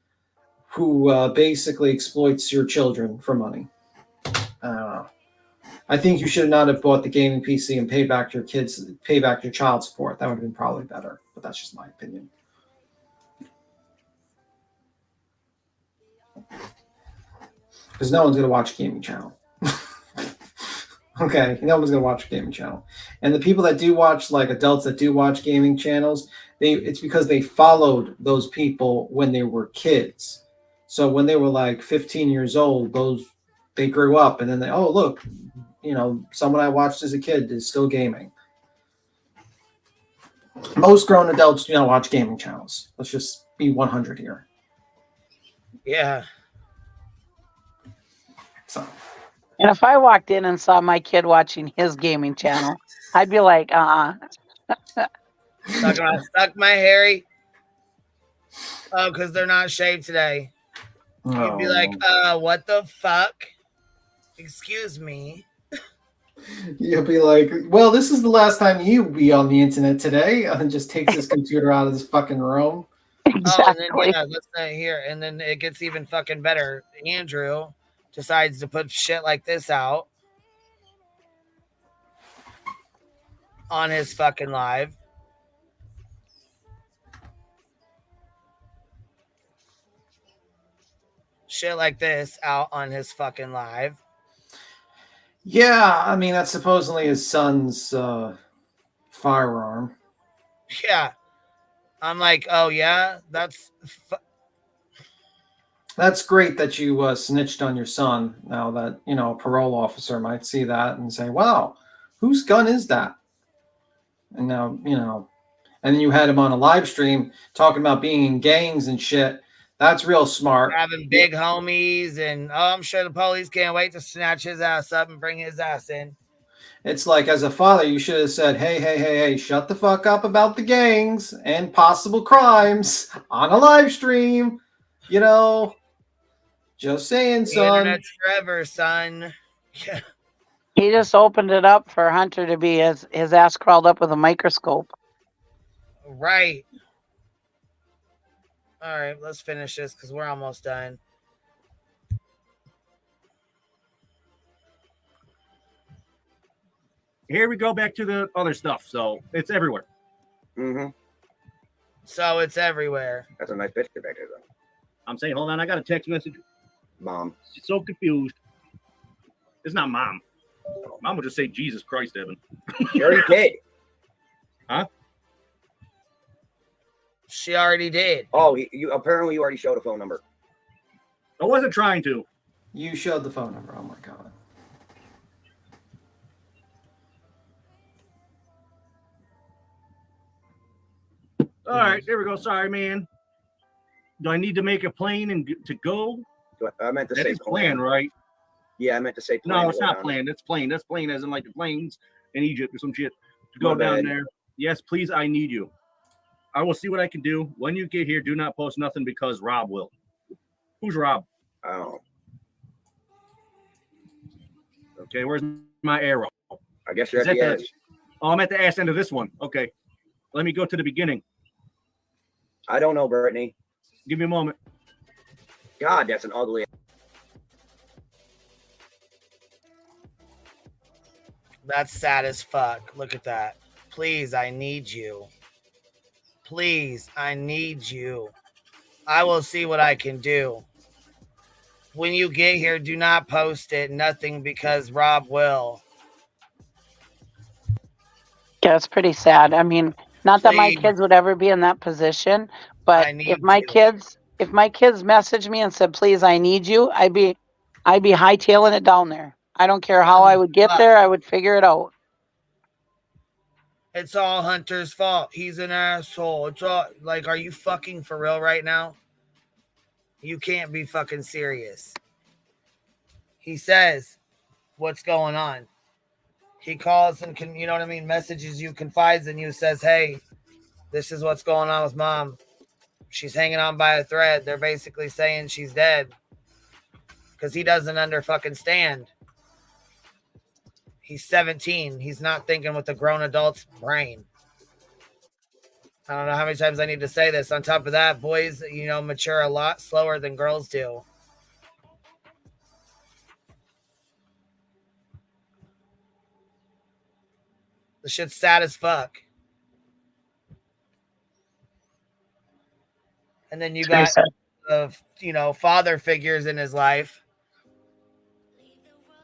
who basically exploits your children for money. I think you should not have bought the gaming PC and pay back your child support. That would have been probably better, but that's just my opinion. Because no one's going to watch a gaming channel. Okay, no one's going to watch a gaming channel. And the people that do watch, like adults that do watch gaming channels, it's because they followed those people when they were kids. So when they were like 15 years old, they grew up and then look, someone I watched as a kid is still gaming. Most grown adults do not watch gaming channels. Let's just be 100 here. Yeah. So. And if I walked in and saw my kid watching his gaming channel, I'd be like, Suck my Harry. Oh, because they're not shaved today. You'd be like, what the fuck? Excuse me. You'll be like, well, this is the last time you be on the internet today, and just takes his computer out of his fucking room. Oh, and then yeah, let's say here, and then it gets even fucking better. Andrew decides to put shit like this out on his fucking live. Shit like this out on his fucking live. Yeah, I mean, that's supposedly his son's firearm. Yeah. I'm like, oh yeah, that's great that you snitched on your son. Now that, a parole officer might see that and say, wow, whose gun is that? And now, and then you had him on a live stream talking about being in gangs and shit. That's real smart. Having big homies, and I'm sure the police can't wait to snatch his ass up and bring his ass in. It's like, as a father, you should have said, hey, shut the fuck up about the gangs and possible crimes on a live stream. Just saying, son. The internet's forever, son. He just opened it up for Hunter to be his ass crawled up with a microscope. Right. All right, let's finish this because we're almost done. Here we go back to the other stuff. So it's everywhere. Mm-hmm. So it's everywhere. That's a nice picture back there, though. I'm saying, hold on, I got a text message. Mom. She's so confused. It's not mom. Mom would just say, Jesus Christ, Evan. She already did. Huh? She already did. Oh, you apparently you already showed a phone number. I wasn't trying to. You showed the phone number. Oh my god. All right, there we go. Sorry, man. Do I need to make a plane and to go? I meant to That say is plan, right? Yeah, I meant to say plan. No, it's not planned. That's plane. That's plane as in like the planes in Egypt or some shit. To go My down bad. there. Yes, please, I need you. I will see what I can do. When you get here, do not post nothing because Rob will. Who's Rob? Oh. Okay, where's my arrow? I guess you're Is at the that edge. Oh, I'm at the ass end of this one. Okay. Let me go to the beginning. I don't know, Brittany. Give me a moment. God, that's an ugly. That's sad as fuck. Look at that. Please, I need you. Please, I need you. I will see what I can do. When you get here, do not post it. Nothing because Rob will. Yeah, it's pretty sad. I mean, not that my Please. kids would ever be in that position, but if my kids messaged me and said, "Please, I need you," I'd be hightailing it down there. I don't care how I would get there. I would figure it out. It's all Hunter's fault. He's an asshole. It's all like, are you fucking for real right now? You can't be fucking serious. He says, what's going on? He calls and you know what I mean? Messages you, confides in you, says, hey, this is what's going on with mom. She's hanging on by a thread. They're basically saying she's dead. Because he doesn't fucking stand. He's 17. He's not thinking with a grown adult's brain. I don't know how many times I need to say this. On top of that, boys, mature a lot slower than girls do. The shit's sad as fuck. And then you got, father figures in his life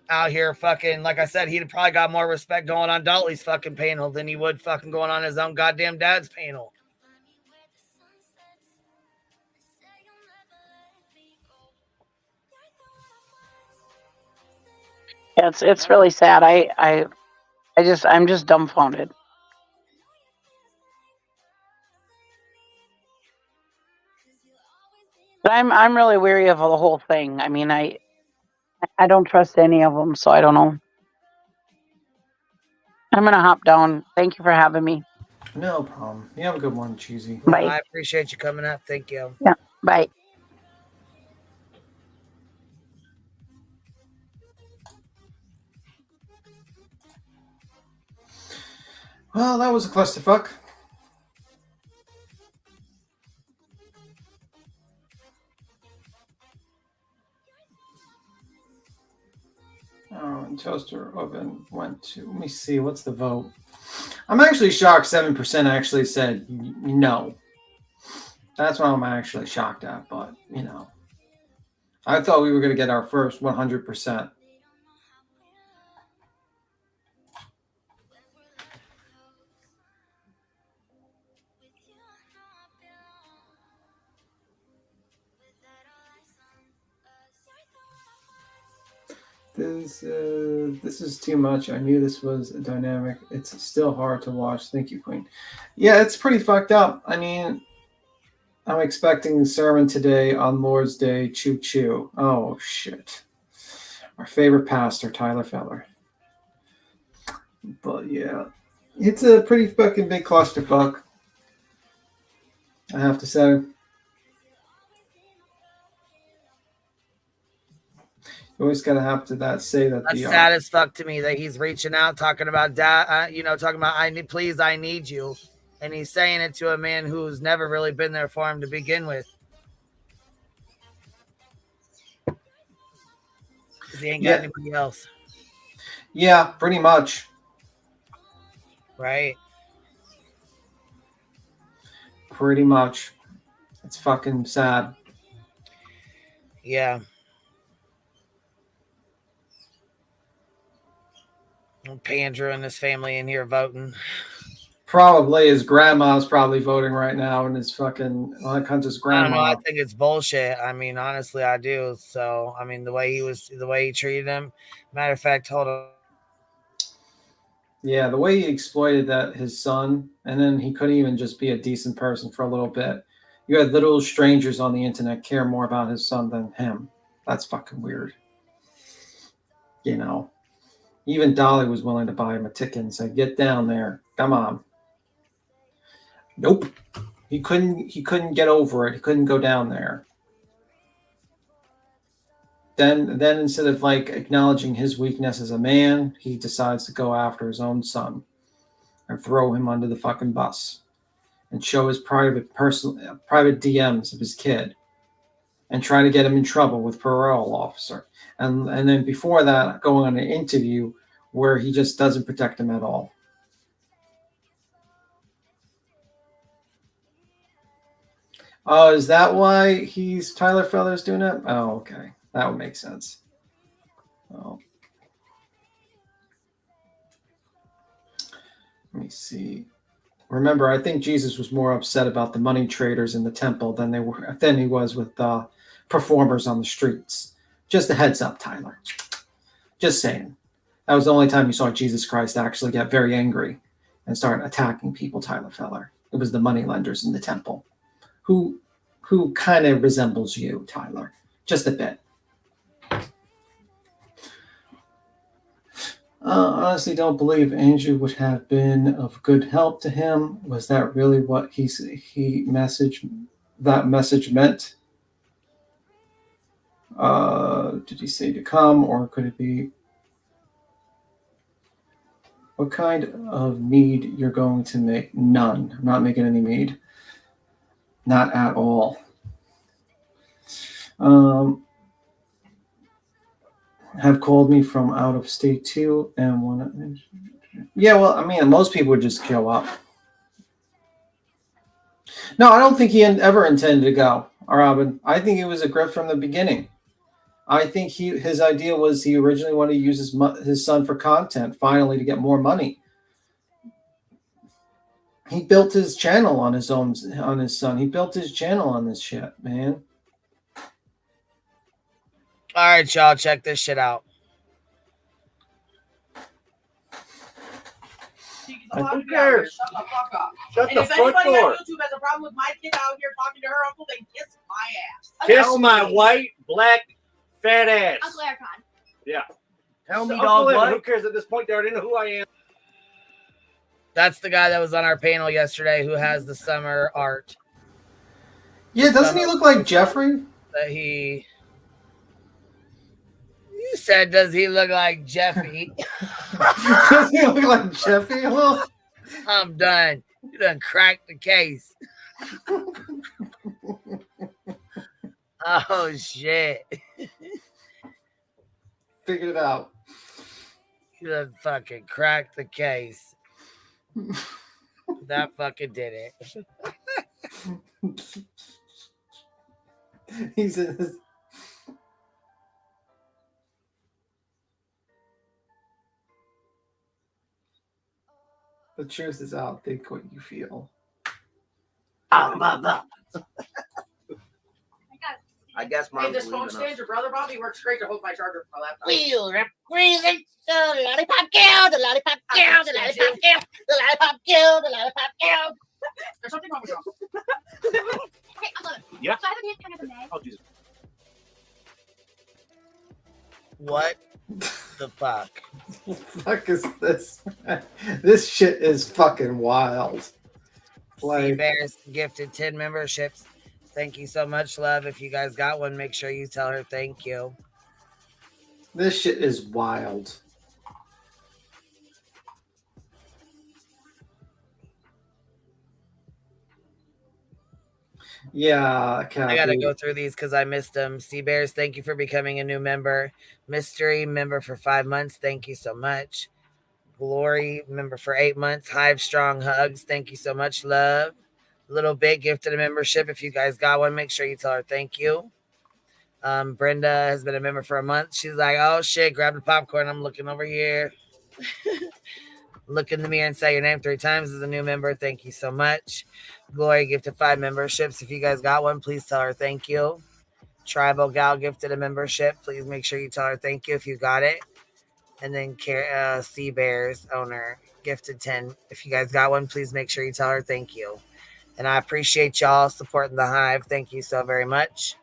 out here fucking, like I said, he'd probably got more respect going on Dolly's fucking panel than he would fucking going on his own goddamn dad's panel. It's really sad. I'm just dumbfounded. But I'm really weary of the whole thing. I mean, I don't trust any of them, so I don't know. I'm gonna hop down. Thank you for having me. No problem. You have a good one, Cheesy. Bye. I appreciate you coming up. Thank you. Yeah. Bye. Well, that was a clusterfuck. Oh, and toaster oven went to. Let me see. What's the vote? I'm actually shocked. 7% actually said no. That's what I'm actually shocked at. But you know, I thought we were going to get our first 100%. This is too much. I knew this was a dynamic. It's still hard to watch. Thank you, Queen. Yeah, it's pretty fucked up. I mean, I'm expecting the sermon today on Lord's Day. Choo choo. Oh shit. Our favorite pastor, Tyler Feller. But yeah, it's a pretty fucking big clusterfuck, I have to say. You always gotta have to say that. That's sad as fuck to me that he's reaching out, talking about dad. Talking about I need you, and he's saying it to a man who's never really been there for him to begin with. Because he ain't got anybody else. Yeah, pretty much. Right. Pretty much. It's fucking sad. Yeah. Andrew and his family in here voting. Probably his grandma's probably voting right now, and his fucking Hunter's grandma. I don't know. I think it's bullshit. I mean, honestly, I do. So, I mean, the way he treated him. Matter of fact, hold on. Yeah, the way he exploited his son, and then he couldn't even just be a decent person for a little bit. You had little strangers on the internet care more about his son than him. That's fucking weird. You know. Even Dolly was willing to buy him a ticket and say, "Get down there, come on." Nope, he couldn't get over it. He couldn't go down there. Then instead of acknowledging his weakness as a man, he decides to go after his own son and throw him under the fucking bus and show his private DMs of his kid and try to get him in trouble with parole officer. And then before that, going on an interview where he just doesn't protect him at all. Oh, is that why Tyler Feller's doing it? Oh, okay. That would make sense. Oh. Let me see. Remember, I think Jesus was more upset about the money traders in the temple than he was with performers on the streets. Just a heads up, Tyler. Just saying. That was the only time you saw Jesus Christ actually get very angry and start attacking people, Tyler Feller. It was the moneylenders in the temple who kind of resembles you, Tyler. Just a bit. Honestly, don't believe Andrew would have been of good help to him. Was that really what that message meant? Did he say to come, or could it be what kind of mead you're going to make? None. I'm not making any mead. Not at all. Have called me from out of state too, and yeah, well, I mean, most people would just show up. No, I don't think he ever intended to go, Robin. I think it was a grift from the beginning. I think his idea was he originally wanted to use his son for content, finally, to get more money. He built his channel on his son. He built his channel on this shit, man. All right, y'all, check this shit out. Who cares? Shut the fuck up. Shut and the if front anybody door. on YouTube has a problem with my kid out here talking to her uncle, then kiss my ass. Kiss my white, black, fat ass. Uncle Ericon. Yeah. Tell me, Uncle dog, Evan, what? Who cares at this point? They already know who I am. That's the guy that was on our panel yesterday who has the summer art. Yeah, doesn't he look like Jeffrey? You said, does he look like Jeffy? Does he look like Jeffy a little? I'm done. You done cracked the case. Oh shit. Figured it out. You done fucking cracked the case. That fucking did it. He's in his... The truth is out. Think what you feel. I guess Hey, this phone stand, your brother Bobby works great to hold my charger for my laptop. Wheel, breathing, the lollipop girl, the lollipop girl, the lollipop girl, the lollipop girl, the lollipop girl. There's something wrong with you. Okay, I'm loving it. Yeah. So I have a dance kind of in May. Oh, Jesus. What the fuck? What the fuck is this? This shit is fucking wild. Like, Bears gifted 10 memberships. Thank you so much, love. If you guys got one, make sure you tell her thank you. This shit is wild. Yeah, I gotta go through these because I missed them. Sea Bears, thank you for becoming a new member. Mystery, member for 5 months. Thank you so much. Glory, member for 8 months. Hive Strong Hugs, thank you so much, love. Little Bit gifted a membership. If you guys got one, make sure you tell her thank you. Brenda has been a member for a month. She's like, oh shit, grab the popcorn. I'm looking over here. Look in the mirror and say your name 3 times as a new member. Thank you so much. Glory gifted 5 memberships. If you guys got one, please tell her thank you. Tribal Gal gifted a membership. Please make sure you tell her thank you if you got it. And then Sea Bears owner gifted 10. If you guys got one, please make sure you tell her thank you. And I appreciate y'all supporting the Hive. Thank you so very much.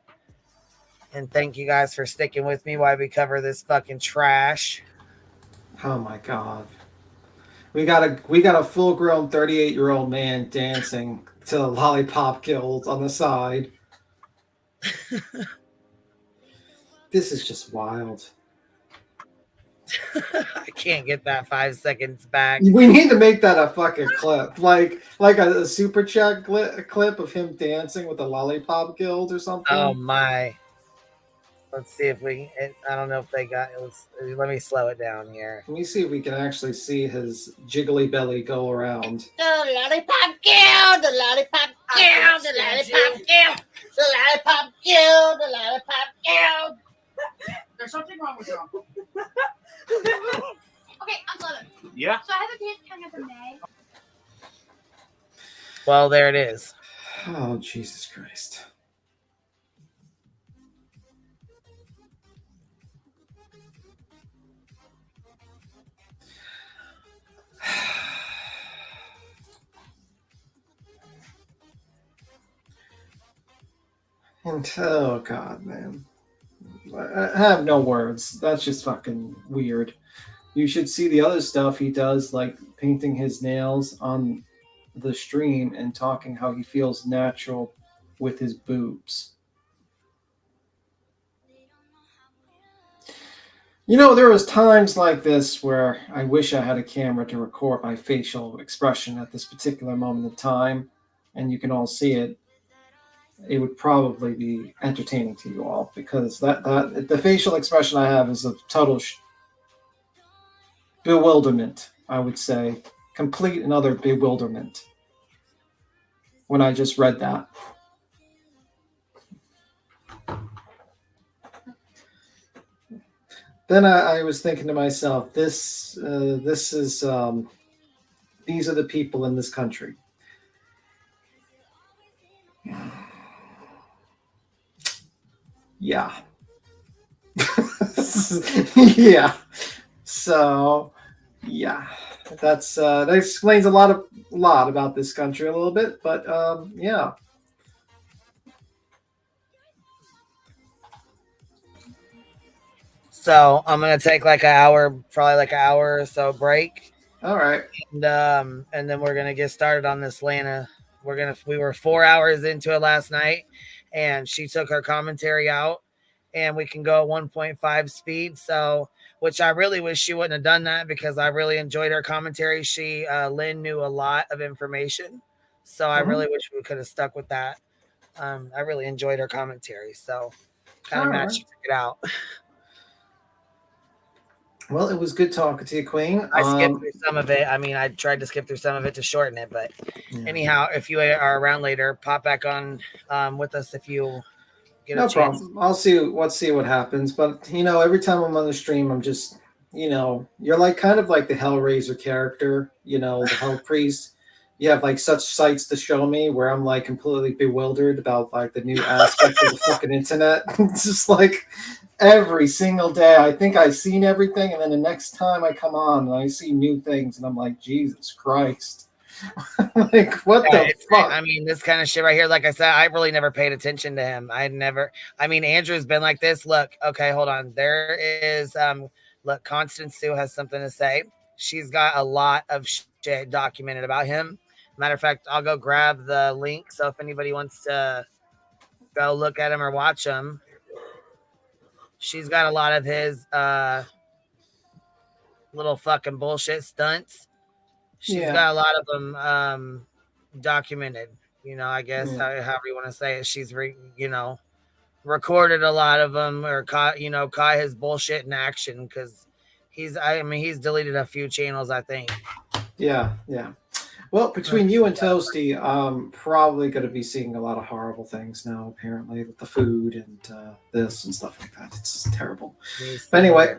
And thank you guys for sticking with me while we cover this fucking trash. Oh my god. We got a full-grown 38-year-old man dancing to the Lollipop Guild on the side. This is just wild. I can't get that 5 seconds back. We need to make that a fucking clip, like a super chat clip of him dancing with the Lollipop Guild or something. Oh my! Let's see if we. I don't know if they got. Let me slow it down here. Let me see if we can actually see his jiggly belly go around. The lollipop girl, the lollipop girl, the lollipop girl, the lollipop girl, the lollipop girl. There's something wrong with you. Okay, I'm loving it. Yeah. So I have a dance coming up in May. Well, there it is. Oh, Jesus Christ. And, oh, God, man. I have no words. That's just fucking weird. You should see the other stuff he does, like painting his nails on the stream and talking how he feels natural with his boobs. You know, there was times like this where I wish I had a camera to record my facial expression at this particular moment in time, and you can all see it. It would probably be entertaining to you all, because that the facial expression I have is of total bewilderment, I would say. Complete and utter bewilderment when I just read that. Then I was thinking to myself, this is these are the people in this country. Yeah. Yeah. So, yeah. That explains a lot about this country a little bit, but yeah. So I'm gonna take probably like an hour or so break. All right. And then we're gonna get started on this Lana. We were 4 hours into it last night, and she took her commentary out, and we can go at 1.5 speed. So, which I really wish she wouldn't have done that because I really enjoyed her commentary. Lynn knew a lot of information. So I really wish we could have stuck with that. I really enjoyed her commentary. So kind of matched it out. Well, it was good talking to you, Queen. I skipped through some of it. I mean, I tried to skip through some of it to shorten it, but anyhow, if you are around later, pop back on with us if you get a chance. Problem. Let's see what happens. But every time I'm on the stream, I'm just, you're like kind of like the Hellraiser character, the Hell Priest. You have like such sights to show me where I'm like completely bewildered about like the new aspect of the fucking internet. It's just like every single day I think I've seen everything, and then the next time I come on and I see new things and I'm like, Jesus Christ. Like what the fuck? I mean, this kind of shit right here, like I said, I really never paid attention to him. Andrew's been like this. Look, okay, hold on. There is look, Constance Sue has something to say. She's got a lot of shit documented about him. Matter of fact, I'll go grab the link. So if anybody wants to go look at him or watch him, she's got a lot of his little fucking bullshit stunts. She's got a lot of them documented. I guess however you want to say it. She's recorded a lot of them or caught his bullshit in action because he's deleted a few channels, I think. Yeah. Well, between you and Toasty, I'm probably going to be seeing a lot of horrible things now, apparently, with the food and this and stuff like that. It's terrible. But anyway,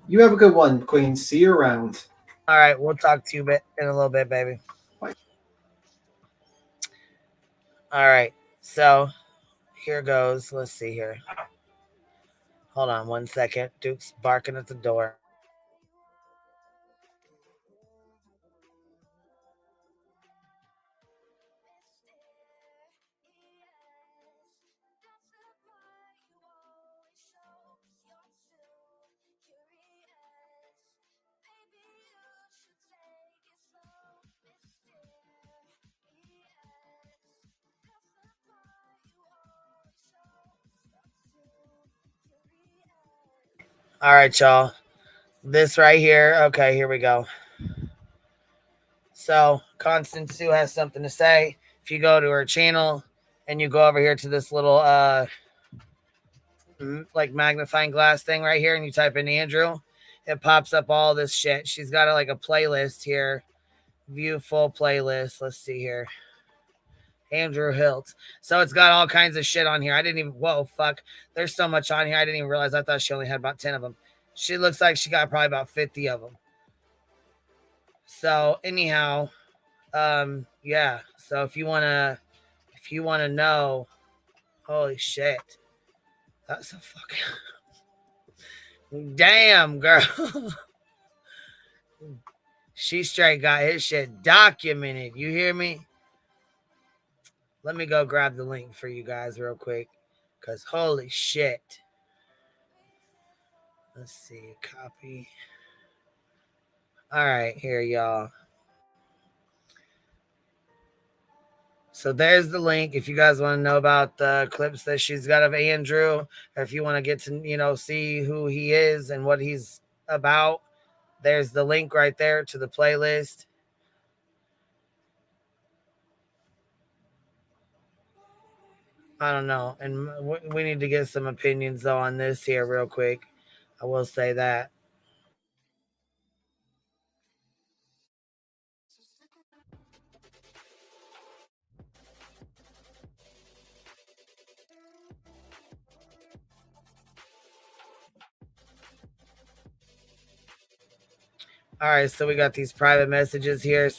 you have a good one, Queen. See you around. All right. We'll talk to you in a little bit, baby. Bye. All right. So here goes. Let's see here. Hold on 1 second. Duke's barking at the door. All right, y'all. This right here. Okay, here we go. So Constance Sue has something to say. If you go to her channel and you go over here to this little like magnifying glass thing right here and you type in Andrew, it pops up all this shit. She's got like a playlist here. View full playlist. Let's see here. Andrew Hilt. So it's got all kinds of shit on here. Whoa, fuck. There's so much on here. I didn't even realize. I thought she only had about 10 of them. She looks like she got probably about 50 of them. So anyhow, yeah. So if you wanna know, holy shit. That's a fucking damn girl. She straight got his shit documented. You hear me? Let me go grab the link for you guys real quick. Because holy shit. Let's see. Copy. All right. Here, y'all. So there's the link. If you guys want to know about the clips that she's got of Andrew, or if you want to get to, see who he is and what he's about, there's the link right there to the playlist. I don't know. And we need to get some opinions, though, on this here real quick. I will say that. All right, so we got these private messages here.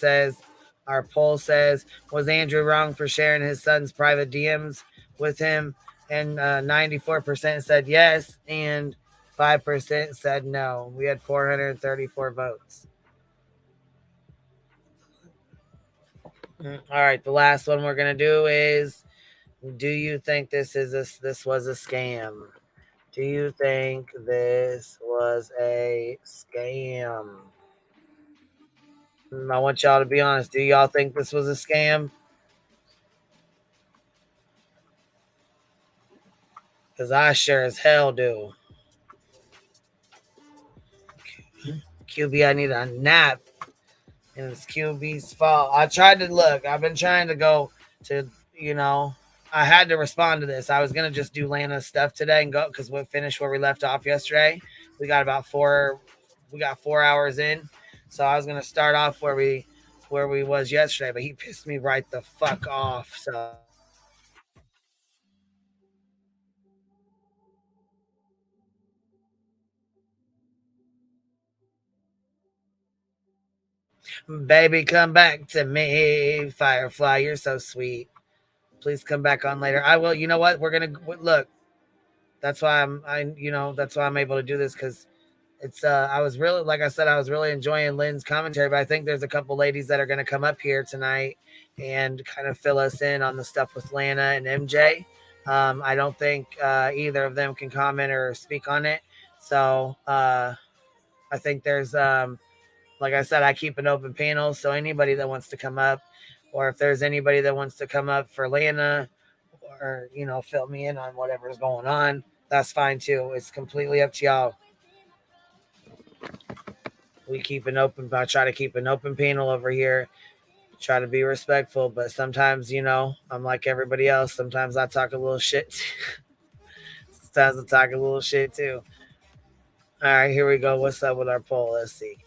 Our poll says, was Andrew wrong for sharing his son's private DMs with him? And 94% said yes, and 5% said no. We had 434 votes. All right, the last one we're gonna do is, do you think this was a scam? Do you think this was a scam? I want y'all to be honest. Do y'all think this was a scam? Because I sure as hell do. QB, I need a nap. And it's QB's fault. I tried to look. I've been trying to go to, I had to respond to this. I was going to just do Lana's stuff today and go because we finished where we left off yesterday. We got 4 hours in. So I was going to start off where we was yesterday, but he pissed me right the fuck off. So baby, come back to me, Firefly. You're so sweet. Please come back on later. I will. You know what? We're gonna look. That's why that's why I'm able to do this because it's. I was really, like I said, I was really enjoying Lynn's commentary, but I think there's a couple ladies that are gonna come up here tonight and kind of fill us in on the stuff with Lana and MJ. I don't think either of them can comment or speak on it. So I think there's like I said, I keep an open panel. So anybody that wants to come up, or if there's anybody that wants to come up for Lana or, fill me in on whatever's going on, that's fine too. It's completely up to y'all. I try to keep an open panel over here. Try to be respectful, but sometimes, I'm like everybody else. Sometimes I talk a little shit. Sometimes I talk a little shit too. All right, here we go. What's up with our poll? Let's see.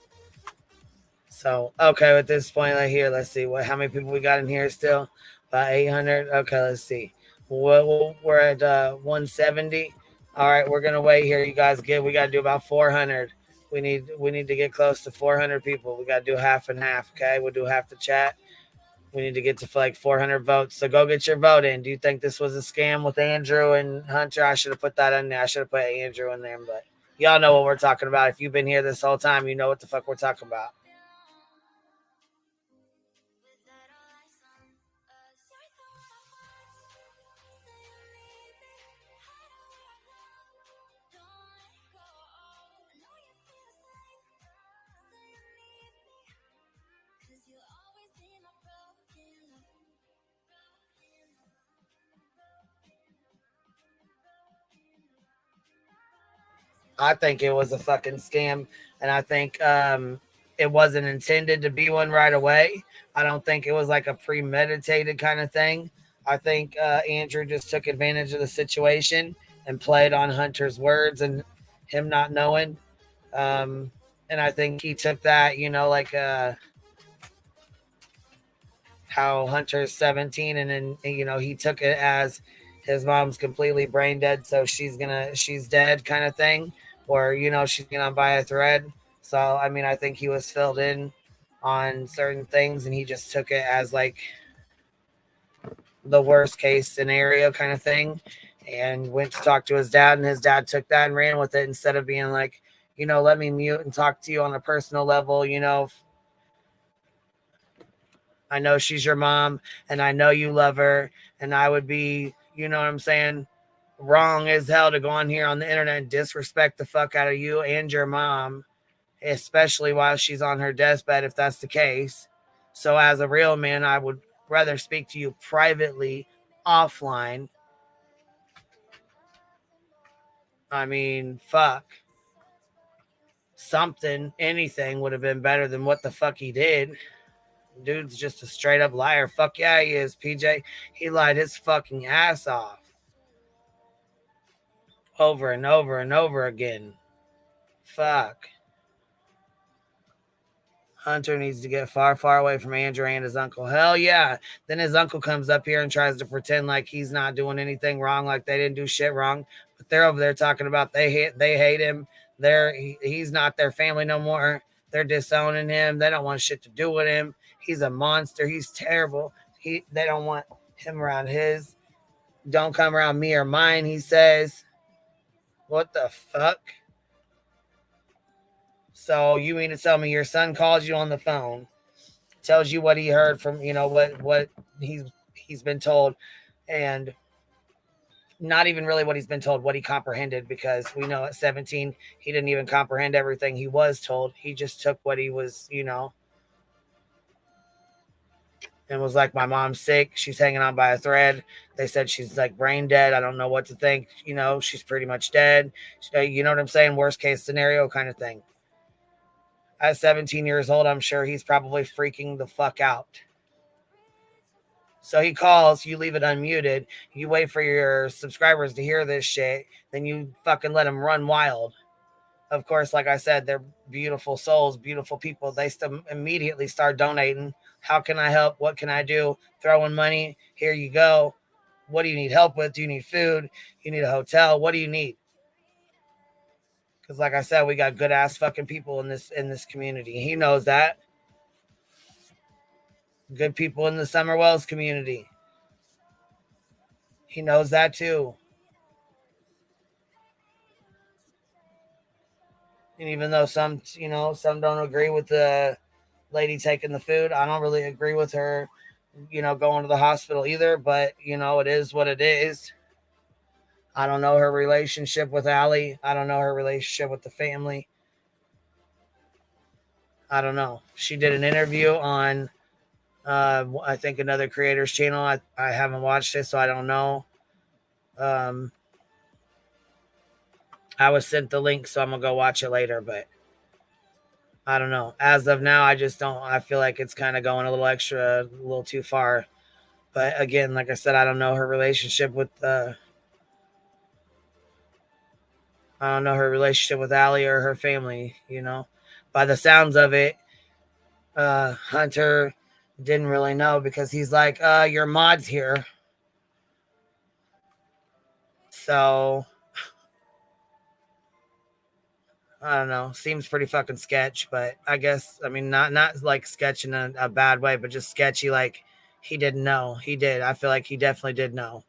So, okay, at this point right here, let's see how many people we got in here still. About 800. Okay, let's see. We're at 170. All right, we're gonna wait here. You guys we gotta do about 400. We need to get close to 400 people. We gotta do half and half. Okay, we'll do half the chat. We need to get to like 400 votes. So go get your vote in. Do you think this was a scam with Andrew and Hunter? I should have put that in there. I should have put Andrew in there, but y'all know what we're talking about. If you've been here this whole time, you know what the fuck we're talking about. I think it was a fucking scam, and I think it wasn't intended to be one right away. I don't think it was like a premeditated kind of thing. I think Andrew just took advantage of the situation and played on Hunter's words and him not knowing. And I think he took that, like how Hunter's 17, and then he took it as his mom's completely brain dead, so she's dead kind of thing, or she's gonna buy a thread. So I mean, I think he was filled in on certain things, and he just took it as like the worst case scenario kind of thing, and went to talk to his dad, and his dad took that and ran with it instead of being like, let me mute and talk to you on a personal level. I know she's your mom and I know you love her, and I would be, you know what I'm saying, wrong as hell to go on here on the internet and disrespect the fuck out of you and your mom, especially while she's on her deathbed, if that's the case. So as a real man, I would rather speak to you privately, offline. I mean, fuck. Something, anything would have been better than what the fuck he did. Dude's just a straight up liar. Fuck yeah, he is, PJ. He lied his fucking ass off. Over and over and over again. Fuck. Hunter needs to get far, far away from Andrew and his uncle. Hell yeah. Then his uncle comes up here and tries to pretend like he's not doing anything wrong, like they didn't do shit wrong. But they're over there talking about they hate him. He's not their family no more. They're disowning him. They don't want shit to do with him. He's a monster. He's terrible. They don't want him around his. Don't come around me or mine, he says. What the fuck? So you mean to tell me your son calls you on the phone, tells you what he heard from, what he's been told, and not even really what he's been told, what he comprehended, because we know at 17, he didn't even comprehend everything he was told. He just took what he was, and was like, my mom's sick. She's hanging on by a thread. They said she's like brain dead. I don't know what to think. You know, she's pretty much dead. You know what I'm saying? Worst case scenario kind of thing. At 17 years old, I'm sure he's probably freaking the fuck out. So he calls, you leave it unmuted, you wait for your subscribers to hear this shit, then you fucking let them run wild. Of course, like I said, they're beautiful souls, beautiful people. They immediately start donating. How can I help? What can I do? Throwing money. Here you go. What do you need help with? Do you need food? You need a hotel? What do you need? Because like I said, we got good ass fucking people in this community. He knows that. Good people in the Summer Wells community. He knows that too. And even though some don't agree with the lady taking the food, I don't really agree with her, going to the hospital either. But, it is what it is. I don't know her relationship with Allie. I don't know her relationship with the family. I don't know. She did an interview on, I think, another creator's channel. I haven't watched it, so I don't know. I was sent the link, so I'm going to go watch it later, but I don't know. As of now, I just don't. I feel like it's kind of going a little too far. But again, like I said, I don't know her relationship with Allie or her family. By the sounds of it, Hunter didn't really know because he's like, your mod's here. So I don't know. Seems pretty fucking sketch, but I guess, not like sketch in a bad way, but just sketchy. Like he didn't know. He did. I feel like he definitely did know.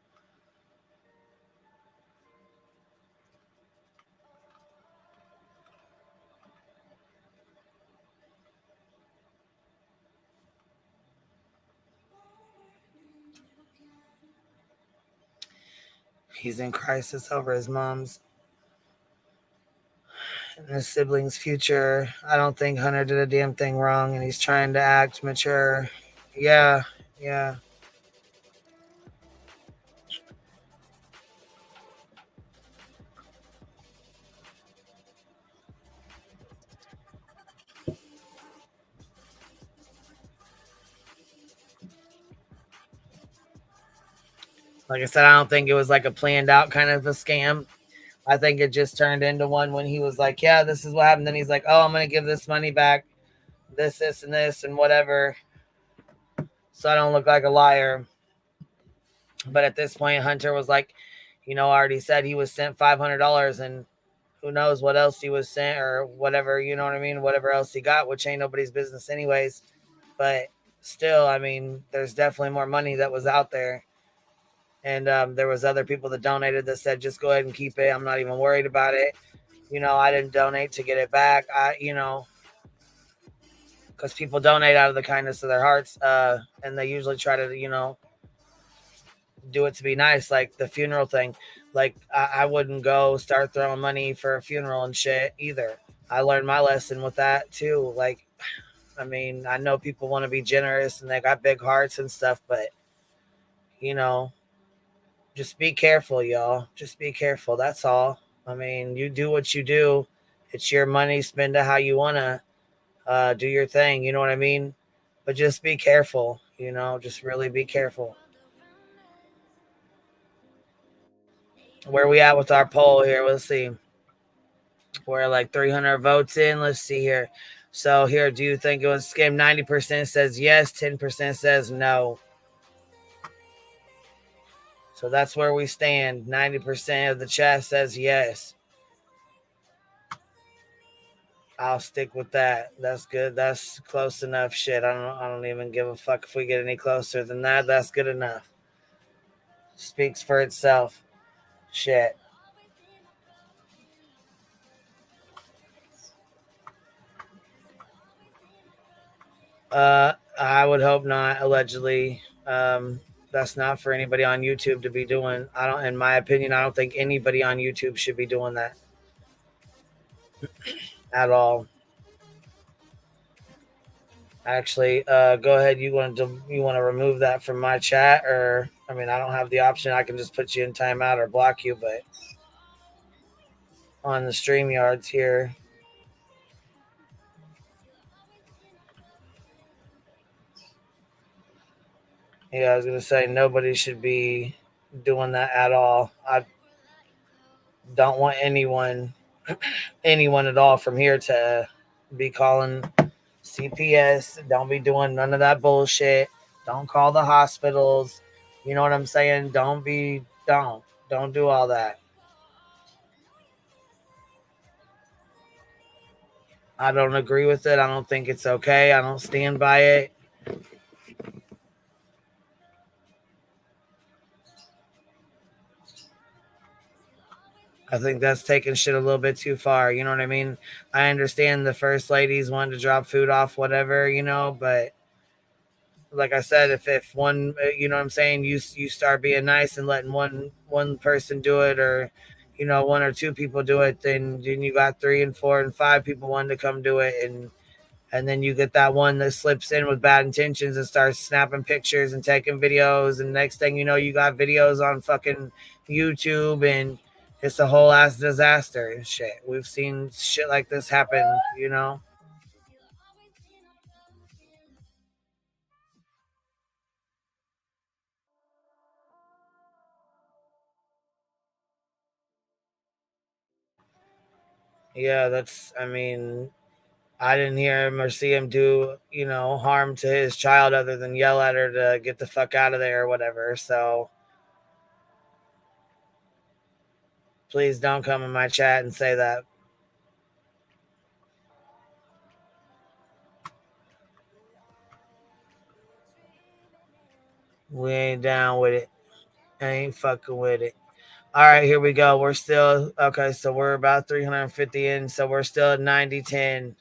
He's in crisis over his mom's and his siblings' future. I don't think Hunter did a damn thing wrong, and he's trying to act mature. Yeah. Like I said, I don't think it was like a planned out kind of a scam. I think it just turned into one when he was like, yeah, this is what happened. Then he's like, oh, I'm going to give this money back, this, and this, and whatever, so I don't look like a liar. But at this point, Hunter was like, already said he was sent $500, and who knows what else he was sent or whatever, you know what I mean? Whatever else he got, which ain't nobody's business anyways. But still, there's definitely more money that was out there. And there was other people that donated that said, just go ahead and keep it. I'm not even worried about it. I didn't donate to get it back. Because people donate out of the kindness of their hearts. And they usually try to, do it to be nice. Like the funeral thing. Like I wouldn't go start throwing money for a funeral and shit either. I learned my lesson with that too. Like, I know people want to be generous and they got big hearts and stuff, but just be careful, y'all. Just be careful. That's all. You do what you do. It's your money. Spend it how you want to do your thing. You know what I mean? But just be careful. Just really be careful. Where we at with our poll here? Let's see. We're like 300 votes in. Let's see here. So here, do you think it was a scam? 90% says yes. 10% says no. So that's where we stand. 90% of the chat says yes. I'll stick with that. That's good. That's close enough. Shit, I don't even give a fuck if we get any closer than that. That's good enough. Speaks for itself. Shit. I would hope not. Allegedly, that's not for anybody on YouTube to be doing. In my opinion, I don't think anybody on YouTube should be doing that at all. Actually, go ahead. You want to remove that from my chat, or I mean, I don't have the option. I can just put you in timeout or block you, but on the StreamYards here. Yeah, I was gonna say nobody should be doing that at all. I don't want anyone at all from here to be calling CPS. Don't be doing none of that bullshit. Don't call the hospitals. You know what I'm saying? Don't do all that. I don't agree with it. I don't think it's okay. I don't stand by it. I think that's taking shit a little bit too far. You know what I mean? I understand the first ladies wanting to drop food off, whatever, but like I said, if one, you know what I'm saying, you start being nice and letting one person do it, or one or two people do it, then you got 3 and 4 and 5 people wanting to come do it, and then you get that one that slips in with bad intentions and starts snapping pictures and taking videos, and next thing you know, you got videos on fucking YouTube, and it's a whole ass disaster and shit. We've seen shit like this happen, Yeah, I didn't hear him or see him do, harm to his child other than yell at her to get the fuck out of there or whatever. So please don't come in my chat and say that. We ain't down with it. I ain't fucking with it. All right, here we go. We're still, okay, so we're about 350 in, so we're still at 90-10.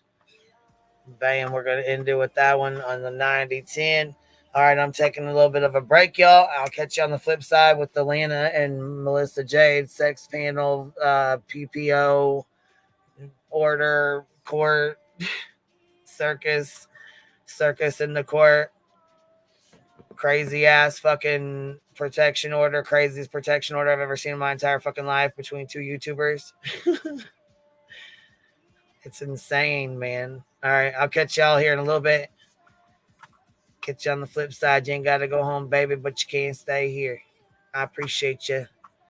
Bam, we're going to end it with that one on the 90-10. All right, I'm taking a little bit of a break, y'all. I'll catch you on the flip side with Lana and Melissa Jade, sex panel, PPO, order, court, circus in the court, crazy ass fucking protection order, craziest protection order I've ever seen in my entire fucking life between 2 YouTubers. It's insane, man. All right, I'll catch y'all here in a little bit. Catch you on the flip side. You ain't got to go home, baby, but you can't stay here. I appreciate you.